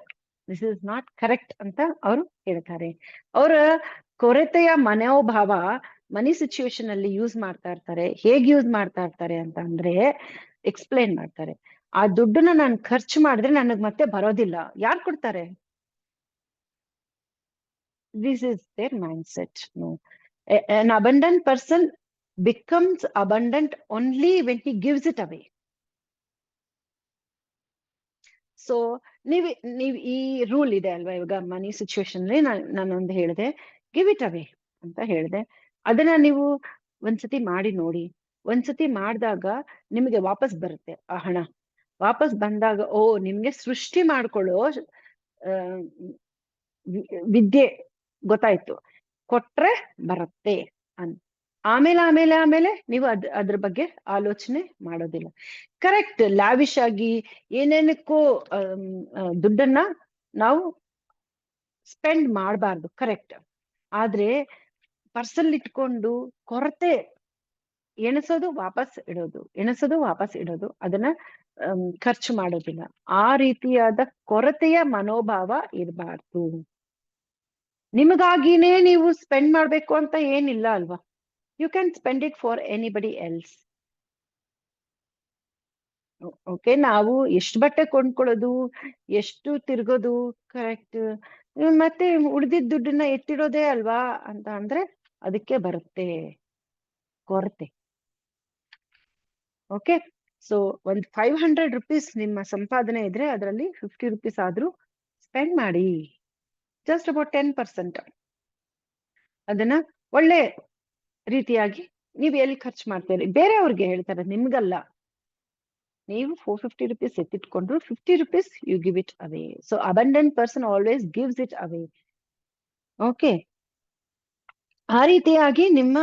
this is not correct ಅಂತ ಅವರು ಹೇಳ್ತಾರೆ. ಅವರ ಕೊರತೆಯ ಮನೋಭಾವ ಮನಿ ಸಿಚುವೇಶನ್ ಅಲ್ಲಿ ಯೂಸ್ ಮಾಡ್ತಾ ಇರ್ತಾರೆ. ಹೇಗೆ ಯೂಸ್ ಮಾಡ್ತಾ ಇರ್ತಾರೆ ಅಂತ ಅಂದ್ರೆ ಎಕ್ಸ್ಪ್ಲೈನ್ ಮಾಡ್ತಾರೆ. ಆ ದುಡ್ಡನ್ನ ನಾನು ಖರ್ಚು ಮಾಡಿದ್ರೆ ನನಗ್ ಮತ್ತೆ ಬರೋದಿಲ್ಲ, ಯಾರು ಕೊಡ್ತಾರೆ? This is their mind set. An abundant person becomes abundant only when he gives it away. So ನೀವ್ ಈ ರೂಲ್ ಇದೆ ಅಲ್ವಾ, ಇವಾಗ ಮನಿ ಸಿಚುವೇಶನ್ ಅಲ್ಲಿ ನಾನೊಂದು ಹೇಳಿದೆ, ಗಿವ್ ಇಟ್ ಅವೇ ಅಂತ ಹೇಳಿದೆ. ಅದನ್ನ ನೀವು ಒಂದ್ಸತಿ ಮಾಡಿ ನೋಡಿ. ಒಂದ್ಸತಿ ಮಾಡಿದಾಗ ನಿಮಗೆ ವಾಪಸ್ ಬರುತ್ತೆ ಆ ಹಣ. ವಾಪಸ್ ಬಂದಾಗ ನಿಮ್ಗೆ ಸೃಷ್ಟಿ ಮಾಡ್ಕೊಳ್ಳೋ ವಿದ್ಯೆ ಗೊತ್ತಾಯ್ತು, ಕೊಟ್ರೆ ಬರುತ್ತೆ ಅಂತ. ಆಮೇಲೆ ಆಮೇಲೆ ಆಮೇಲೆ ನೀವು ಅದ್ರ ಬಗ್ಗೆ ಆಲೋಚನೆ ಮಾಡೋದಿಲ್ಲ. ಕರೆಕ್ಟ್, ಲ್ಯಾವಿಶ್ ಆಗಿ ಏನೇನಕ್ಕೂ ದುಡ್ಡನ್ನ ನಾವು ಸ್ಪೆಂಡ್ ಮಾಡಬಾರ್ದು, ಕರೆಕ್ಟ್. ಆದ್ರೆ ಪರ್ಸಲ್ ಇಟ್ಕೊಂಡು ಕೊರತೆ ಎಣಿಸೋದು ವಾಪಸ್ ಇಡೋದು, ಎಣಿಸೋದು ವಾಪಸ್ ಇಡೋದು, ಅದನ್ನ ಖರ್ಚು ಮಾಡೋದಿಲ್ಲ. ಆ ರೀತಿಯಾದ ಕೊರತೆಯ ಮನೋಭಾವ ಇರಬಾರ್ದು. ನಿಮಗಾಗಿನೇ ನೀವು ಸ್ಪೆಂಡ್ ಮಾಡ್ಬೇಕು ಅಂತ ಏನಿಲ್ಲ ಅಲ್ವಾ. You can spend it for anybody else. Okay, ನಾವು ಎಷ್ಟು ಬಟ್ಟೆ ಕೊಂಡ್ಕೊಳ್ಳೋದು, ಎಷ್ಟು ತಿರ್ಗೋದು, ಕರೆಕ್ಟ್. ಮತ್ತೆ ಉಳಿದಿದ್ದ ದುಡ್ಡನ್ನ ಎತ್ತಿಡೋದೇ ಅಲ್ವಾ ಅಂತ ಅಂದ್ರೆ ಅದಕ್ಕೆ ಬರುತ್ತೆ ಕೊರತೆ. ಓಕೆ, ಸೊ ಒಂದು 500 rupees ನಿಮ್ಮ ಸಂಪಾದನೆ ಇದ್ರೆ ಅದರಲ್ಲಿ 50 rupees ಆದ್ರೂ ಸ್ಪೆಂಡ್ ಮಾಡಿ. Just about 10%. ಅದನ್ನ ಒಳ್ಳೆ ರೀತಿಯಾಗಿ ನೀವು ಎಲ್ಲಿ ಖರ್ಚು ಮಾಡ್ತೀರಿ, ಬೇರೆಯವ್ರಿಗೆ ಹೇಳ್ತಾರೆ, ನಿಮ್ಗಲ್ಲ. ನೀವು 450 rupees ಎತ್ತಿಟ್ಕೊಂಡ್ರು 50 rupees you give it away. So abundant person always gives it away. Okay, ಆ ರೀತಿಯಾಗಿ ನಿಮ್ಮ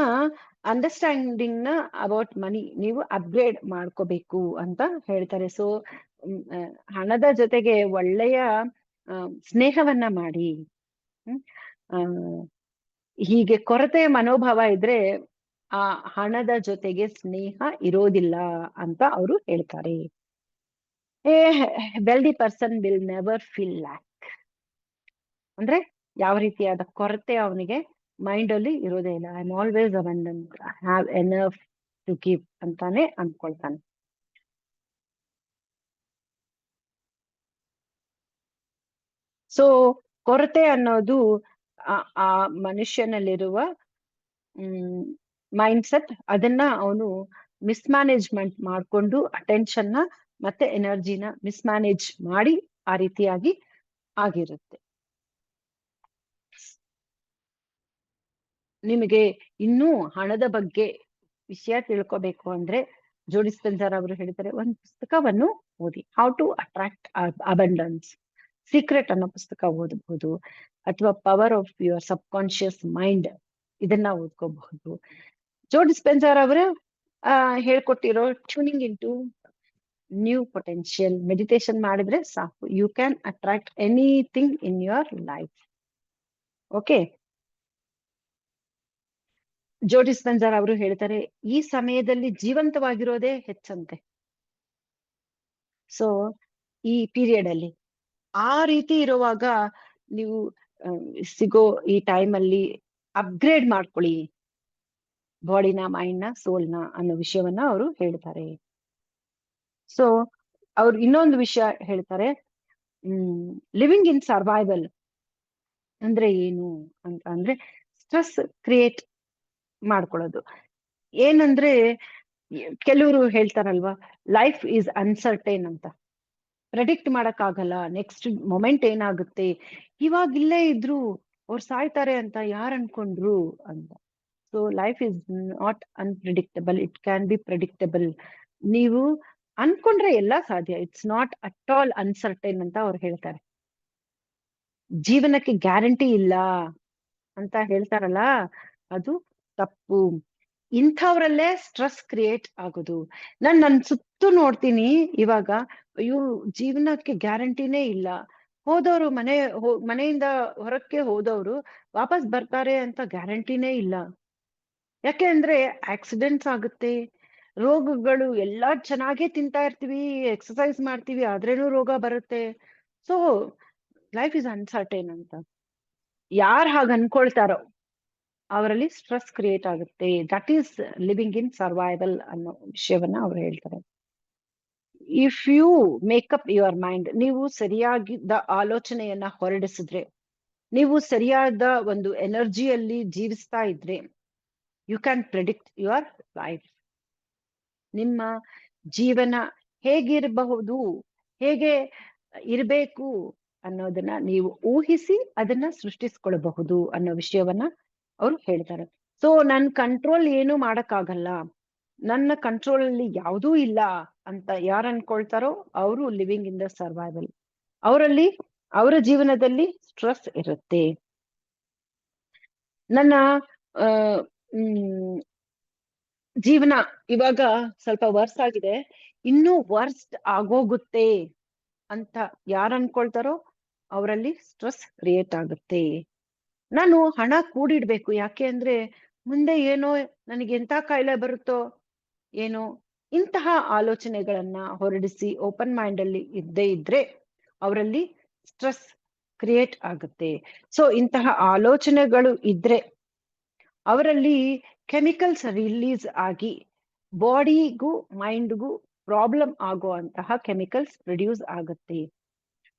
ಅಂಡರ್ಸ್ಟ್ಯಾಂಡಿಂಗ್ ನ ಅಬೌಟ್ ಮನಿ ನೀವು ಅಪ್ಗ್ರೇಡ್ ಮಾಡ್ಕೋಬೇಕು ಅಂತ ಹೇಳ್ತಾರೆ. ಸೊ ಹಣದ ಜೊತೆಗೆ ಒಳ್ಳೆಯ ಸ್ನೇಹವನ್ನ ಮಾಡಿ. ಹೀಗೆ ಕೊರತೆಯ ಮನೋಭಾವ ಇದ್ರೆ ಆ ಹಣದ ಜೊತೆಗೆ ಸ್ನೇಹ ಇರೋದಿಲ್ಲ ಅಂತ ಅವರು ಹೇಳ್ತಾರೆ. Wealthy person will never feel lack. ಅಂದ್ರೆ ಯಾವ ರೀತಿಯಾದ ಕೊರತೆ ಅವನಿಗೆ ಮೈಂಡ್ ಅಲ್ಲಿ ಇರೋದೇ ಇಲ್ಲ. I am always abundant, I have enough to give ಅಂತಾನೆ ಅನ್ಕೊಳ್ತಾನೆ. ಸೊ ಕೊರತೆ ಅನ್ನೋದು ಆ ಮನುಷ್ಯನಲ್ಲಿರುವ ಮೈಂಡ್ ಸೆಟ್. ಅದನ್ನ ಅವನು ಮಿಸ್ಮ್ಯಾನೇಜ್ಮೆಂಟ್ ಮಾಡ್ಕೊಂಡು ಅಟೆನ್ಷನ್ ನ ಮತ್ತೆ ಎನರ್ಜಿನ ಮಿಸ್ಮ್ಯಾನೇಜ್ ಮಾಡಿ ಆ ರೀತಿಯಾಗಿ ಆಗಿರುತ್ತೆ. ನಿಮಗೆ ಇನ್ನೂ ಹಣದ ಬಗ್ಗೆ ವಿಷಯ ತಿಳ್ಕೋಬೇಕು ಅಂದ್ರೆ ಜೋ ಡಿಸ್ಪೆನ್ಸರ್ ಅವರು ಹೇಳ್ತಾರೆ, ಒಂದು ಪುಸ್ತಕವನ್ನು ಓದಿ, how to attract abundance. Secret ಅನ್ನೋ ಪುಸ್ತಕ ಓದಬಹುದು, ಅಥವಾ power of your subconscious mind ಇದನ್ನ ಓದ್ಕೋಬಹುದು. ಜೋ ಡಿಸ್ಪೆನ್ಸರ್ ಅವರು ಹೇಳ್ಕೊಟ್ಟಿರೋ tuning in to new potential meditation ಮಾಡಿದ್ರೆ ಸಾಕು, you can attract anything in your life. Okay, Joe Dispenza ಅವರು ಹೇಳ್ತಾರೆ, ಈ ಸಮಯದಲ್ಲಿ ಜೀವಂತವಾಗಿರೋದೇ ಹೆಚ್ಚಂತೆ. ಸೊ ಈ ಪೀರಿಯಡ್ ಅಲ್ಲಿ ಆ ರೀತಿ ಇರುವಾಗ ನೀವು ಸಿಗೋ ಈ ಟೈಮ್ ಅಲ್ಲಿ ಅಪ್ಗ್ರೇಡ್ ಮಾಡ್ಕೊಳ್ಳಿ ಬಾಡಿನ, ಮೈಂಡ್ ನ, ಸೋಲ್ ನ ಅನ್ನೋ ವಿಷಯವನ್ನ ಅವರು ಹೇಳ್ತಾರೆ. ಸೊ ಅವ್ರು ಇನ್ನೊಂದು ವಿಷಯ ಹೇಳ್ತಾರೆ, ಲಿವಿಂಗ್ ಇನ್ ಸರ್ವೈವಲ್ ಅಂದ್ರೆ ಏನು ಅಂತ ಅಂದ್ರೆ ಸ್ಟ್ರೆಸ್ ಕ್ರಿಯೇಟ್ ಮಾಡ್ಕೊಳ್ಳೋದು. ಏನಂದ್ರೆ ಕೆಲವರು ಹೇಳ್ತಾರಲ್ವಾ, ಲೈಫ್ ಈಸ್ ಅನ್ಸರ್ಟೈನ್ ಅಂತ, ಪ್ರೆಡಿಕ್ಟ್ ಮಾಡಕ್ ಆಗಲ್ಲ ನೆಕ್ಸ್ಟ್ ಮೊಮೆಂಟ್ ಏನಾಗುತ್ತೆ, ಇವಾಗ ಇಲ್ಲೇ ಇದ್ರು ಅವ್ರು ಸಾಯ್ತಾರೆ ಅಂತ ಯಾರು ಅನ್ಕೊಂಡ್ರು ಅಂತ. So life is not unpredictable, it can be predictable. ನೀವು ಅನ್ಕೊಂಡ್ರೆ ಎಲ್ಲ ಸಾಧ್ಯ, it's not at all uncertain ಅಂತ ಅವ್ರು ಹೇಳ್ತಾರೆ. ಜೀವನಕ್ಕೆ ಗ್ಯಾರಂಟಿ ಇಲ್ಲ ಅಂತ ಹೇಳ್ತಾರಲ್ಲ, ಅದು ತಪ್ಪು. ಇಂಥವ್ರಲ್ಲೇ ಸ್ಟ್ರೆಸ್ ಕ್ರಿಯೇಟ್ ಆಗೋದು. ನನ್ ಸುತ್ತು ನೋಡ್ತೀನಿ ಇವಾಗ, ಅಯ್ಯೋ ಜೀವನಕ್ಕೆ ಗ್ಯಾರಂಟಿನೇ ಇಲ್ಲ, ಹೋದವರು ಮನೆಯಿಂದ ಹೊರಕ್ಕೆ ಹೋದವರು ವಾಪಸ್ ಬರ್ತಾರೆ ಅಂತ ಗ್ಯಾರಂಟಿನೇ ಇಲ್ಲ. ಯಾಕೆ ಅಂದ್ರೆ ಆಕ್ಸಿಡೆಂಟ್ಸ್ ಆಗುತ್ತೆ, ರೋಗಗಳು, ಎಲ್ಲಾ ಚೆನ್ನಾಗೇ ತಿಂತಾ ಇರ್ತೀವಿ, ಎಕ್ಸರ್ಸೈಸ್ ಮಾಡ್ತೀವಿ, ಆದ್ರೇನು ರೋಗ ಬರುತ್ತೆ. ಸೊ ಲೈಫ್ ಇಸ್ ಅನ್ಸರ್ಟೈನ್ ಅಂತ ಯಾರು ಹಾಗೆ ಅನ್ಕೊಳ್ತಾರೋ ಅವರಲ್ಲಿ ಸ್ಟ್ರೆಸ್ ಕ್ರಿಯೇಟ್ ಆಗುತ್ತೆ. That is living in survival ಅನ್ನೋ ವಿಷಯವನ್ನ ಅವ್ರು ಹೇಳ್ತಾರೆ. If you make up your mind, ನೀವು ಸರಿಯಾಗಿದ್ದ ಆಲೋಚನೆಯನ್ನ ಹೊರಡಿಸಿದ್ರೆ, ನೀವು ಸರಿಯಾದ ಒಂದು ಎನರ್ಜಿಯಲ್ಲಿ ಜೀವಿಸ್ತಾ ಇದ್ರೆ, you can predict your life. ನಿಮ್ಮ ಜೀವನ ಹೇಗಿರಬಹುದು, ಹೇಗೆ ಇರಬೇಕು ಅನ್ನೋದನ್ನ ನೀವು ಊಹಿಸಿ ಅದನ್ನ ಸೃಷ್ಟಿಸ್ಕೊಳ್ಬಹುದು ಅನ್ನೋ ವಿಷಯವನ್ನ ಅವ್ರು ಹೇಳ್ತಾರೆ. ಸೊ ನನ್ ಕಂಟ್ರೋಲ್ ಏನು ಮಾಡಕ್ಕಾಗಲ್ಲ, ನನ್ನ ಕಂಟ್ರೋಲ್ ಅಲ್ಲಿ ಯಾವುದೂ ಇಲ್ಲ ಅಂತ ಯಾರು ಅನ್ಕೊಳ್ತಾರೋ ಅವರು ಲಿವಿಂಗ್ ಇನ್ ದ ಸರ್ವೈವಲ್. ಅವರಲ್ಲಿ ಅವರ ಜೀವನದಲ್ಲಿ ಸ್ಟ್ರೆಸ್ ಇರುತ್ತೆ. ನನ್ನ ಜೀವನ ಇವಾಗ ಸ್ವಲ್ಪ ವರ್ಸ್ಟ್ ಆಗಿದೆ, ಇನ್ನೂ ವರ್ಸ್ಟ್ ಆಗೋಗುತ್ತೆ ಅಂತ ಯಾರು ಅನ್ಕೊಳ್ತಾರೋ ಅವರಲ್ಲಿ ಸ್ಟ್ರೆಸ್ ಕ್ರಿಯೇಟ್ ಆಗುತ್ತೆ. ನಾನು ಹಣ ಕೂಡಿಡ್ಬೇಕು, ಯಾಕೆ ಅಂದ್ರೆ ಮುಂದೆ ಏನೋ ನನಗೆ ಎಂತ ಕಾಯಿಲೆ ಬರುತ್ತೋ ಏನೋ, ಇಂತಹ ಆಲೋಚನೆಗಳನ್ನ ಹೊರಡಿಸಿ ಓಪನ್ ಮೈಂಡ್ ಅಲ್ಲಿ ಇದ್ದೇ ಇದ್ರೆ ಅವರಲ್ಲಿ ಸ್ಟ್ರೆಸ್ ಕ್ರಿಯೇಟ್ ಆಗುತ್ತೆ. ಸೊ ಇಂತಹ ಆಲೋಚನೆಗಳು ಇದ್ರೆ ಅವರಲ್ಲಿ ಕೆಮಿಕಲ್ಸ್ ರಿಲೀಸ್ ಆಗಿ ಬಾಡಿಗೂ ಮೈಂಡ್ಗೂ ಪ್ರಾಬ್ಲಮ್ ಆಗುವಂತಹ ಕೆಮಿಕಲ್ಸ್ ಪ್ರೊಡ್ಯೂಸ್ ಆಗುತ್ತೆ.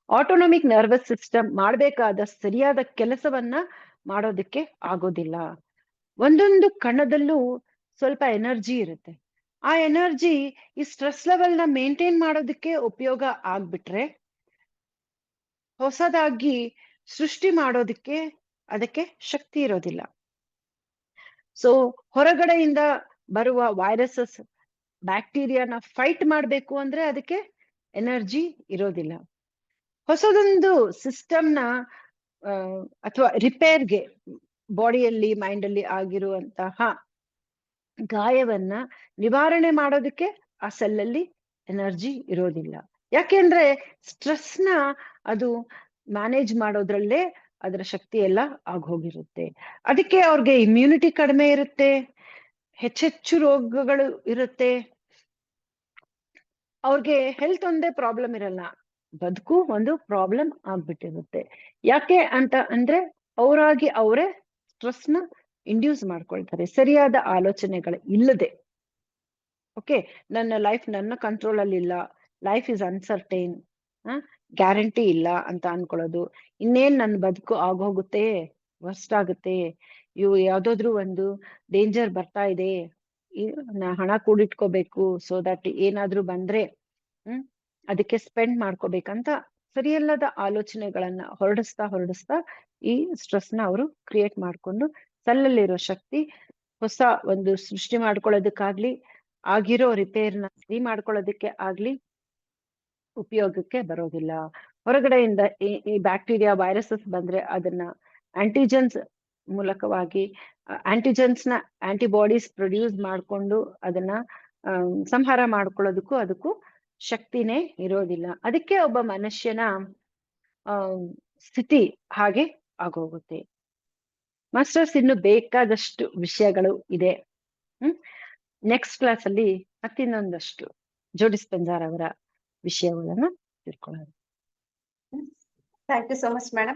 ಆಟೋನಾಮಿಕ್ ನರ್ವಸ್ ಸಿಸ್ಟಮ್ ಮಾಡಬೇಕಾದ ಸರಿಯಾದ ಕೆಲಸವನ್ನ ಮಾಡೋದಕ್ಕೆ ಆಗೋದಿಲ್ಲ. ಒಂದೊಂದು ಕಣದಲ್ಲೂ ಸ್ವಲ್ಪ ಎನರ್ಜಿ ಇರುತ್ತೆ, ಆ ಎನರ್ಜಿ ಈ ಸ್ಟ್ರೆಸ್ ಲೆವೆಲ್ ನ ಮೇಂಟೈನ್ ಮಾಡೋದಕ್ಕೆ ಉಪಯೋಗ ಆಗ್ಬಿಟ್ರೆ ಹೊಸದಾಗಿ ಸೃಷ್ಟಿ ಮಾಡೋದಕ್ಕೆ ಅದಕ್ಕೆ ಶಕ್ತಿ ಇರೋದಿಲ್ಲ. ಸೊ ಹೊರಗಡೆಯಿಂದ ಬರುವ ವೈರಸಸ್, ಬ್ಯಾಕ್ಟೀರಿಯಾನ ಫೈಟ್ ಮಾಡಬೇಕು ಅಂದ್ರೆ ಅದಕ್ಕೆ ಎನರ್ಜಿ ಇರೋದಿಲ್ಲ. ಹೊಸದೊಂದು ಸಿಸ್ಟಮ್ನ ಅಥವಾ ರಿಪೇರ್ಗೆ, ಬಾಡಿಯಲ್ಲಿ ಮೈಂಡಲ್ಲಿ ಆಗಿರುವಂತಹ ಗಾಯವನ್ನ ನಿವಾರಣೆ ಮಾಡೋದಕ್ಕೆ ಆ ಸೆಲ್ಲಲ್ಲಿ ಎನರ್ಜಿ ಇರೋದಿಲ್ಲ. ಯಾಕೆಂದ್ರೆ ಸ್ಟ್ರೆಸ್ನ ಅದು ಮ್ಯಾನೇಜ್ ಮಾಡೋದ್ರಲ್ಲೇ ಅದರ ಶಕ್ತಿ ಎಲ್ಲ ಆಗೋಗಿರುತ್ತೆ. ಅದಕ್ಕೆ ಅವ್ರಿಗೆ ಇಮ್ಯುನಿಟಿ ಕಡಿಮೆ ಇರುತ್ತೆ, ಹೆಚ್ಚೆಚ್ಚು ರೋಗಗಳು ಇರುತ್ತೆ, ಅವ್ರಿಗೆ ಹೆಲ್ತ್ ಒಂದೇ ಪ್ರಾಬ್ಲಮ್ ಇರಲ್ಲ, ಬದುಕು ಒಂದು ಪ್ರಾಬ್ಲಮ್ ಆಗ್ಬಿಟ್ಟಿರುತ್ತೆ. ಯಾಕೆ ಅಂತ ಅಂದ್ರೆ ಅವರಾಗಿ ಅವರೇ ಸ್ಟ್ರೆಸ್ನ ಇಂಡ್ಯೂಸ್ ಮಾಡ್ಕೊಳ್ತಾರೆ, ಸರಿಯಾದ ಆಲೋಚನೆಗಳು ಇಲ್ಲದೆ. ಓಕೆ, ನನ್ನ ಲೈಫ್ ನನ್ನ ಕಂಟ್ರೋಲ್ ಅಲ್ಲಿ ಇಲ್ಲ, ಲೈಫ್ ಇಸ್ ಅನ್ಸರ್ಟೈನ್, ಗ್ಯಾರಂಟಿ ಇಲ್ಲ ಅಂತ ಅನ್ಕೊಳ್ಳೋದು. ಇನ್ನೇನ್ ನನ್ನ ಬದುಕು ಆಗೋಗುತ್ತೆ, ವರ್ಸ್ಟ್ ಆಗುತ್ತೆ, ಇವು ಯಾವ್ದಾದ್ರು ಒಂದು ಡೇಂಜರ್ ಬರ್ತಾ ಇದೆ, ಹಣ ಕೂಡಿಟ್ಕೋಬೇಕು ಸೊ ದಟ್ ಏನಾದ್ರೂ ಬಂದ್ರೆ ಅದಕ್ಕೆ ಸ್ಪೆಂಡ್ ಮಾಡ್ಕೋಬೇಕಂತ ಸರಿಯಲ್ಲದ ಆಲೋಚನೆಗಳನ್ನ ಹೊರಡಿಸ್ತಾ ಈ ಸ್ಟ್ರೆಸ್ ನ ಅವರು ಕ್ರಿಯೇಟ್ ಮಾಡ್ಕೊಂಡು ಸಲ್ಲಲ್ಲಿರೋ ಶಕ್ತಿ ಹೊಸ ಒಂದು ಸೃಷ್ಟಿ ಮಾಡ್ಕೊಳ್ಳೋದಕ್ಕಾಗ್ಲಿ, ಆಗಿರೋ ರಿಪೇರ್ನ ಸರಿ ಮಾಡ್ಕೊಳ್ಳೋದಕ್ಕೆ ಆಗ್ಲಿ ಉಪಯೋಗಕ್ಕೆ ಬರೋದಿಲ್ಲ. ಹೊರಗಡೆಯಿಂದ ಈ ಬ್ಯಾಕ್ಟೀರಿಯಾ, ವೈರಸಸ್ ಬಂದ್ರೆ ಅದನ್ನ ಆಂಟಿಜನ್ಸ್ ಮೂಲಕವಾಗಿ ಆಂಟಿಜನ್ಸ್ ನ ಆಂಟಿಬಾಡೀಸ್ ಪ್ರೊಡ್ಯೂಸ್ ಮಾಡ್ಕೊಂಡು ಅದನ್ನ ಸಂಹಾರ ಮಾಡ್ಕೊಳ್ಳೋದಕ್ಕೂ ಅದಕ್ಕೂ ಶಕ್ತಿನೇ ಇರೋದಿಲ್ಲ. ಅದಕ್ಕೆ ಒಬ್ಬ ಮನುಷ್ಯನ ಸ್ಥಿತಿ ಹಾಗೆ ಆಗೋಗುತ್ತೆ. ಮಾಸ್ಟರ್ಸ್ ಇನ್ನು ಬೇಕಾದಷ್ಟು ವಿಷಯಗಳು ಇದೆ. ನೆಕ್ಸ್ಟ್ ಕ್ಲಾಸ್ ಅಲ್ಲಿ ಮತ್ತಿನ್ನೊಂದಷ್ಟು ಜೋ ಡಿಸ್ಪೆನ್ಸರ್ ಅವರ ವಿಷಯಗಳನ್ನ ತಿಳ್ಕೊಳ್ಳೋಣ. Thank you so much, madam.